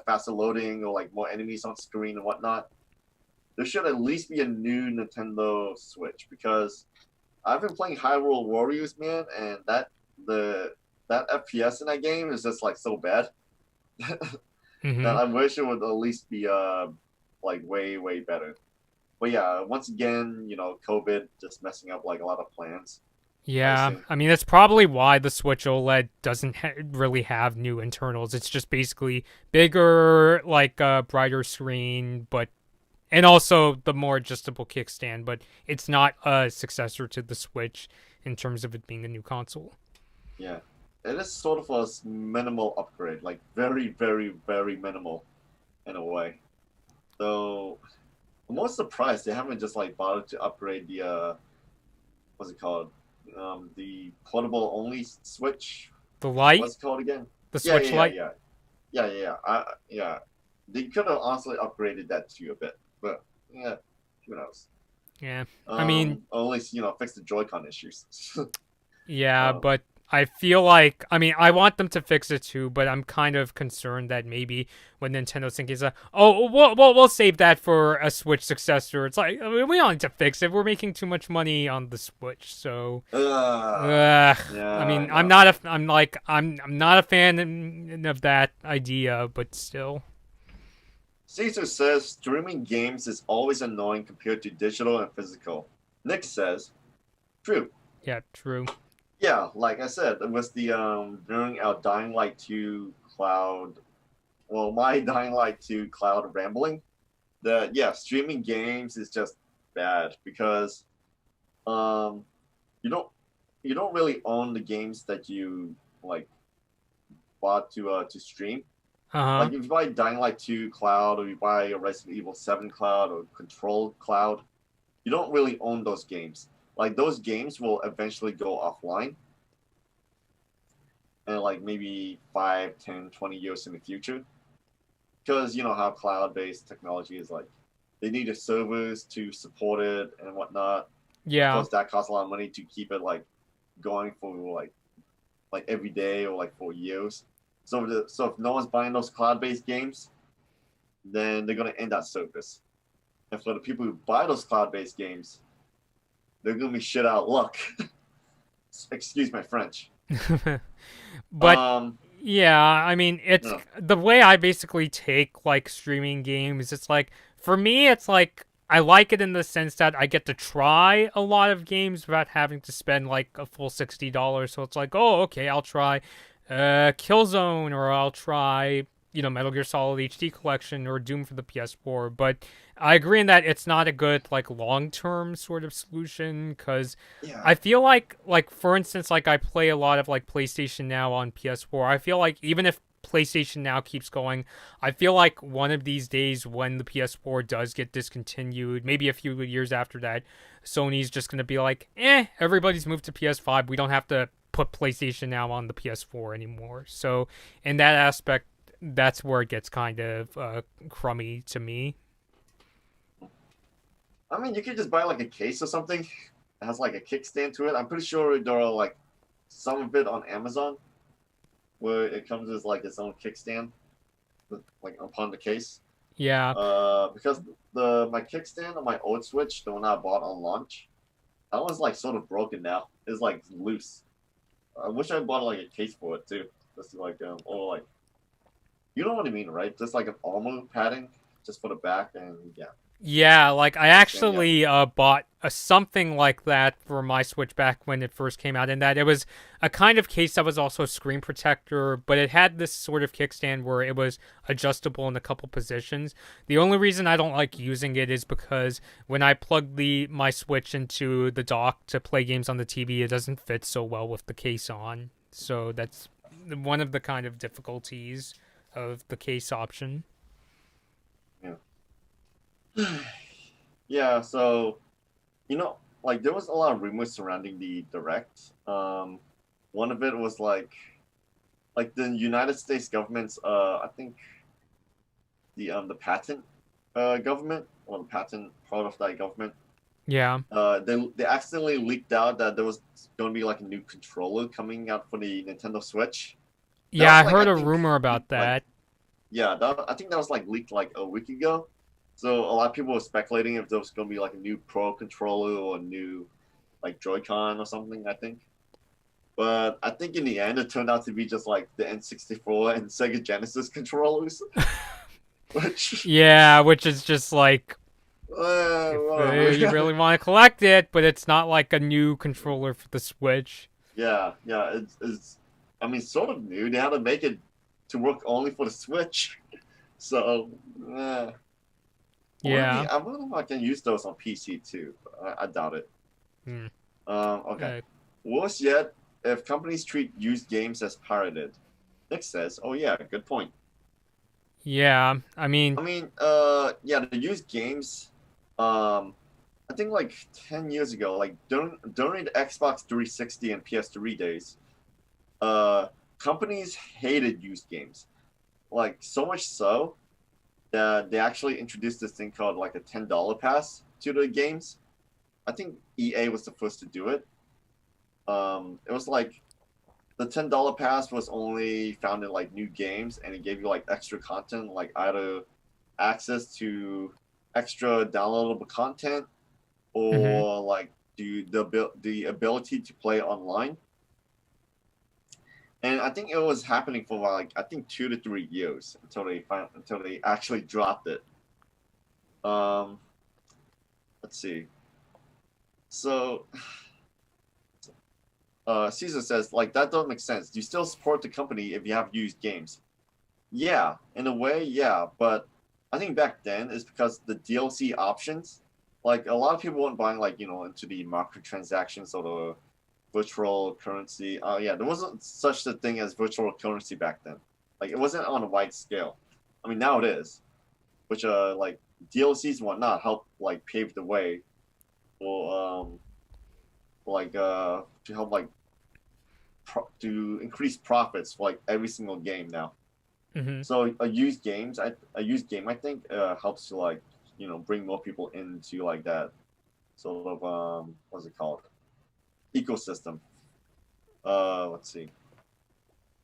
faster loading or like more enemies on screen and whatnot. There should at least be a new Nintendo Switch because I've been playing Hyrule Warriors, man, and the that FPS in that game is just like so bad that Mm-hmm. I wish it would at least be like way better. But yeah, once again, COVID just messing up like a lot of plans. I Yeah, assume. I mean that's probably why the Switch OLED doesn't really have new internals. It's just basically bigger, like brighter screen, but and also the more adjustable kickstand, but it's not a successor to the Switch in terms of it being a new console. Yeah, it is sort of a minimal upgrade, like very, very, very minimal in a way. So I'm most surprised they haven't just like bothered to upgrade the what's it called? The portable only Switch. The light, What's it called again? the Yeah, Switch yeah, yeah, Lite. yeah, yeah, yeah, yeah. Yeah. They could have honestly upgraded that to a bit, but yeah, who knows? Yeah, I mean, Or at least fix the Joy-Con issues. yeah, um, but I feel like, I mean, I want them to fix it too, but I'm kind of concerned that maybe when Nintendo's thinking, oh, we'll save that for a Switch successor. It's like, I mean, we don't need to fix it. We're making too much money on the Switch, so. I yeah, mean, no. I'm not a fan of that idea, but still. Caesar says streaming games is always annoying compared to digital and physical. Nick says, true. Yeah, true. Yeah, like I said, it was the during our Dying Light 2 cloud, well, my Dying Light 2 cloud rambling, that yeah, streaming games is just bad because um you don't you don't really own the games that you like bought to stream. Uh huh. Like if you buy Dying Light 2 cloud or you buy a Resident Evil 7 cloud or Control cloud, you don't really own those games. Like those games will eventually go offline and like maybe 5, 10, 20 years in the future. Because you know how cloud-based technology is like. They need the servers to support it and whatnot. Of Yeah. course that costs a lot of money to keep it like going for like every day or like for years. So if no one's buying those cloud-based games, then they're gonna end that service. And for the people who buy those cloud-based games, they're gonna be shit out of luck. Excuse my French. But Um, yeah, I mean, it's no. the way I basically take like streaming games. It's like for me, it's like I like it in the sense that I get to try a lot of games without having to spend like a full $60. So it's like, oh, okay, I'll try Killzone, or I'll try Metal Gear Solid HD Collection or Doom for the PS4. But I agree in that it's not a good like long term sort of solution because Yeah. I feel like for instance, like I play a lot of like PlayStation Now on PS4. I feel like even if PlayStation Now keeps going, I feel like one of these days when the PS4 does get discontinued, maybe a few years after that, Sony's just gonna be like, everybody's moved to PS5. We don't have to put PlayStation Now on the PS4 anymore. So in that aspect, that's where it gets kind of crummy to me. I mean, you could just buy like a case or something that has like a kickstand to it. I'm pretty sure there are like some of it on Amazon where it comes as like its own kickstand, like upon the case. Yeah. Because my kickstand on my old Switch, the one I bought on launch, that one's like sort of broken now. It's like loose. I wish I bought like a case for it too, just like or like, you know what I mean, right? Just like an armor padding, just for the back, and yeah. Yeah, like I Kickstand, yeah. actually bought something like that for my Switch back when it first came out, and that it was a kind of case that was also a screen protector, but it had this sort of kickstand where it was adjustable in a couple positions. The only reason I don't like using it is because when I plug my Switch into the dock to play games on the TV, it doesn't fit so well with the case on. So that's one of the kind of difficulties of the case option. Yeah, so like there was a lot of rumors surrounding the direct. One of it was like the United States government's I think the patent government, or the patent part of that government. Yeah. They accidentally leaked out that there was going to be like a new controller coming out for the Nintendo Switch. That Yeah, was I like, heard I a think, rumor about like, that. yeah, I think that was like leaked like a week ago. So a lot of people were speculating if there was going to be like a new Pro controller or a new like Joy-Con or something, I think. But I think in the end, it turned out to be just like the N64 and Sega Genesis controllers. Which, Yeah, which is just like if whatever. you really want to collect it, but it's not like a new controller for the Switch. Yeah, it's, I mean, sort of new. They had to make it to work only for the Switch. So, Yeah. I wonder if I can use those on PC too. But I doubt it. Hmm. Okay. Worse yet, if companies treat used games as pirated. Nick says, "Oh yeah, good point." Yeah. I mean, Yeah, the used games. I think like 10 years ago, like during the Xbox 360 and PS3 days, uh, companies hated used games. Like so much so that they actually introduced this thing called like a $10 pass to the games. I think EA was the first to do it. It was like the $10 pass was only found in like new games, and it gave you like extra content, like either access to extra downloadable content mhm. or like the ability to play online. And I think it was happening for like I think 2 to 3 years until they actually dropped it. Um, let's see. So Caesar says like that doesn't make sense. Do you still support the company if you have used games? Yeah, in a way, yeah. But I think back then is because the DLC options, like a lot of people weren't buying like into the microtransactions or the virtual currency. Yeah, there wasn't such a thing as virtual currency back then. Like it wasn't on a wide scale. I mean now it is, which like DLCs and whatnot help like pave the way for like to help like to increase profits for like every single game now. Mhm. So a used game I think helps to like bring more people into like that sort of what's it called ecosystem. Let's see.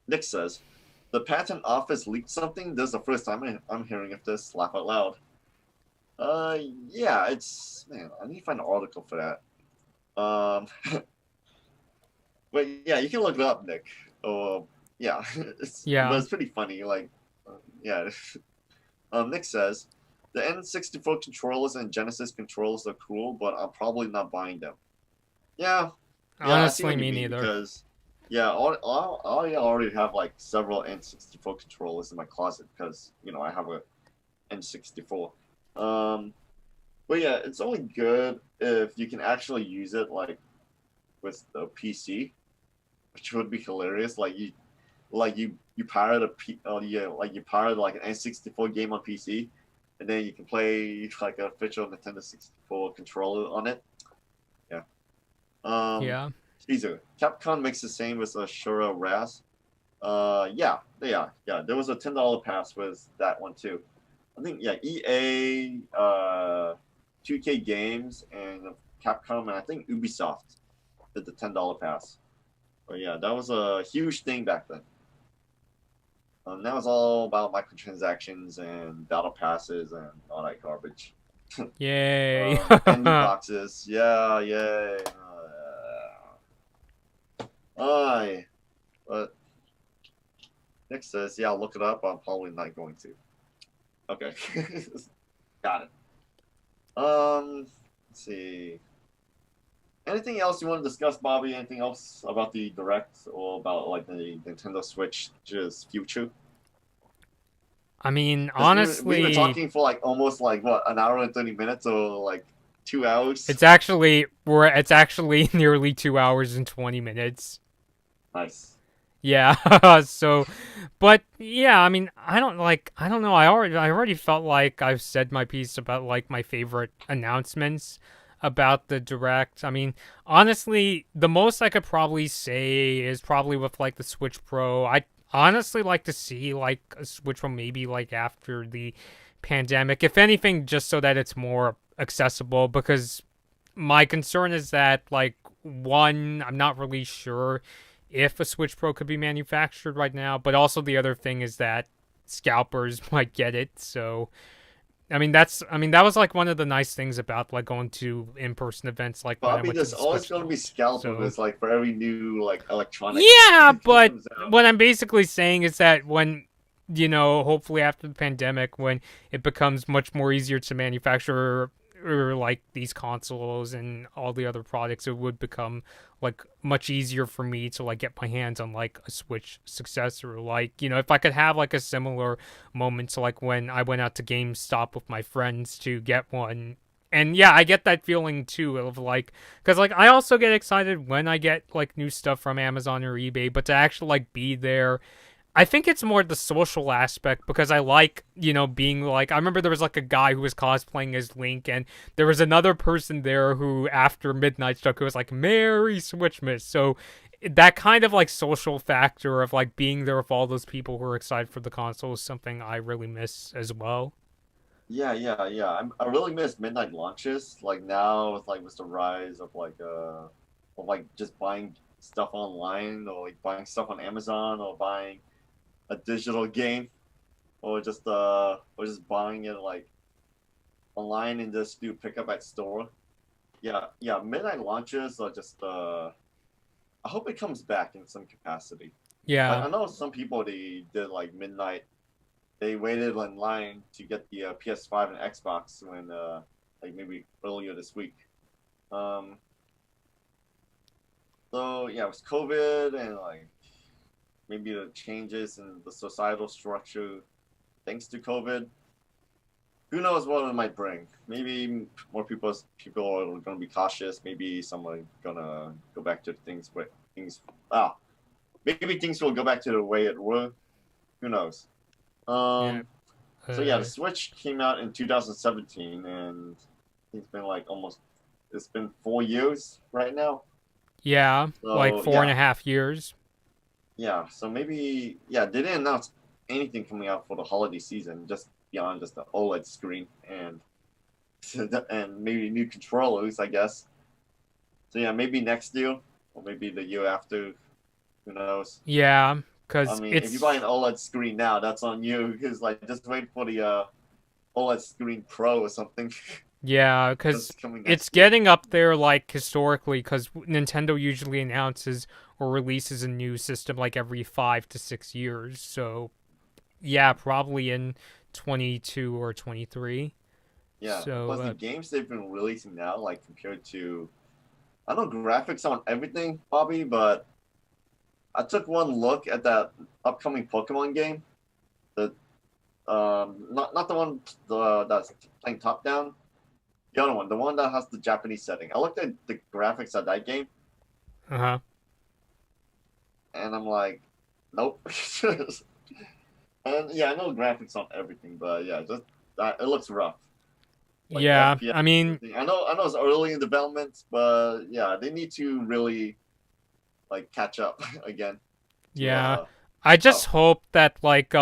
Nick says the patent office leaked something. This is the first time I'm hearing of this. Laugh out loud. Yeah, it's man. I need to find an article for that. But yeah, you can look it up, Nick. Oh, yeah, but Yeah. it's pretty funny. Like, yeah. Nick says the N64 controllers and Genesis controllers are cool, but I'm probably not buying them. Yeah, yeah, I see Honestly, what you me mean neither. because yeah, I already have like several N64 controllers in my closet because I have a N64. Um, but yeah, it's only good if you can actually use it like with the PC, which would be hilarious. You pirate you pirate like an N64 game on PC, and then you can play like an official Nintendo 64 controller on it. Yeah. Um, Yeah. Caesar. Capcom makes the same with Shura Raz. Yeah, yeah. There was a $10 pass with that one too. I think yeah, EA, 2K Games, and Capcom, and I think Ubisoft did the $10 pass. But yeah, that was a huge thing back then. Now it's all about microtransactions and battle passes and all that garbage. Yay. And loot boxes. Yeah, yay. Aye. But Nick says, yeah, I'll look it up. I'm probably not going to. Okay. Got it. Let's see. Anything else you want to discuss, Bobby? Anything else about the Direct or about like the Nintendo Switch's future? I mean, Because we've been honestly, talking for like almost like what an hour and 30 minutes or like 2 hours. it's actually nearly 2 hours and 20 minutes. Nice. Yeah. So, but yeah, I mean, I don't know. I already felt like I've said my piece about like my favorite announcements about the direct. I mean, honestly, the most I could probably say is probably with like the Switch Pro. I honestly like to see like a Switch Pro maybe like after the pandemic, if anything, just so that it's more accessible. Because my concern is that like one, I'm not really sure if a Switch Pro could be manufactured right now, but also the other thing is that scalpers might get it. So I mean that was like one of the nice things about like going to in-person events like when I Bobby, went to there's the always Switch going to be Con. scalpers So like for every new like electronic yeah, that but comes out. what I'm basically saying is that when hopefully after the pandemic, when it becomes much more easier to manufacture or like these consoles and all the other products, it would become like much easier for me to like get my hands on like a Switch successor. Like, you know, if I could have like a similar moment to like when I went out to GameStop with my friends to get one. And yeah, I get that feeling too of like, because like I also get excited when I get like new stuff from Amazon or eBay, but to actually like be there, I think it's more the social aspect because I like, you know, being like, I remember there was like a guy who was cosplaying as Link, and there was another person there who, after midnight struck, who was like, Merry Switchmas. So that kind of like social factor of like being there with all those people who are excited for the console is something I really miss as well. Yeah. I really miss midnight launches. Like now, with the rise of like just buying stuff online or like buying stuff on Amazon or buying a digital game or just buying it like online and just do pick up at store. Yeah. Midnight launches are just I hope it comes back in some capacity. Like Yeah. I know some people they did like midnight. They waited in line to get the PS5 and Xbox when like maybe earlier this week. Um, so yeah, it was COVID and like maybe the changes in the societal structure thanks to COVID. Who knows what it might bring? Maybe more people are going to be cautious. Maybe some are going to go back to things where things ah maybe things will go back to the way it were. Who knows? Yeah. So yeah, the Uh, Switch came out in 2017, and it's been it's been 4 years right now. yeah. Like So four and a half years. so maybe they didn't announce anything coming out for the holiday season, just beyond just the OLED screen and and maybe new controllers, I guess. So yeah, maybe next year or maybe the year after. Who knows? Yeah. I Because mean, if you buy it's an OLED screen now, that's on you. Because like, just wait for the OLED screen Pro or something. Yeah, because That's coming it's next year. getting up there, like, historically, because Nintendo usually announces or releases a new system, like, every 5 to 6 years. So, yeah, probably in 22 or 23. Yeah. So, Plus the games they've been releasing now, like compared to, I don't know graphics on everything, Bobby, but I took one look at that upcoming Pokemon game. The not the one that's playing top down. The other one, the one that has the Japanese setting. I looked at the graphics of that game, uh-huh. and I'm like, nope. And yeah, I know graphics on everything, but yeah, just it looks rough. Like the Yeah, FPS I and mean, everything. I know it's early in development, but yeah, they need to really like catch up again to yeah. I just oh hope that, like,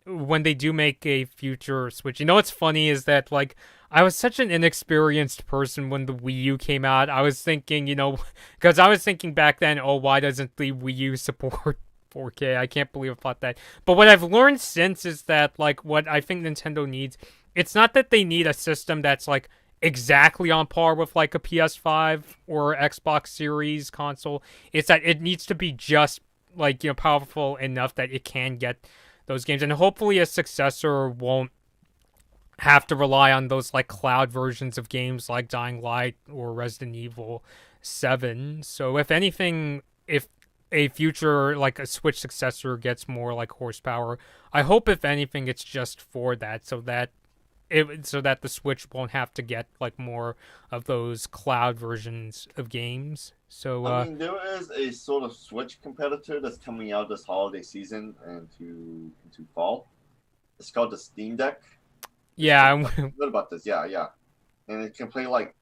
when they do make a future Switch, you know what's funny is that, like, I was such an inexperienced person when the Wii U came out. I was thinking, you know, because I was thinking back then, oh, why doesn't the Wii U support 4K? I can't believe I thought that. But what I've learned since is that, like, what I think Nintendo needs, it's not that they need a system that's, like, exactly on par with, like, a PS5 or Xbox Series console. It's that it needs to be just, like, you know, powerful enough that it can get those games. And hopefully a successor won't have to rely on those like cloud versions of games like Dying Light or Resident Evil 7. So if anything, if a future like a Switch successor gets more like horsepower, I hope if anything it's just for that so that the Switch won't have to get like more of those cloud versions of games. So I mean there is a sort of Switch competitor that's coming out this holiday season and into fall. It's called the Steam Deck. yeah, I've heard about this. Yeah. And it can play like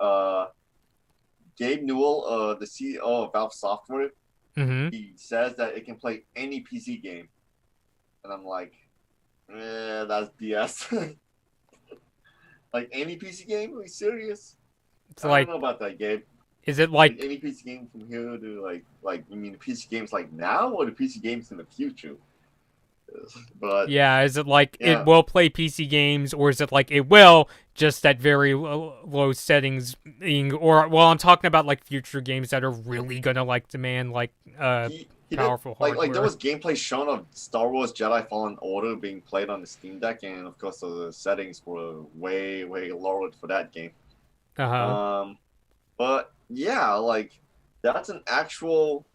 Gabe Newell, the CEO of Valve Software. mhm. He says that it can play any PC game, and I'm like, that's BS. Like any PC game? Are you serious? It's I don't like know about that, Gabe. is it Like like any PC game from here to like you mean the PC games like now or the PC games in the future? But yeah, is it like it yeah, will play PC games, or is it like it will just at very low settings being, or well, I'm talking about like future games that are really gonna like demand like he did powerful like there hardware. was gameplay shown of Star Wars Jedi Fallen Order being played on the Steam Deck, and of course the settings were way lowered for that game. Uh-huh. But yeah, like that's an actual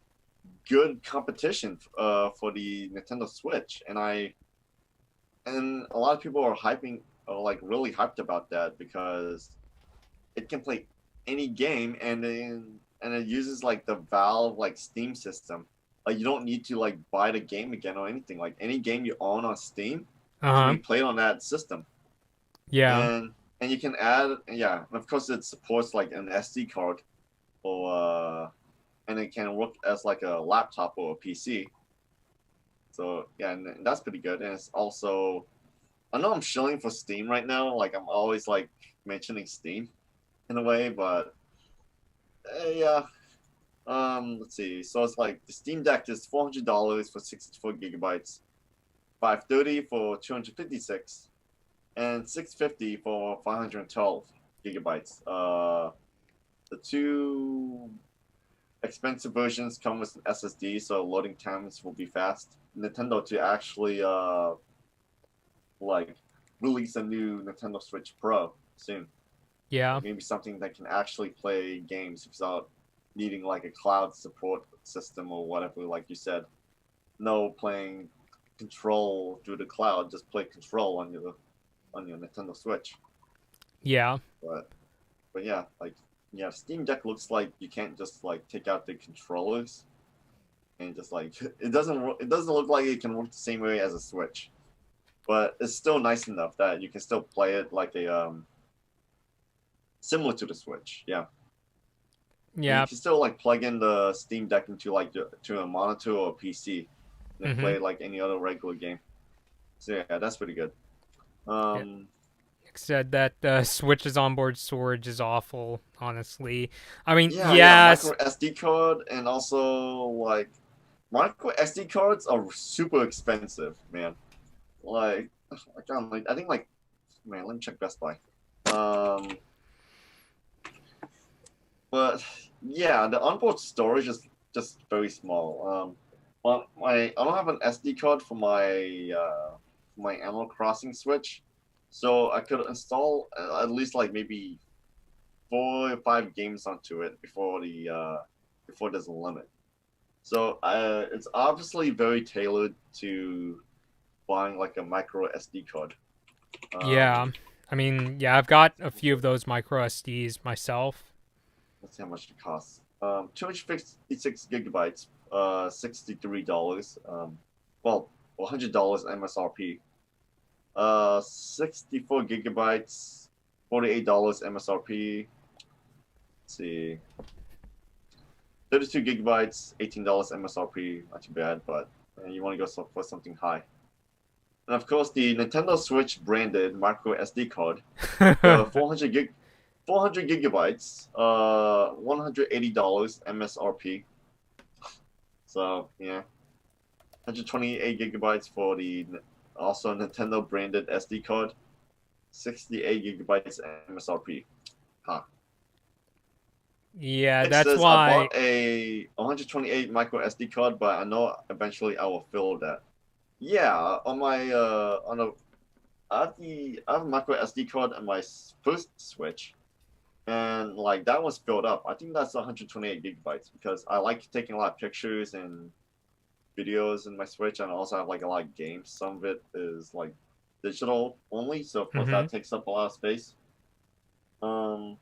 good competition for the Nintendo Switch, and a lot of people are like really hyped about that because it can play any game and it uses like the Valve like Steam system. Like you don't need to like buy the game again or anything. Like any game you own on Steam can Uh-huh. be played on that system. Yeah. And you can add, yeah, and of course it supports like an SD card or and it can work as like a laptop or a PC. So yeah, and that's pretty good. And it's also, I know I'm shilling for Steam right now. Like I'm always like mentioning Steam in a way, but yeah. Let's see. So it's like the Steam Deck is $400 for 64 GB, 530 for 256, and 650 for 512 GB. The two expensive versions come with an SSD, so loading times will be fast. Nintendo to actually like release a new Nintendo Switch Pro soon. Yeah. Like maybe something that can actually play games without needing like a cloud support system or whatever, like you said. No playing control through the cloud, just play control on your Nintendo Switch. Yeah. But yeah, like yeah, Steam Deck looks like you can't just like take out the controllers and just like it doesn't look like it can work the same way as a Switch. But it's still nice enough that you can still play it like a similar to the Switch. Yeah. And you Yeah. can still like plug in the Steam Deck into like to a monitor or a PC and then Mm-hmm. play like any other regular game. So yeah, that's pretty good. Yeah. Um, Said that Switch's onboard storage is awful, honestly. I mean, yeah, yes. micro SD card and also like micro SD cards are super expensive, man. Like I think like man, let me check Best Buy. Um, but yeah, the onboard storage is just very small. I don't have an SD card for my Animal Crossing Switch, so I could install at least like maybe 4 or 5 games onto it before there's a limit. So it's obviously very tailored to buying like a micro SD card. Yeah. Um, I mean, yeah, I've got a few of those micro SDs myself. let's see how much it costs. 256 GB, $63. Well, $100 MSRP. 64 GB, $48 MSRP. Let's see, 32 GB, $18 MSRP. Not too bad, but you want to go for something high. And of course, the Nintendo Switch branded micro SD card, the 400 GB, $180 MSRP. So yeah, 128 GB for the also Nintendo branded SD card, 68 GB MSRP. Huh. Yeah, It that's says I why. bought a 128 micro SD card, but I know eventually I will fill that. Yeah, on my on a I have a micro SD card on my first Switch, and like that was filled up. I think that's 128 gigabytes because I like taking a lot of pictures and videos in my Switch, and I also have like a lot of games. Some of it is like digital only, so of course Hmm. that takes up a lot of space. Um,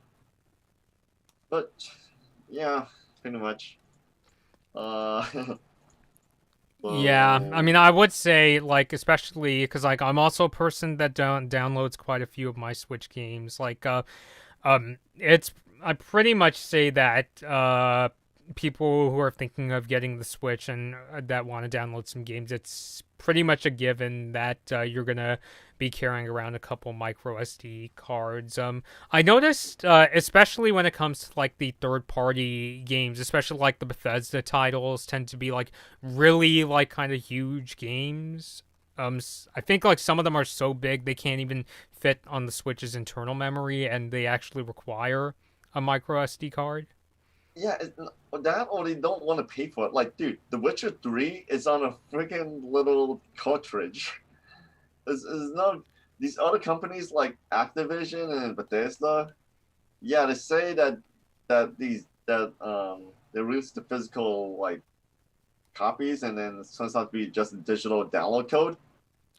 but yeah, pretty much. Uh, Yeah, I so mean, I would say like especially because like I'm also a person that downloads quite a few of my Switch games. Like, it's I pretty much say that people who are thinking of getting the Switch and that want to download some games, it's pretty much a given that you're gonna be carrying around a couple micro SD cards. I noticed, especially when it comes to like the third party games, especially like the Bethesda titles, tend to be like really like kind of huge games. I think like some of them are so big they can't even fit on the Switch's internal memory, and they actually require a micro SD card. yeah, that or they don't want to pay for it. Like, dude, The Witcher 3 is on a freaking little cartridge. Is not these other companies like Activision and Bethesda. yeah, they say that they release the physical like copies, and then it turns out to be just a digital download code.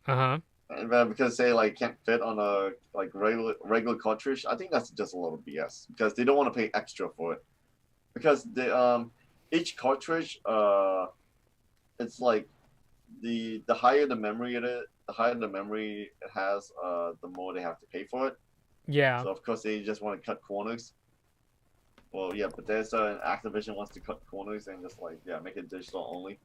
Uh-huh. And because they like can't fit on a like regular cartridge, I think that's just a little BS because they don't want to pay extra for it. Because the each cartridge it's like the higher the memory the higher the memory it has, the more they have to pay for it. Yeah. So of course they just want to cut corners. Well, yeah, but there's Activision wants to cut corners and just like yeah make it digital only.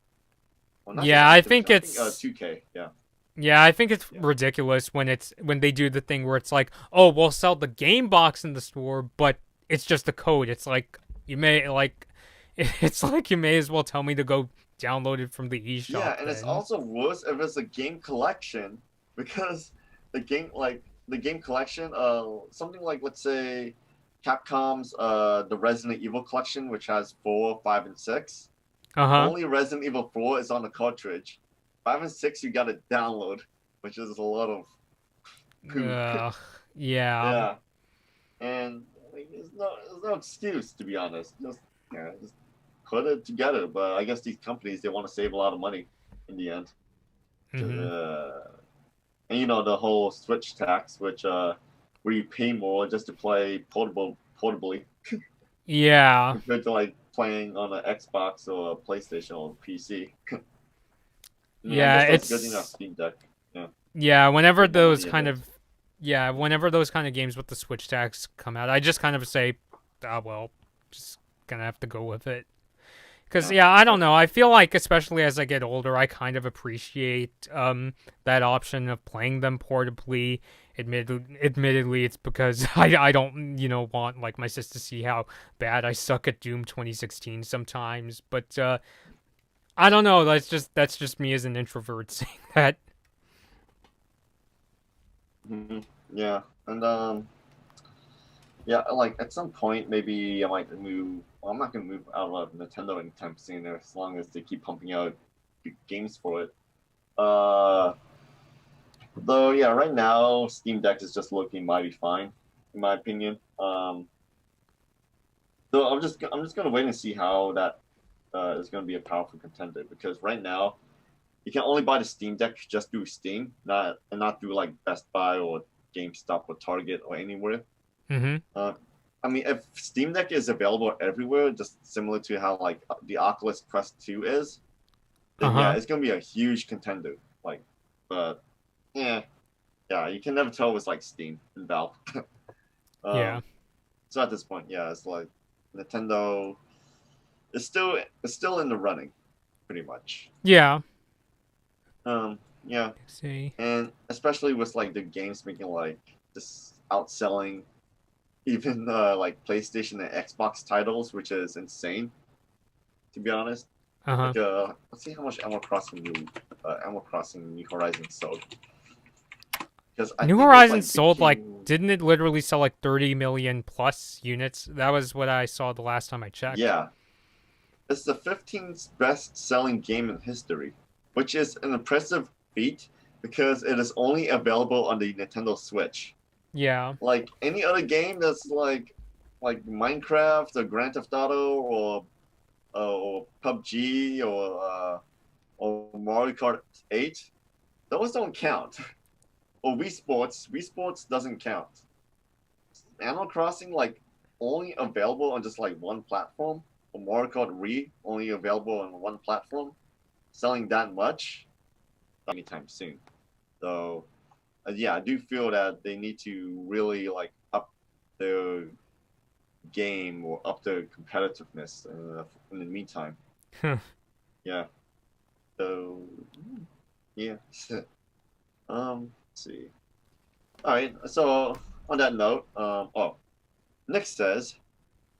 Well, not just Yeah, I think Activision. I think it's 2K. Yeah, yeah, I think it's yeah, ridiculous when they do the thing where it's like, "Oh, we'll sell the game box in the store, but it's just a code." It's like you may like it's like you may as well tell me to go download it from the eShop yeah, and it's then. also worse if it's a game collection because the game collection, something like let's say Capcom's the Resident Evil collection, which has 4, 5, and 6. Uh-huh. Only Resident Evil 4 is on the cartridge. 5 and 6 you gotta download, which is a lot of poo. Ugh. Yeah. Yeah, and like, there's no excuse to be honest. Just yeah, just put it together. But I guess these companies they want to save a lot of money in the end. Mhm. And you know the whole Switch tax, which where you pay more just to play portably Yeah. compared to like playing on an Xbox or a PlayStation or a PC. I mean, I Yeah, guess that's a good thing about it's Steam Deck. Yeah, yeah, whenever put more those money in kind it. of yeah, whenever those kind of games with the Switch tags come out, I just kind of say, "Ah, well, just gonna have to go with it." Because Yeah, yeah, I don't but know. I feel like especially as I get older, I kind of appreciate that option of playing them portably. Admittedly, it's because I don't want like my sis to see how bad I suck at Doom 2016 sometimes. But I don't know. That's just me as an introvert saying that. mhm, yeah, and yeah, like at some point maybe I might move. Well, I'm not gonna move out of Nintendo anytime soon, as long as they keep pumping out games for it. Uh, though, yeah, right now Steam Deck is just looking mighty fine, in my opinion. So I'm just gonna wait and see how that is gonna be a powerful contender because right now you can only buy the Steam Deck just through Steam, not through like Best Buy or GameStop or Target or anywhere. Mm-hmm. Uh, I mean, if Steam Deck is available everywhere, just similar to how like the Oculus Quest 2 is, Uh then yeah, huh. it's gonna be a huge contender. Like, but yeah, yeah, you can never tell with like Steam and Valve. Yeah. um, so at this point, yeah, it's like Nintendo is still in the running, pretty much. Yeah. Yeah, Let's see. and especially with like the games making like just outselling even like PlayStation and Xbox titles, which is insane to be honest. Uh huh. Like let's see how much Animal Crossing New Horizons sold because I New think it's Horizons like sold like became didn't it literally sell like 30 million plus units? That was what I saw the last time I checked. yeah, it's the 15th best selling game in history, which is an impressive feat because it is only available on the Nintendo Switch. Yeah. Like any other game that's like Minecraft or Grand Theft Auto or PUBG or Mario Kart 8, those don't count. Or Wii Sports doesn't count. Animal Crossing like only available on just like one platform. Or Mario Kart Re only available on one platform, selling that much anytime soon. So yeah, I do feel that they need to really like up their game or up their competitiveness in the meantime. Yeah. So yeah. Let's see. All right. So on that note, Nick says,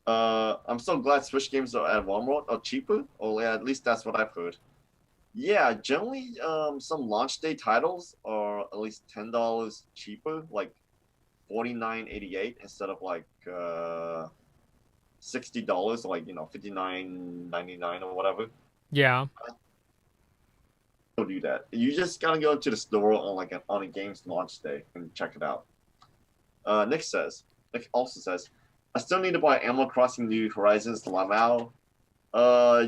I'm so glad Switch games are at Walmart are cheaper. Or yeah, at least that's what I've heard. Yeah, generally, some launch day titles are at least $10 cheaper, like 49.88 instead of like $60, like 59.99 or whatever. Yeah. Don't do that. You just gotta go to the store on a game's launch day and check it out. Nick also says, I still need to buy Animal Crossing New Horizons Lamau.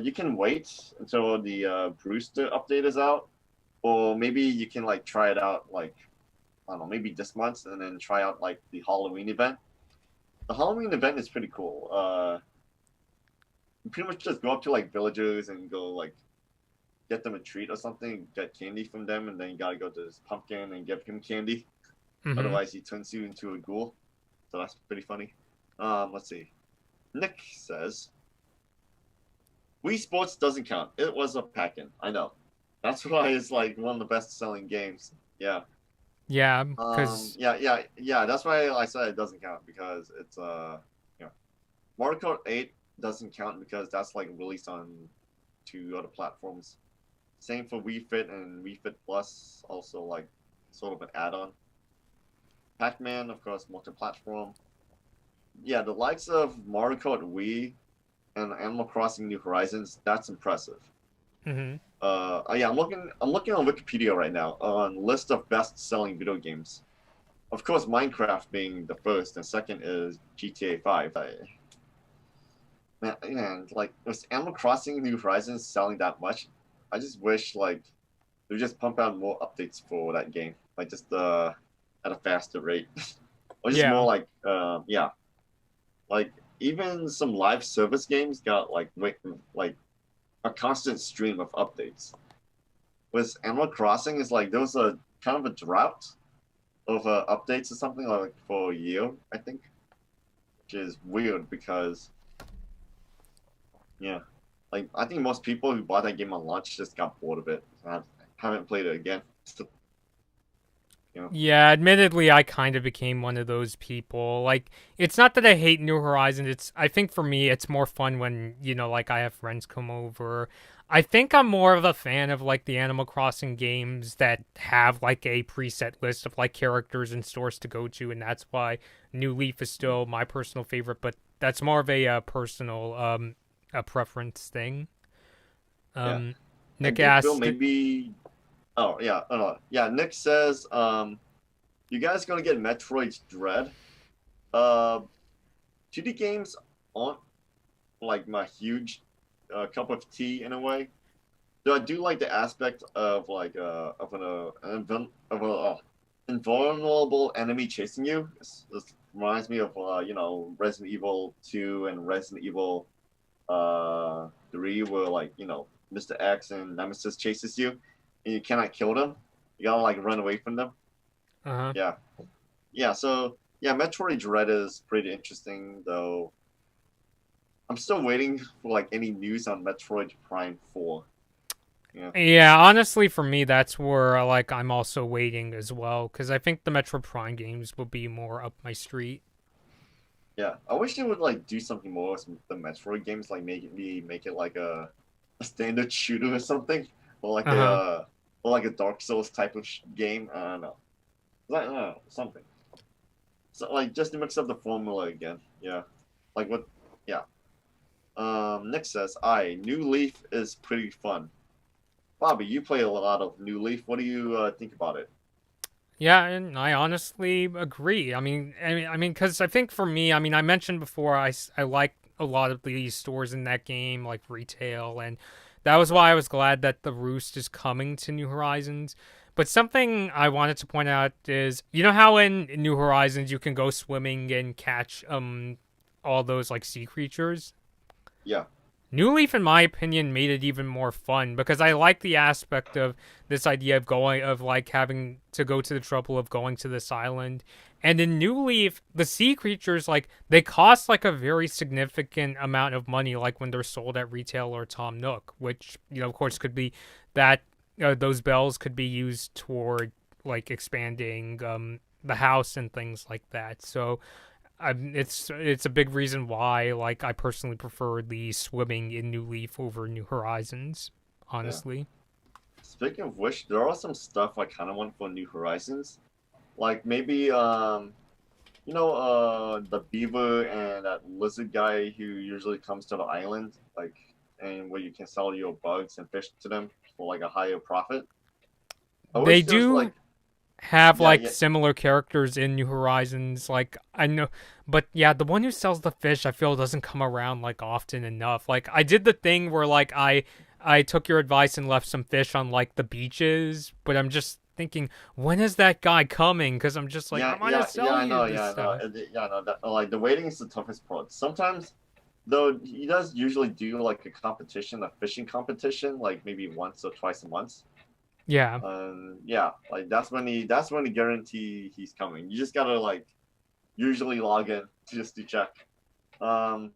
You can wait until the Brewster update is out, or maybe you can like try it out like I don't know, maybe this month, and then try out like the Halloween event. The Halloween event is pretty cool. You pretty much just go up to like villagers and go like get them a treat or something, get candy from them, and then you gotta go to this pumpkin and give him candy. Mm-hmm. Otherwise, he turns you into a ghoul. So that's pretty funny. Let's see. Nick says, Wii Sports doesn't count. It was a pack-in. I know. That's why it's like one of the best-selling games. Yeah. Yeah, because Yeah. That's why I said it doesn't count because it's yeah. Mario Kart 8 doesn't count because that's like released on two other platforms. Same for Wii Fit and Wii Fit Plus, also like sort of an add-on. Pac-Man, of course, multi-platform. Yeah, the likes of Mario Kart Wii and Animal Crossing New Horizons, that's impressive. mm-hmm. Yeah, I'm looking on Wikipedia right now on list of best-selling video games. Of course, Minecraft being the first, and second is GTA 5. Man, like, was Animal Crossing New Horizons selling that much? I just wish like they would just pump out more updates for that game, like just at a faster rate, or just Yeah. more like yeah, like even some live service games got like a constant stream of updates. With Animal Crossing is like there was a kind of a drought of updates or something like for a year, I think, which is weird because yeah, like I think most people who bought that game on launch just got bored of it. I haven't played it again. You know, Yeah, admittedly, I kind of became one of those people. Like, it's not that I hate New Horizons. I think for me, it's more fun when, like I have friends come over. I think I'm more of a fan of, like, the Animal Crossing games that have, like, a preset list of, like, characters and stores to go to, and that's why New Leaf is still my personal favorite, but that's more of a personal, a preference thing. yeah. Um, I Nick do feel asked, maybe. Oh yeah, yeah. Nick says, you guys gonna get Metroid Dread? Uh, 2D games aren't like my huge cup of tea in a way. Though I do like the aspect of like of a invulnerable enemy chasing you. This reminds me of Resident Evil 2 and Resident Evil 3, where like Mr. X and Nemesis chases you, and you cannot kill them. You gotta like run away from them. uh-huh. Yeah, yeah. So yeah, Metroid Dread is pretty interesting though. I'm still waiting for like any news on Metroid Prime 4. Yeah. Yeah, honestly, for me, that's where like I'm also waiting as well because I think the Metro Prime games will be more up my street. Yeah, I wish they would like do something more with the Metroid games, like make it like a standard shooter or something, or like Uh huh. a Dark Souls type of game. I don't know, like, I don't know, something. So like just to mix up the formula again. Yeah, like what? Yeah. Nick says, "I New Leaf is pretty fun." Bobby, you play a lot of New Leaf. What do you think about it? Yeah, and I honestly agree. I mean, because I think for me, I mean, I mentioned before, I like a lot of these stores in that game, like retail, and that was why I was glad that the Roost is coming to New Horizons. But something I wanted to point out is, you know how in New Horizons you can go swimming and catch all those like sea creatures? Yeah, New Leaf, in my opinion, made it even more fun because I like the aspect of this idea of like having to go to the trouble of going to this island. And in New Leaf, the sea creatures like they cost like a very significant amount of money, like when they're sold at retail or Tom Nook, which of course could be that those bells could be used toward like expanding the house and things like that. So it's a big reason why like I personally prefer the swimming in New Leaf over New Horizons. yeah. Honestly, Speaking of which, there are some stuff I kind of want for New Horizons, like maybe the beaver and that lizard guy who usually comes to the island, like, and where you can sell your bugs and fish to them for like a higher profit. I they wish there was do like, have Yeah, like yeah, similar characters in New Horizons. Like I know, but yeah, the one who sells the fish, I feel doesn't come around like often enough. Like I did the thing where like I took your advice and left some fish on like the beaches, but I'm just thinking, when is that guy coming? Because I'm just like, yeah, I'm gonna yeah, yeah. sell I you know, this yeah, I know, stuff. yeah, I know. That, like the waiting is the toughest part. Sometimes, though, he does usually do like a competition, a fishing competition, like maybe once or twice a month. Yeah, Yeah, like that's when he guarantee he's coming. You just gotta like usually log in just to check. Um,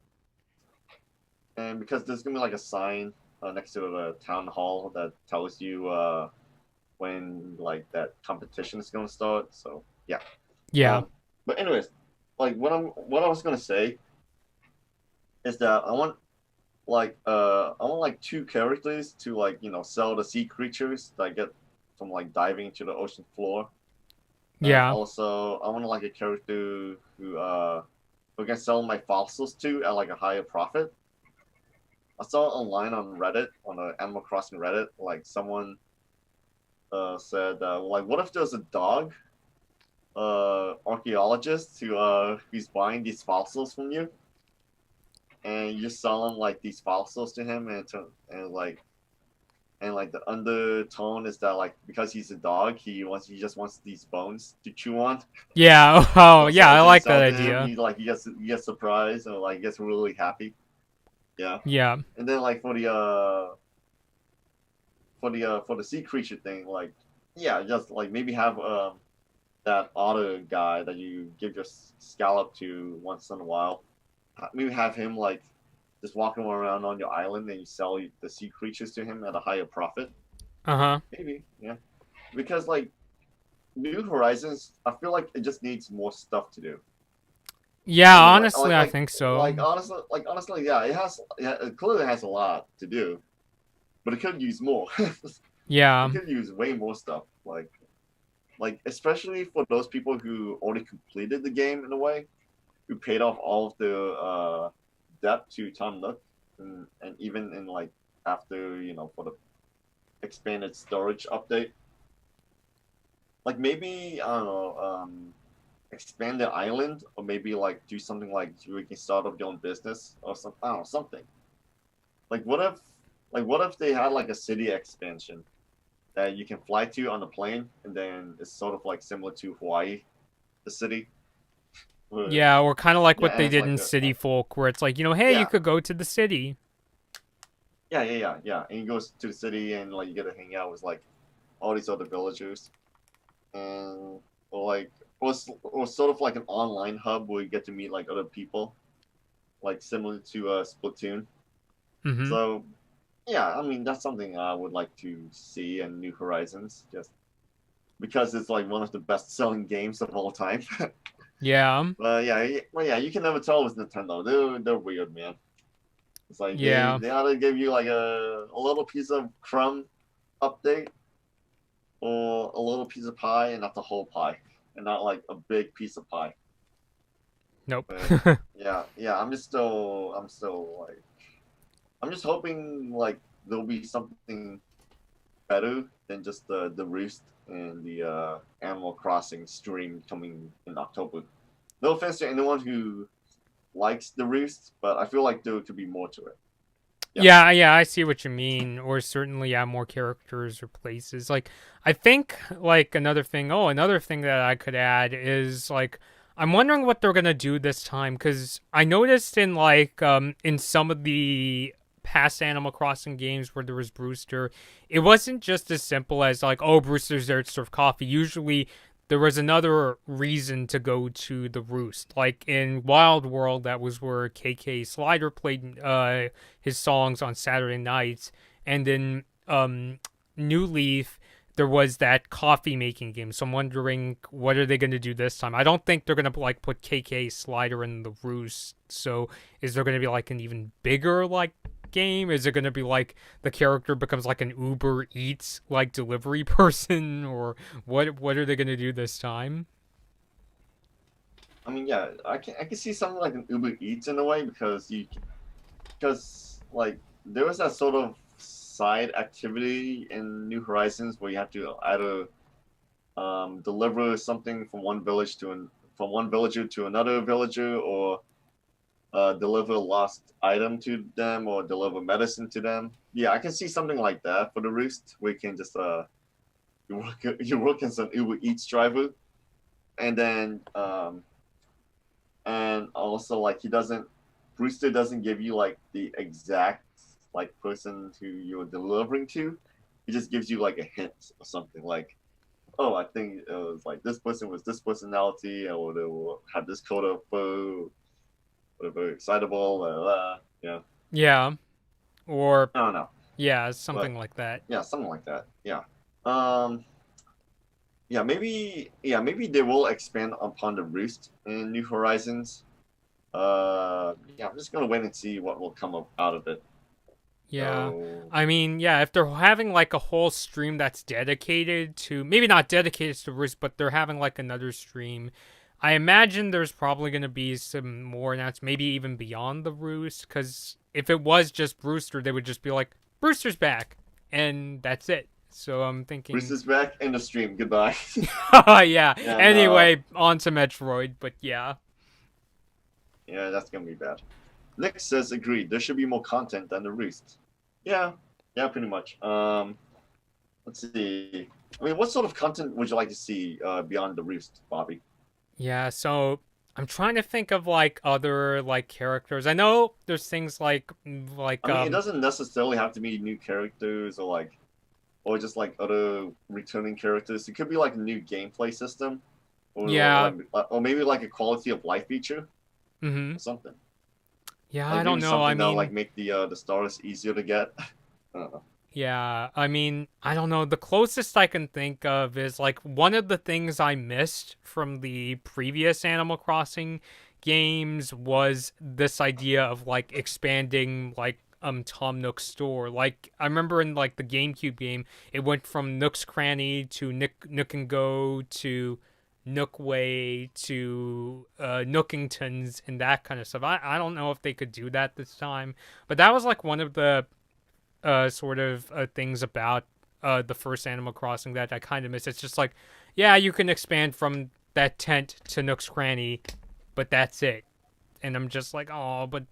and because there's gonna be like a sign next to the town hall that tells you when like that competition is gonna start. So yeah. yeah, Um, but anyways, like what I was gonna say is that I want like two characters to like sell the sea creatures that I get from like diving into the ocean floor. And yeah. also I want like a character who can sell my fossils to at like a higher profit. I saw online on Reddit, on the Animal Crossing Reddit, like someone said, like, what if there's a dog archaeologist who's buying these fossils from you, and you sell him like these fossils to him, and like the undertone is that like because he's a dog, he just wants these bones to chew on. Yeah, oh, So yeah, I after you like sell that to him, idea. he gets surprised or like gets really happy. Yeah, Yeah, and then like for the sea creature thing, like yeah, just like maybe have that otter guy that you give your scallop to once in a while. Maybe have him like just walking around on your island and you sell the sea creatures to him at a higher profit. uh-huh. Maybe, yeah. Because like New Horizons, I feel like it just needs more stuff to do. Yeah, In a way, honestly, I think so. like honestly, yeah, it clearly has a lot to do, but it could use more. Yeah. It could use way more stuff. Like especially for those people who already completed the game in a way, who paid off all of the debt to Tom Nook, and even in like after for the expanded storage update, like maybe I don't know, expand the island, or maybe like do something like you can start up your own business or something. I don't know, something. Like what if they had like a city expansion that you can fly to on a plane, and then it's sort of like similar to Hawaii, the city. Yeah, or kind of like Yeah, what and they it's did like in City Folk, where it's like, hey, you yeah, could go to the city. yeah. And you go to the city and like you get to hang out with like all these other villagers, and or like or sort of like an online hub where you get to meet like other people, like similar to Splatoon. Mm-hmm. So yeah, I mean that's something I would like to see in New Horizons, just because it's like one of the best-selling games of all time. Yeah. Well, yeah, you can never tell with Nintendo. They're weird, man. It's like Yeah. they either give you like a little piece of crumb update or a little piece of pie and not the whole pie, and not like a big piece of pie. Nope. But yeah, I'm still like I'm just hoping like there'll be something better than just the roost and the Animal Crossing stream coming in October. No offense to anyone who likes the roost, but I feel like there could be more to it. Yeah. Yeah, I see what you mean. Or certainly, yeah, more characters or places. Like, I think, like, another thing that I could add is, like, I'm wondering what they're gonna do this time, because I noticed in some of the past Animal Crossing games where there was Brewster, it wasn't just as simple as, like, oh, Brewster's there to serve coffee. Usually, there was another reason to go to the roost. Like in Wild World, that was where KK Slider played his songs on Saturday nights, and in New Leaf, there was that coffee making game. So I'm wondering what are they going to do this time. I don't think they're going to like put KK Slider in the roost. So is there going to be like an even bigger like game? Is it going to be like the character becomes like an Uber Eats like delivery person, or what are they going to do this time? I mean, yeah, I can see something like an Uber Eats in a way because like there was that sort of side activity in New Horizons where you have to either deliver something from from one villager to another villager, or deliver a lost item to them, or deliver medicine to them. Yeah, I can see something like that for the Roost, where you can just you work as an Uber Eats driver, and then and also like he doesn't Brewster doesn't give you like the exact like person who you're delivering to. He just gives you like a hint or something like, oh, I think it was like this person was this personality, or they will have this coat of fur, or very excitable, yeah. Yeah, or I don't know, yeah, but something like that. yeah, something like that. Yeah. Um. Yeah, maybe they will expand upon the Roost in New Horizons. Yeah, I'm just gonna wait and see what will come up out of it. Yeah. So I mean, yeah, if they're having like a whole stream that's dedicated to, maybe not dedicated to Roost, but they're having like another stream, I imagine there's probably going to be some more announcements, maybe even beyond the Roost, because if it was just Brewster, they would just be like, Brewster's back, and that's it. So I'm Bruce thinking, is back in the stream. Goodbye. yeah. And Anyway, on to Metroid, but yeah. yeah, that's gonna be bad. Nick says agreed. There should be more content than the Roost. Yeah, yeah, pretty much. Let's see. I mean, what sort of content would you like to see beyond the Roost, Bobby? Yeah, so I'm trying to think of like other like characters. I know there's things like I mean, it doesn't necessarily have to be new characters or just like other returning characters. It could be like a new gameplay system, yeah, or maybe like a quality of life feature mhm. or something. Yeah, I Like don't maybe know. I something that'll like mean, make the stars easier to get. I don't know. yeah, I mean, I don't know. The closest I can think of is like one of the things I missed from the previous Animal Crossing games was this idea of like expanding like Tom Nook's store. Like I remember in like the GameCube game, it went from Nook's Cranny to Nook and Go to Nookway to Nookingtons and that kind of stuff. I don't know if they could do that this time, but that was like one of the sort of things about the first Animal Crossing that I kind of miss. It's just like, yeah, you can expand from that tent to Nook's Cranny, but that's it. And I'm just like, oh, but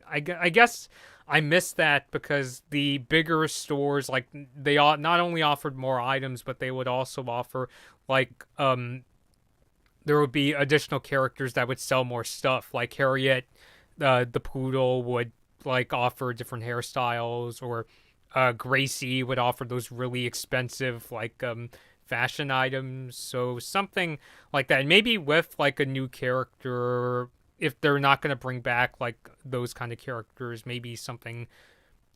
I guess I missed that because the bigger stores, like, they not only offered more items, but they would also offer, like, there would be additional characters that would sell more stuff. Like Harriet, the poodle, would like offer different hairstyles, or Gracie would offer those really expensive like fashion items. So something like that. And maybe with like a new character, if they're not going to bring back like those kind of characters, maybe something,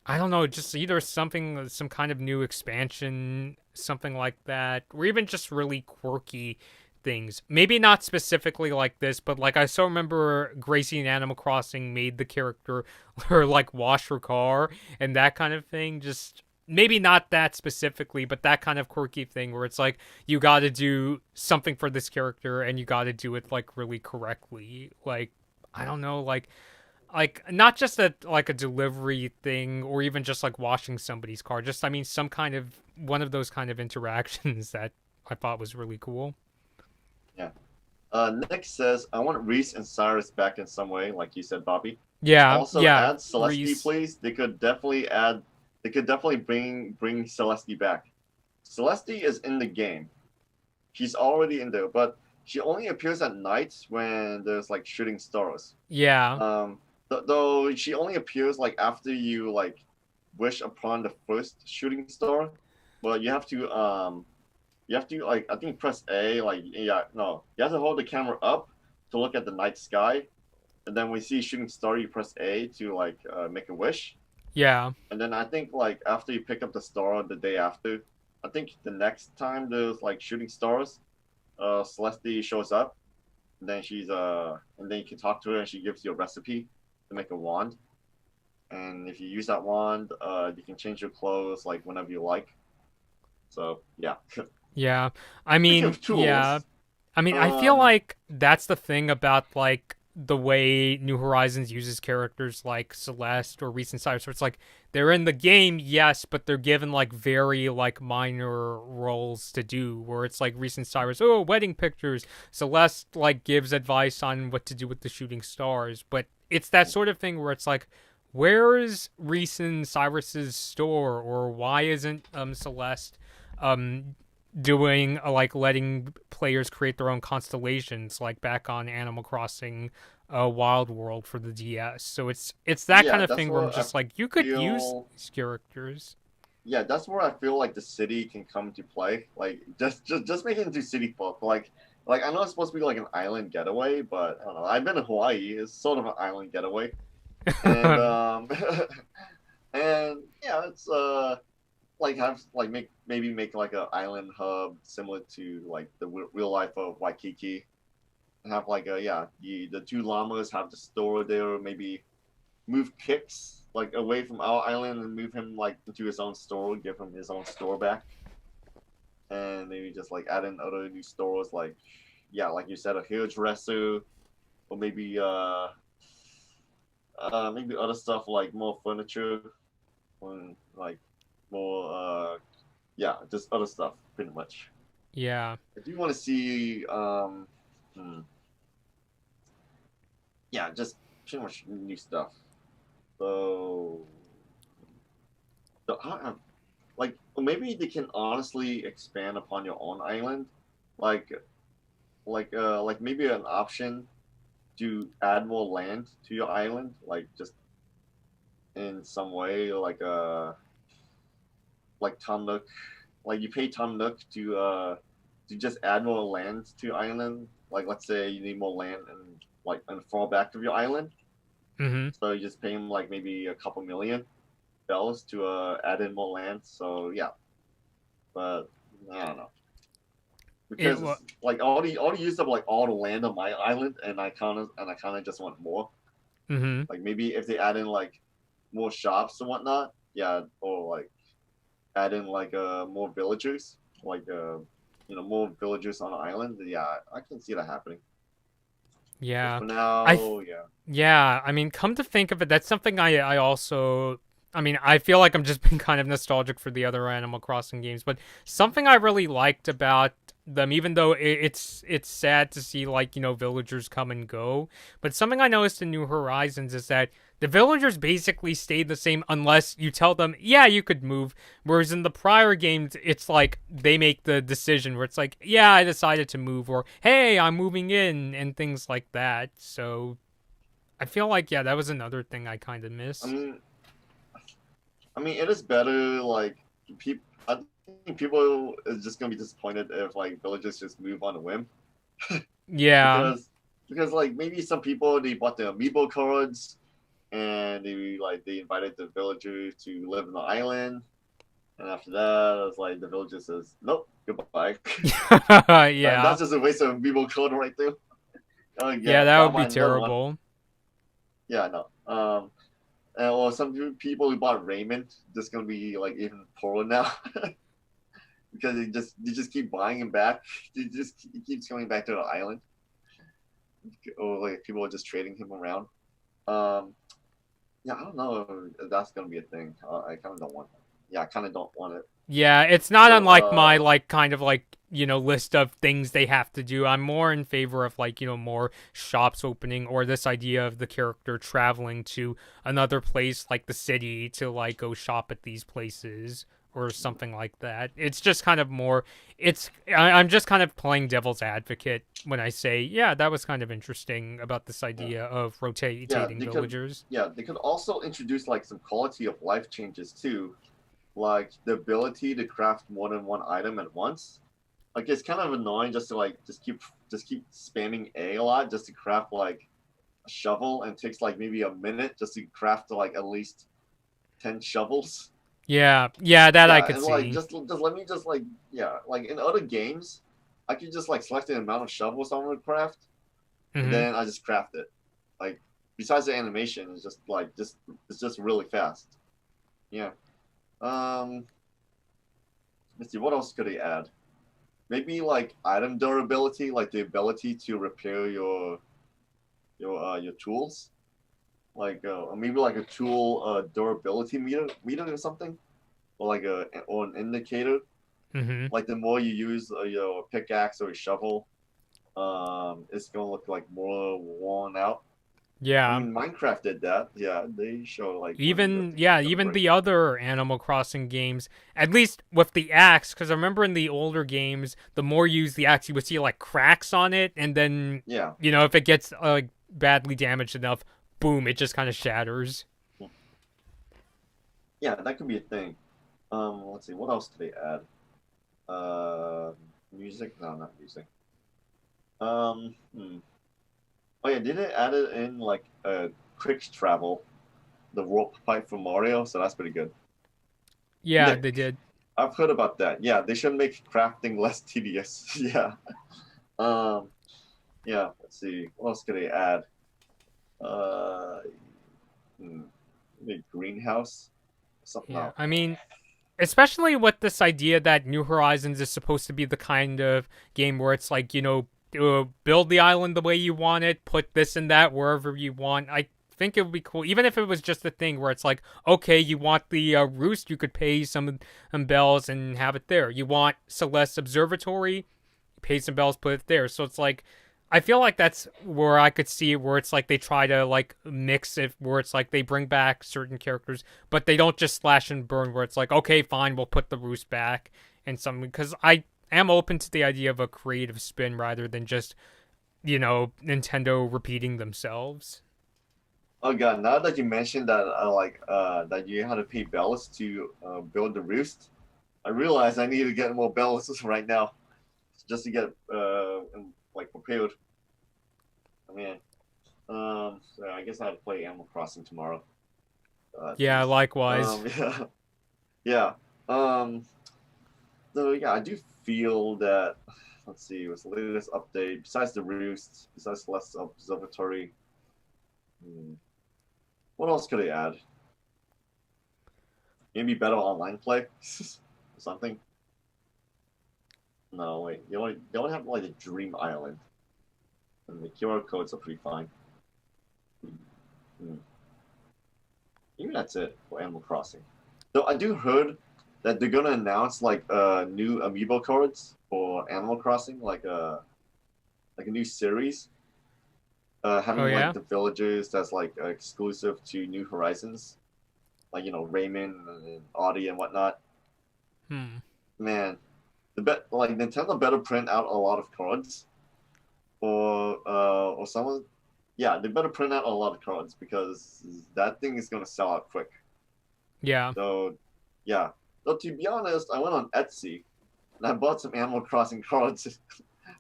I don't know, just either something, some kind of new expansion, something like that, or even just really quirky things. Maybe not specifically like this, but like I still remember Gracie in Animal Crossing made the character her like wash her car and that kind of thing. Just maybe not that specifically, but that kind of quirky thing where it's like you got to do something for this character and you got to do it like really correctly. Like I don't know, like not just a like a delivery thing or even just like washing somebody's car. Just I mean some kind of one of those kind of interactions that I thought was really cool. Yeah. Nick says, I want Reese and Cyrus back in some way, like you said, Bobby. Yeah, Also, yeah, add Celeste, Reese. please. They could definitely bring Celeste back. Celeste is in the game. She's already in there, but she only appears at night when there's like shooting stars. Yeah, Though she only appears like after you like wish upon the first shooting star, but you have to like I think press A, like yeah, no. You have to hold the camera up to look at the night sky. And then when you see shooting star, you press A to like make a wish. yeah, And then I think like after you pick up the star the day after, I think the next time there's like shooting stars, Celeste shows up, and then you can talk to her and she gives you a recipe to make a wand. And if you use that wand, you can change your clothes like whenever you like. So yeah. yeah. I Speaking mean, of yeah. tools, I mean, I feel um, like that's the thing about like the way New Horizons uses characters like Celeste or Recent Cyrus, where it's like they're in the game, yes, but they're given like very like minor roles to do. Where it's like Recent Cyrus, oh, wedding pictures. Celeste like gives advice on what to do with the shooting stars, but it's that sort of thing where it's like, where is Recent Cyrus's store, or why isn't Celeste um doing like letting players create their own constellations like back on Animal Crossing Wild World for the DS. So it's that kind Yeah, of that's thing where I'm where I just like, you could use feel. these characters. Yeah, that's where I feel like the city can come to play. Like just make it into city folk. Like I know it's supposed to be like an island getaway, but I don't know. I've been to Hawaii. It's sort of an island getaway, and and yeah, it's like have like make like an island hub similar to like the real life of Waikiki, and have like a yeah the two llamas have the store there. Maybe move Kicks like away from our island and move him like into his own store, give him his own store back, and maybe just like add in other new stores like yeah, like you said, a hairdresser, or maybe other stuff like more furniture, and like more yeah, just other stuff pretty much. Yeah. I do want to see hmm, yeah, just pretty much new stuff. So, like maybe they can honestly expand upon your own island, like like maybe an option to add more land to your island, like just in some way, like Tom Nook, like you pay Tom Nook to just add more land to your island. Like let's say you need more land and like and fall back of your island, Mm-hmm. so you just pay him like maybe a couple million bells to add in more land. So yeah, but I don't know It because wa- it's like already used up like all the land on my island, and I kind of just want more. mm-hmm. Like maybe if they add in like more shops and whatnot, yeah, or like add in like more villagers, like more villagers on the island. Yeah, I can see that happening. But Yeah. for I th- now, yeah. yeah, I mean, come to think of it, that's something I also, I mean, I feel like I'm just being kind of nostalgic for the other Animal Crossing games, but something I really liked about them, even though it's sad to see like, villagers come and go, but something I noticed in New Horizons is that the villagers basically stayed the same unless you tell them, yeah, you could move. Whereas in the prior games, it's like they make the decision where it's like, yeah, I decided to move, or hey, I'm moving in, and things like that. So I feel like, yeah, that was another thing I kind of I miss. mean, it is better. Like people, I think people is just gonna be disappointed if like villagers just move on a whim Yeah. because like maybe some people they bought the amiibo cards and they invited the villager to live in the island, and after that it's like the villager says nope, goodbye. And Yeah. that's just a waste of amiibo card right there. Yeah, Yeah, that I'll would be buy another one. terrible. Yeah, no. Or some people who bought raiment just gonna be like even poorer now because they just keep buying him back. He keeps coming back to the island, or like people are just trading him around. Um, yeah, I don't know if that's gonna be a thing. I kind of don't want. Yeah, I kind of don't want it. Yeah, it's not So unlike my like kind of like, list of things they have to do. I'm more in favor of like, more shops opening, or this idea of the character traveling to another place like the city to like go shop at these places or something like that. It's just kind of more I'm just kind of playing devil's advocate when I say, yeah, that was kind of interesting about this yeah, idea of yeah, rotating villagers. they could also introduce like some quality of life changes too, like the ability to craft more than one item at once. Like it's kind of annoying just to like just keep spamming A lot just to craft like a shovel, and it takes like maybe a minute just to craft like at least 10 shovels. Yeah, yeah, that I Yeah, could and like see. just let me just like yeah, like in other games, I could just like select the amount of shovels I want to craft, and Mhm. then I just craft it. Like besides the animation, it's just like just it's just really fast. Yeah. Um, let's see what else could he add. Maybe like item durability, like the ability to repair your your tools, like maybe like a tool durability meter or something, or like an indicator. Mm-hmm. Like the more you use your pickaxe or a shovel, it's gonna look like more worn out. I Yeah. mean, Minecraft did that. Yeah, they show like when the Even thing is yeah, gonna even break. the other Animal Crossing games, at least with the axe, because I remember in the older games, the more you use the axe, you would see like cracks on it, and then Yeah, if it gets badly damaged enough, boom, it just kind of shatters. yeah, that could be a thing. Let's see, what else did they add? Uh, music? No, not music. Hmm. Oh yeah, did they add it in like quick travel, the warp pipe for Mario? So that's pretty good. Yeah, they Nick, did. I've heard about that. Yeah, they should make crafting less tedious. Yeah. Um. Yeah. Let's see. What else could they add? Uh. Hmm, maybe greenhouse. Something Yeah, else. I mean, especially with this idea that New Horizons is supposed to be the kind of game where it's like, build the island the way you want it, put this and that wherever you want. I think it would be cool, even if it was just a thing where it's like, okay, you want the roost, you could pay some bells and have it there. You want Celeste Observatory, pay some bells, put it there. So it's like, I feel like that's where I could see it, where it's like they try to like mix it, where it's like they bring back certain characters, but they don't just slash and burn. Where it's like, okay, fine, we'll put the roost back and something. Because I am open to the idea of a creative spin rather than just Nintendo repeating themselves. Oh god! Now that you mentioned that, that you had to pay bells to build the roost, I realize I need to get more bells right now, just to get like prepared. I mean, so I guess I have to play Animal Crossing tomorrow. Yeah, Jeez. likewise. Yeah, yeah. Um, so yeah, I do feel that. Let's see, what's the latest update besides the roost, besides Celeste Observatory? Hmm, what else could I add? Maybe better online play, or something. No, wait. You only have like a Dream Island, and the QR codes are pretty fine. Hmm. Maybe that's it for Animal Crossing. Though I do heard that they're gonna announce like new amiibo cards for Animal Crossing, like a new series, Oh having like yeah. the villagers that's like exclusive to New Horizons, like Raymond and Audie and whatnot. Hmm. Man, like Nintendo better print out a lot of cards or someone. Yeah, they better print out a lot of cards because that thing is gonna sell out quick. Yeah. So, yeah. Though to be honest, I went on Etsy and I bought some Animal Crossing cards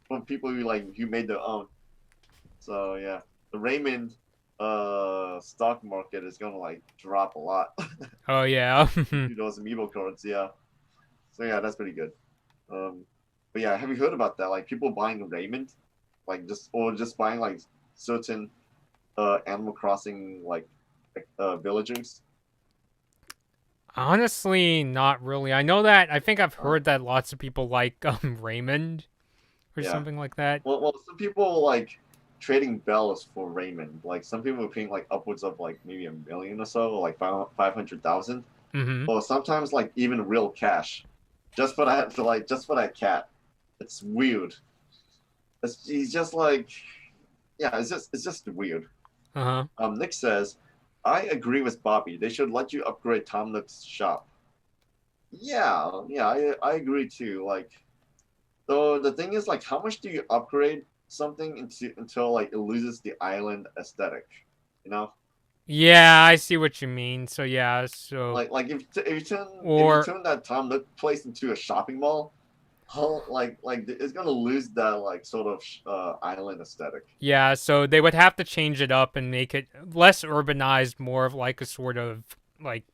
from people who made their own. So yeah, the Raymond stock market is gonna like drop a lot Oh yeah. to those amiibo cards. Yeah. So yeah, that's pretty good. Um, but yeah, have you heard about that? Like people buying Raymond, like just buying like certain Animal Crossing villagers. Honestly, not really. I know that. I think I've Oh, heard that lots of people like Raymond or yeah. something like that. Well, some people like trading bells for Raymond. Like some people are paying like upwards of like maybe a million or so, like 500,000, Mm-hmm. or sometimes like even real cash, just for that cat. It's weird. He's just like, yeah, it's just weird. Uh huh. Nick says, I agree with Bobby. They should let you upgrade Tom Nook's shop. Yeah, yeah, I agree too. Like, so the thing is, like, how much do you upgrade something until like it loses the island aesthetic? You know, Yeah, I see what you mean. So yeah, so like if you or turn that Tom Nook place into a shopping mall, it's gonna lose that like sort of island aesthetic. yeah, so they would have to change it up and make it less urbanized, more of like a sort of like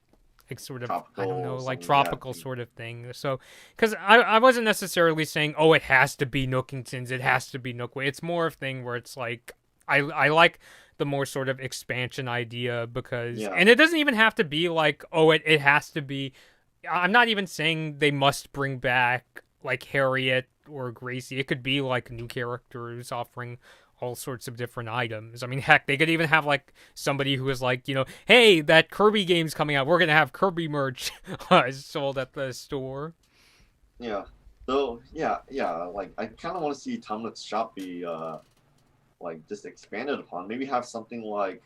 sort of I don't Tropical know, or like something, yeah. tropical sort of thing. So because I wasn't necessarily saying, oh, it has to be Nookingtons, it has to be Nookway. It's more of a thing where it's like I like the more sort of expansion idea because, Yeah. and it doesn't even have to be like, oh, it has to be. I'm not even saying they must bring back like Harriet or Gracie. It could be like new characters offering all sorts of different items. I mean, heck, they could even have like somebody who is like, hey, that Kirby game's coming out. We're gonna have Kirby merch sold at the store. Yeah. So yeah. Like I kind of want to see Tomlet's shop be like just expanded upon. Maybe have something like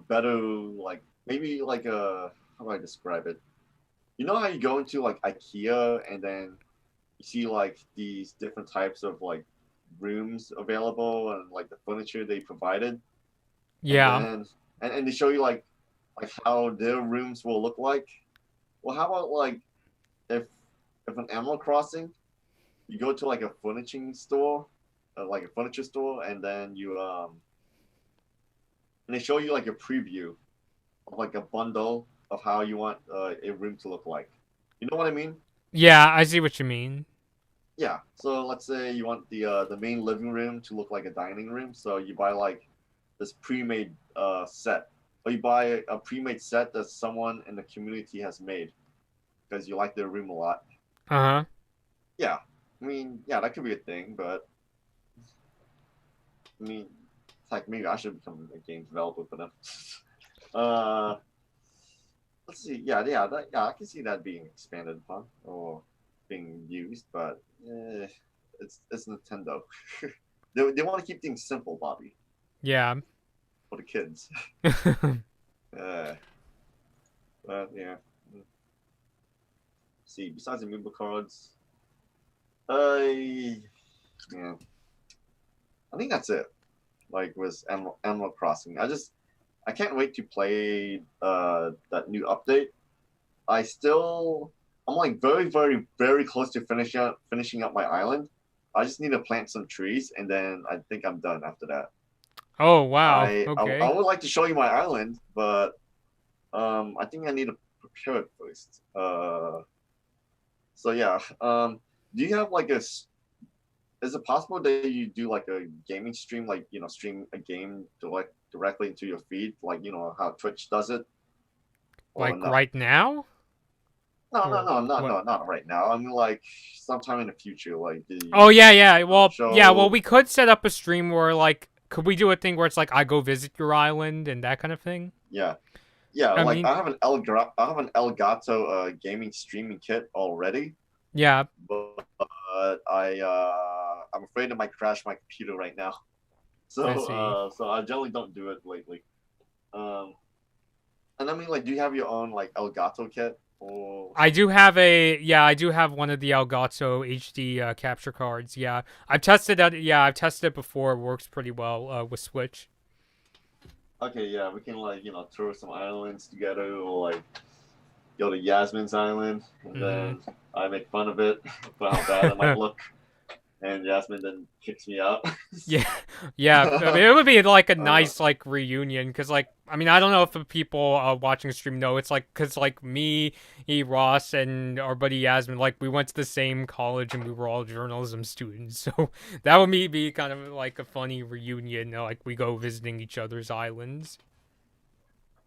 better, like maybe like how do I describe it? You know how you go into like IKEA and then you see like these different types of like rooms available and like the furniture they provided, and Yeah. then and they show you like how their rooms will look like. Well, how about like if if an Animal Crossing, you go to like a furnishing store, like a furniture store, and then you and they show you like a preview of like a bundle of how you want a room to look like. You know what I mean? Yeah, I see what you mean. Yeah. So let's say you want the main living room to look like a dining room, so you buy like this pre-made set, or you buy a pre-made set that someone in the community has made because you like their room a lot. Uh-huh. Yeah. I mean, yeah, that could be a thing, but I mean, it's like maybe I should become a game developer for them. uh, let's see. Yeah, I can see that being expanded upon or being used, but it's Nintendo. They want to keep things simple, Bobby, Yeah. for the kids. uh, but yeah. See, besides the amiibo cards, yeah, I think that's it. Like with Animal Crossing, I can't wait to play that new update. I'm like very close to finishing up my island. I just need to plant some trees and then I think I'm done after that. Oh, wow. I Okay. would like to show you my island, but I think I need to prepare it first. So yeah. Do you have like is it possible that you do like a gaming stream, like stream a game directly into your feed, like how Twitch does it, or Like no? right now? Or what? Not right now. I mean, like sometime in the future, like Oh, yeah, yeah. Well, show. we could set up a stream where like could we do a thing where it's like I go visit your island and that kind of thing? Yeah, yeah. I Like mean, I have an Elgato gaming streaming kit already, yeah, but I'm afraid it might crash my computer right now. I see. So I generally don't do it lately. Um, and I mean, like, do you have your own like Elgato kit or I do something? have I do have one of the Elgato HD capture cards. Yeah, I've tested it before. It works pretty well with Switch. Okay, yeah, we can like throw some islands together, or like go to Yasmin's island, and Hmm. then I make fun of it for how bad it might look, and Yasmin then kicks me out. Yeah, yeah. I mean, it would be like a uh, nice like reunion because like I mean I don't know if the people watching the stream know it's like because like Ross, and our buddy Yasmin like we went to the same college and we were all journalism students, so that would be kind of like a funny reunion. Like we go visiting each other's islands.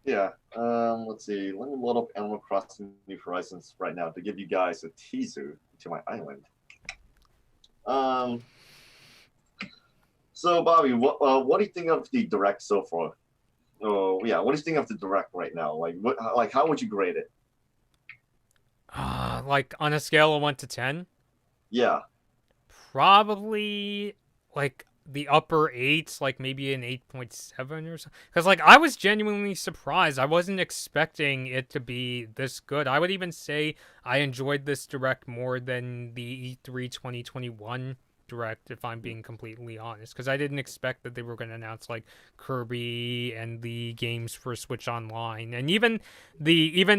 yeah. Let's see. Let me load up Animal Crossing New Horizons right now to give you guys a teaser to my island. Um. So, Bobby, what do you think of the direct so far? Oh, yeah. What do you think of the direct right now? Like how would you grade it? Like on a scale of 1 to 10. Yeah. Probably like the upper eights, like maybe an 8.7 or something. Because like I was genuinely surprised. I wasn't expecting it to be this good. I would even say I enjoyed this direct more than the E3 2021 direct, if I'm being completely honest. Because I didn't expect that they were going to announce like Kirby and the games for Switch Online, and even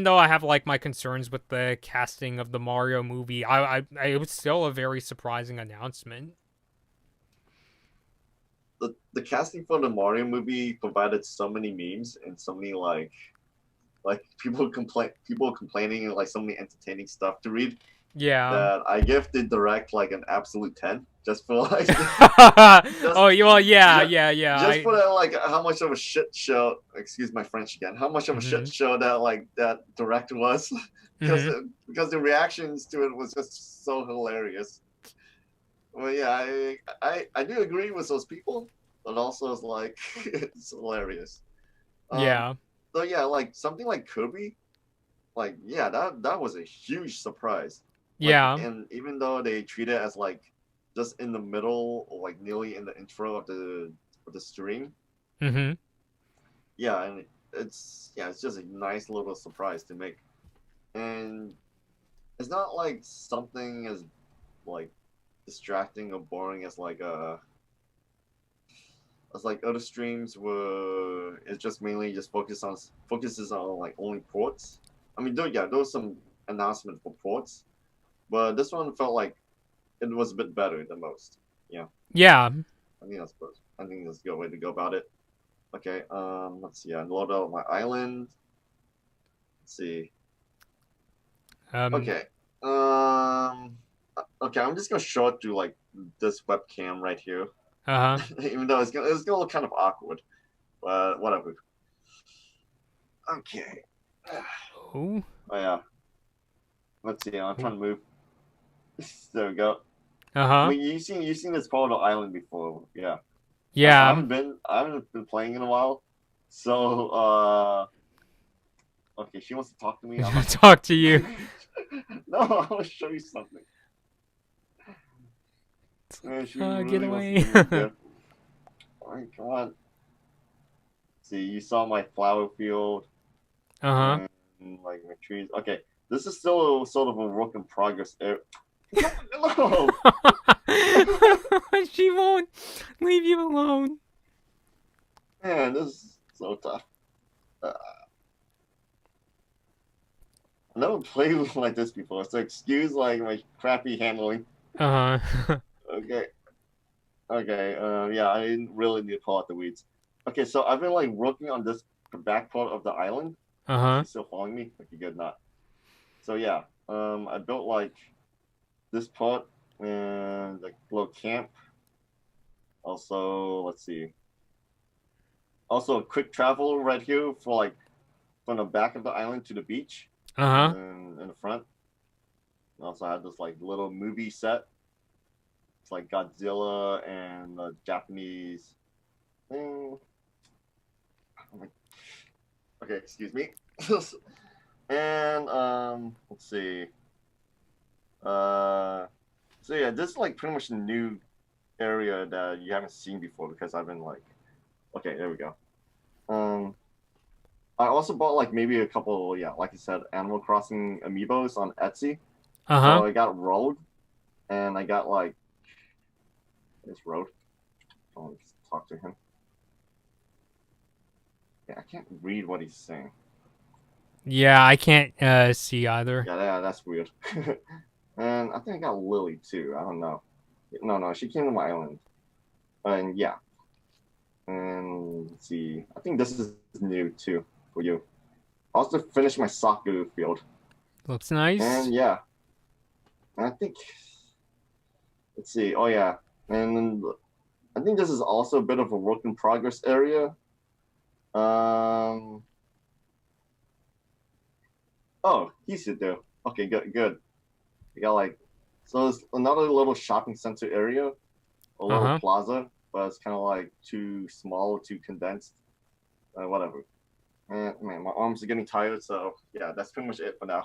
though I have like my concerns with the casting of the Mario movie, it was still a very surprising announcement. The casting for the Mario movie provided so many memes and so many like people complaining and like so many entertaining stuff to read Yeah. that I give the direct like an absolute 10 just for like just Oh, well, yeah, just, yeah. just for that, like how much of a shit show, excuse my French again, how much of a shit Mhm. show that like that direct was. because Mhm. because the reactions to it was just so hilarious. Well, yeah, I do agree with those people, but also it's like it's hilarious. Um, Yeah. so yeah, like something like Kirby, like yeah, that was a huge surprise. Like, Yeah. and even though they treat it as like just in the middle or like nearly in the intro of the stream, Mm-hmm. yeah, and it's just a nice little surprise to make, and it's not like something as like distracting or boring as like other streams where it's just mainly just focuses on like only ports. I mean, there was some announcement for ports, but this one felt like it was a bit better than most. Yeah, Yeah. I think that's a good way to go about it. Okay, let's see. I load out my island. Let's see. Um. Okay, okay. I'm just gonna show it through like this webcam right here, Uh-huh. even though it's gonna look kind of awkward, but whatever. Okay. Oh. Oh yeah. Let's see. I'm Oh. trying to move. There we go. I Uh-huh. mean, you've seen this part of the island before, yeah. Yeah. I haven't been playing in a while, so okay. She wants to talk to me. I'm not Talk to you. gonna. No, I want to show you something. It's Man, like, she get really wants to away. give me a gift. All right, come on. See, you saw my flower field Uh-huh. and like my trees. Okay, this is still sort of a work in progress. No, She won't leave you alone. man, this is so tough. Uh, I never played with like this before, so excuse like my crappy handling. Uh-huh. Okay, okay, yeah, I didn't really need to pull out the weeds. Okay, so I've been like working on this the back part of the island. Uh-huh. She's still following me. Okay, good, not. So yeah, I built like this part and like a little camp. Also, let's see. Also, a quick travel right here for like from the back of the island to the beach, and Uh-huh. then in the front. Also, I had this like little movie set. It's like Godzilla and the Japanese thing. Okay, excuse me. And let's see. Uh, so yeah, this is like pretty much a new area that you haven't seen before because I've been like, okay, there we go. Um, I also bought like maybe a couple, yeah, like you said, Animal Crossing amiibos on Etsy. Uh-huh. So I got Road, and I got like this Road. I'll just talk to him. Yeah, I can't read what he's saying. Yeah, I can't see either. Yeah, that's weird. And I think I got Lily too. I don't know. No, she came to my island. And yeah. And let's see. I think this is new too for you. I also finished my soccer field. Looks nice. And yeah. And I think let's see. Oh yeah. And I think this is also a bit of a work in progress area. Um oh, he's there. Okay, good. We got like so it's another little shopping center area, a little Uh-huh. plaza, but it's kind of like too small, too condensed. Whatever. And man, my arms are getting tired, so yeah, that's pretty much it for now.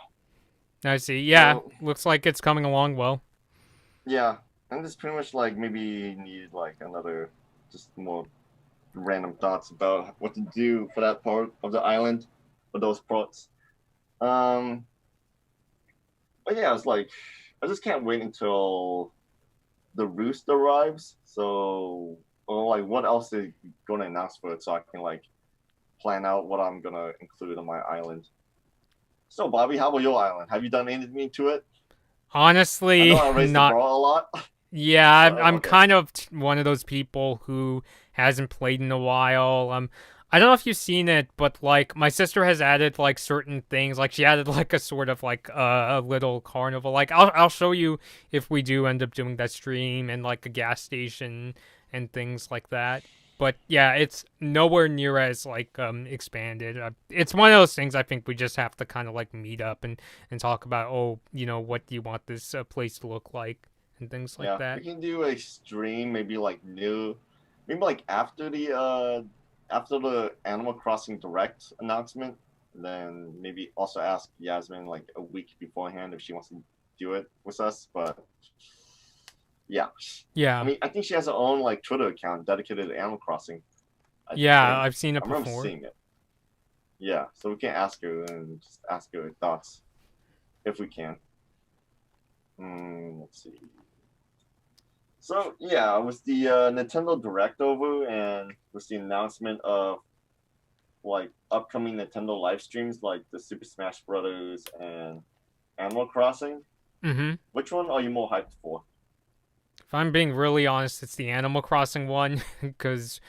I see. Yeah, So looks like it's coming along well. yeah, and this pretty much like maybe need like another just more random thoughts about what to do for that part of the island, for those parts. Um, but yeah, it's like I just can't wait until the roost arrives. So, or like, what else is going to announce for it, so I can like plan out what I'm gonna include on my island. So, Bobby, how about your island? Have you done anything to it? I know Honestly, I raised the not. bar a lot, Yeah, but I'm okay. kind of one of those people who hasn't played in a while. I don't know if you've seen it, but like my sister has added like certain things. Like she added like a sort of like a little carnival. Like I'll show you if we do end up doing that stream, and like a gas station and things like that. But yeah, it's nowhere near as like expanded. It's one of those things I think we just have to kind of like meet up and talk about. Oh, what do you want this place to look like? and things like Yeah, we that. can do a stream, maybe like after the Animal Crossing Direct announcement. Then maybe also ask Yasmin like a week beforehand if she wants to do it with us. But yeah, I Yeah, mean, I think she has her own like Twitter account dedicated to Animal Crossing. I yeah, think I've seen I it remember before. seeing it. Yeah, so we can ask her and just ask her thoughts if we can. Let's see. So yeah, with the Nintendo Direct over and with the announcement of like upcoming Nintendo live streams like the Super Smash Brothers and Animal Crossing, Mm-hmm. which one are you more hyped for? If I'm being really honest, it's the Animal Crossing one, because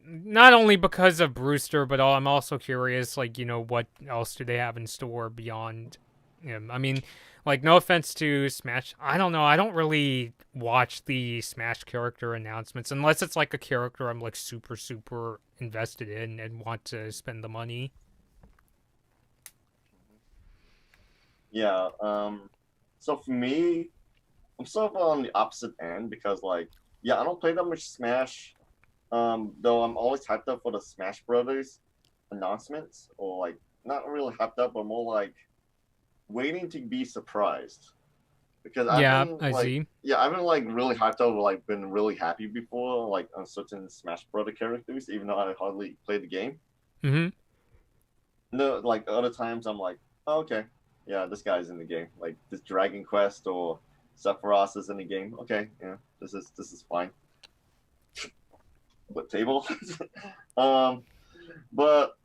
not only because of Brewster, but I'm also curious, like, what else do they have in store beyond him? I mean, like, no offense to Smash, I don't know. I don't really watch the Smash character announcements unless it's like a character I'm like super, super invested in and want to spend the money. Yeah, so for me, I'm sort of on the opposite end because like yeah, I don't play that much Smash. Though I'm always hyped up for the Smash Brothers announcements, or like not really hyped up, but more like waiting to be surprised. Because Yeah, I see. I've been like really hyped up, or like been really happy before, like on certain Smash Brother characters, even though I hardly played the game. Mm-hmm. No, like other times I'm like, oh, okay, yeah, this guy's in the game. Like this Dragon Quest or Sephiroth is in the game. Okay, yeah, this is fine. What table? um, but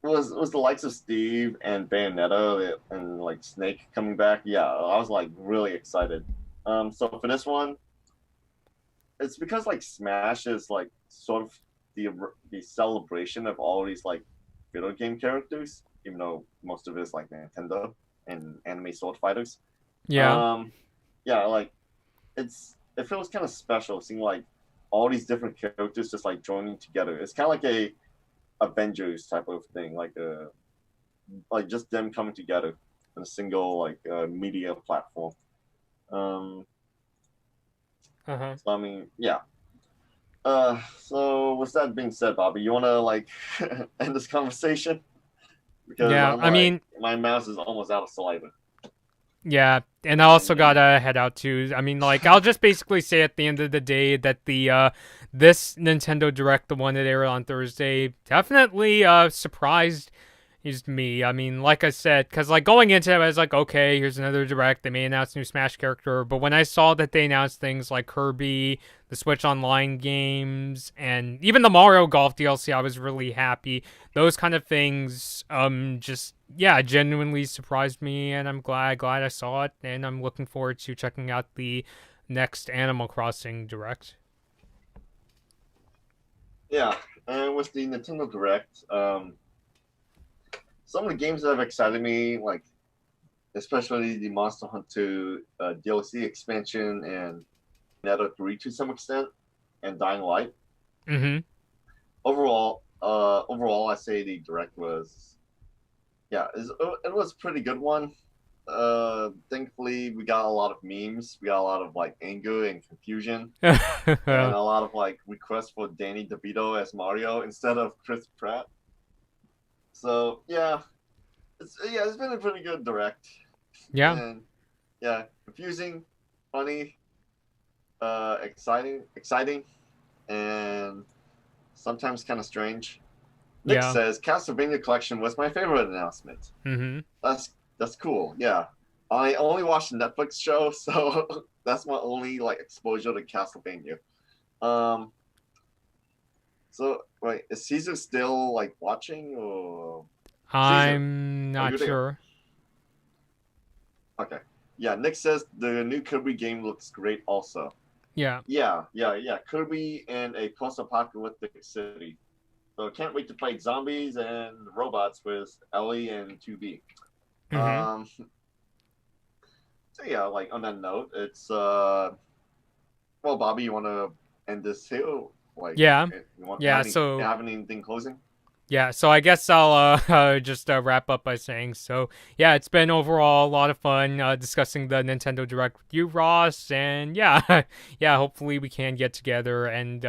was the likes of Steve and Bayonetta and like Snake coming back? Yeah, I was like really excited. So for this one, it's because like Smash is like sort of the celebration of all these like video game characters, even though most of it is like Nintendo and anime sword fighters. Yeah. Um, yeah, like it feels kind of special seeing like all these different characters just like joining together. It's kind of like a Avengers type of thing, like just them coming together in a single like media platform. Um, Uh-huh. so I mean, yeah. So with that being said, Bobby, you wanna like end this conversation because Yeah, I'm I like mean, my mouse is almost out of saliva. yeah, and I also gotta head out too. I mean, like, I'll just basically say at the end of the day that the this Nintendo Direct, the one that aired on Thursday, definitely surprised me. I mean, like I said, because like going into it, I was like, okay, here's another Direct. They may announce a new Smash character, but when I saw that they announced things like Kirby, the Switch Online games, and even the Mario Golf DLC, I was really happy. Those kind of things, just yeah, genuinely surprised me, and I'm glad I saw it, and I'm looking forward to checking out the next Animal Crossing Direct. Yeah, and with the Nintendo Direct, some of the games that have excited me, like especially the Monster Hunter DLC expansion and Nettle 3 to some extent, and Dying Light. Mm-hmm. Overall, I say the direct was, yeah, it was a pretty good one. Thankfully, we got a lot of memes. We got a lot of like anger and confusion, and a lot of like requests for Danny DeVito as Mario instead of Chris Pratt. So it's been a pretty good direct, Yeah. and yeah, confusing, funny, exciting, and sometimes kind of strange. Nick Yeah. says Castlevania Collection was my favorite announcement. Mm-hmm. That's cool. Yeah, I only watched the Netflix show, so that's my only like exposure to Castlevania. Um, so wait, is Caesar still like watching or Caesar? I'm Are not you there? sure. Okay. Yeah, Nick says the new Kirby game looks great. Also, Yeah. yeah. Kirby in a post-apocalyptic city. So can't wait to play zombies and robots with Ellie and 2B. Mm-hmm. So yeah, like on that note, it's well, Bobby, you want to end this here? Like, Yeah. you want Yeah. So have anything closing? Yeah, so I guess I'll just wrap up by saying so. Yeah, it's been overall a lot of fun discussing the Nintendo Direct with you, Ross, and yeah, yeah. Hopefully we can get together and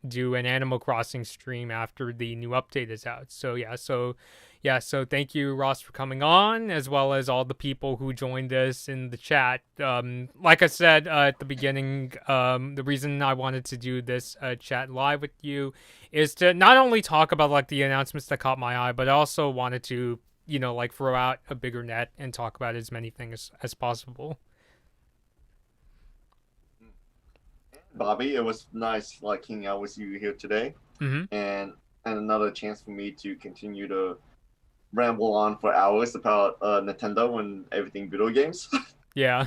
do an Animal Crossing stream after the new update is out. So so thank you, Ross, for coming on, as well as all the people who joined us in the chat. Like I said at the beginning, the reason I wanted to do this chat live with you is to not only talk about like the announcements that caught my eye, but I also wanted to, like throw out a bigger net and talk about as many things as possible. Bobby, it was nice like hanging out with you here today, Mm-hmm. and another chance for me to continue to ramble on for hours about Nintendo and everything video games. Yeah.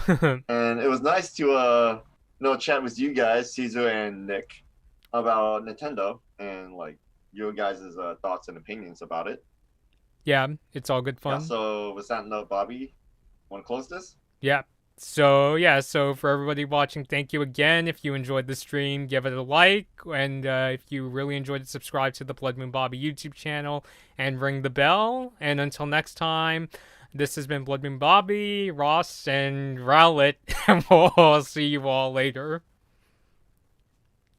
And it was nice to chat with you guys, Caesar and Nick, about Nintendo and like your guys' thoughts and opinions about it. Yeah, it's all good Yeah. fun. So with that note, Bobby, want to close this? Yeah. So yeah, so for everybody watching, thank you again. If you enjoyed the stream, give it a like, and if you really enjoyed it, subscribe to the Blood Moon Bobby YouTube channel and ring the bell. And until next time, this has been Blood Moon Bobby, Ross, and Rowlet, and we'll see you all later.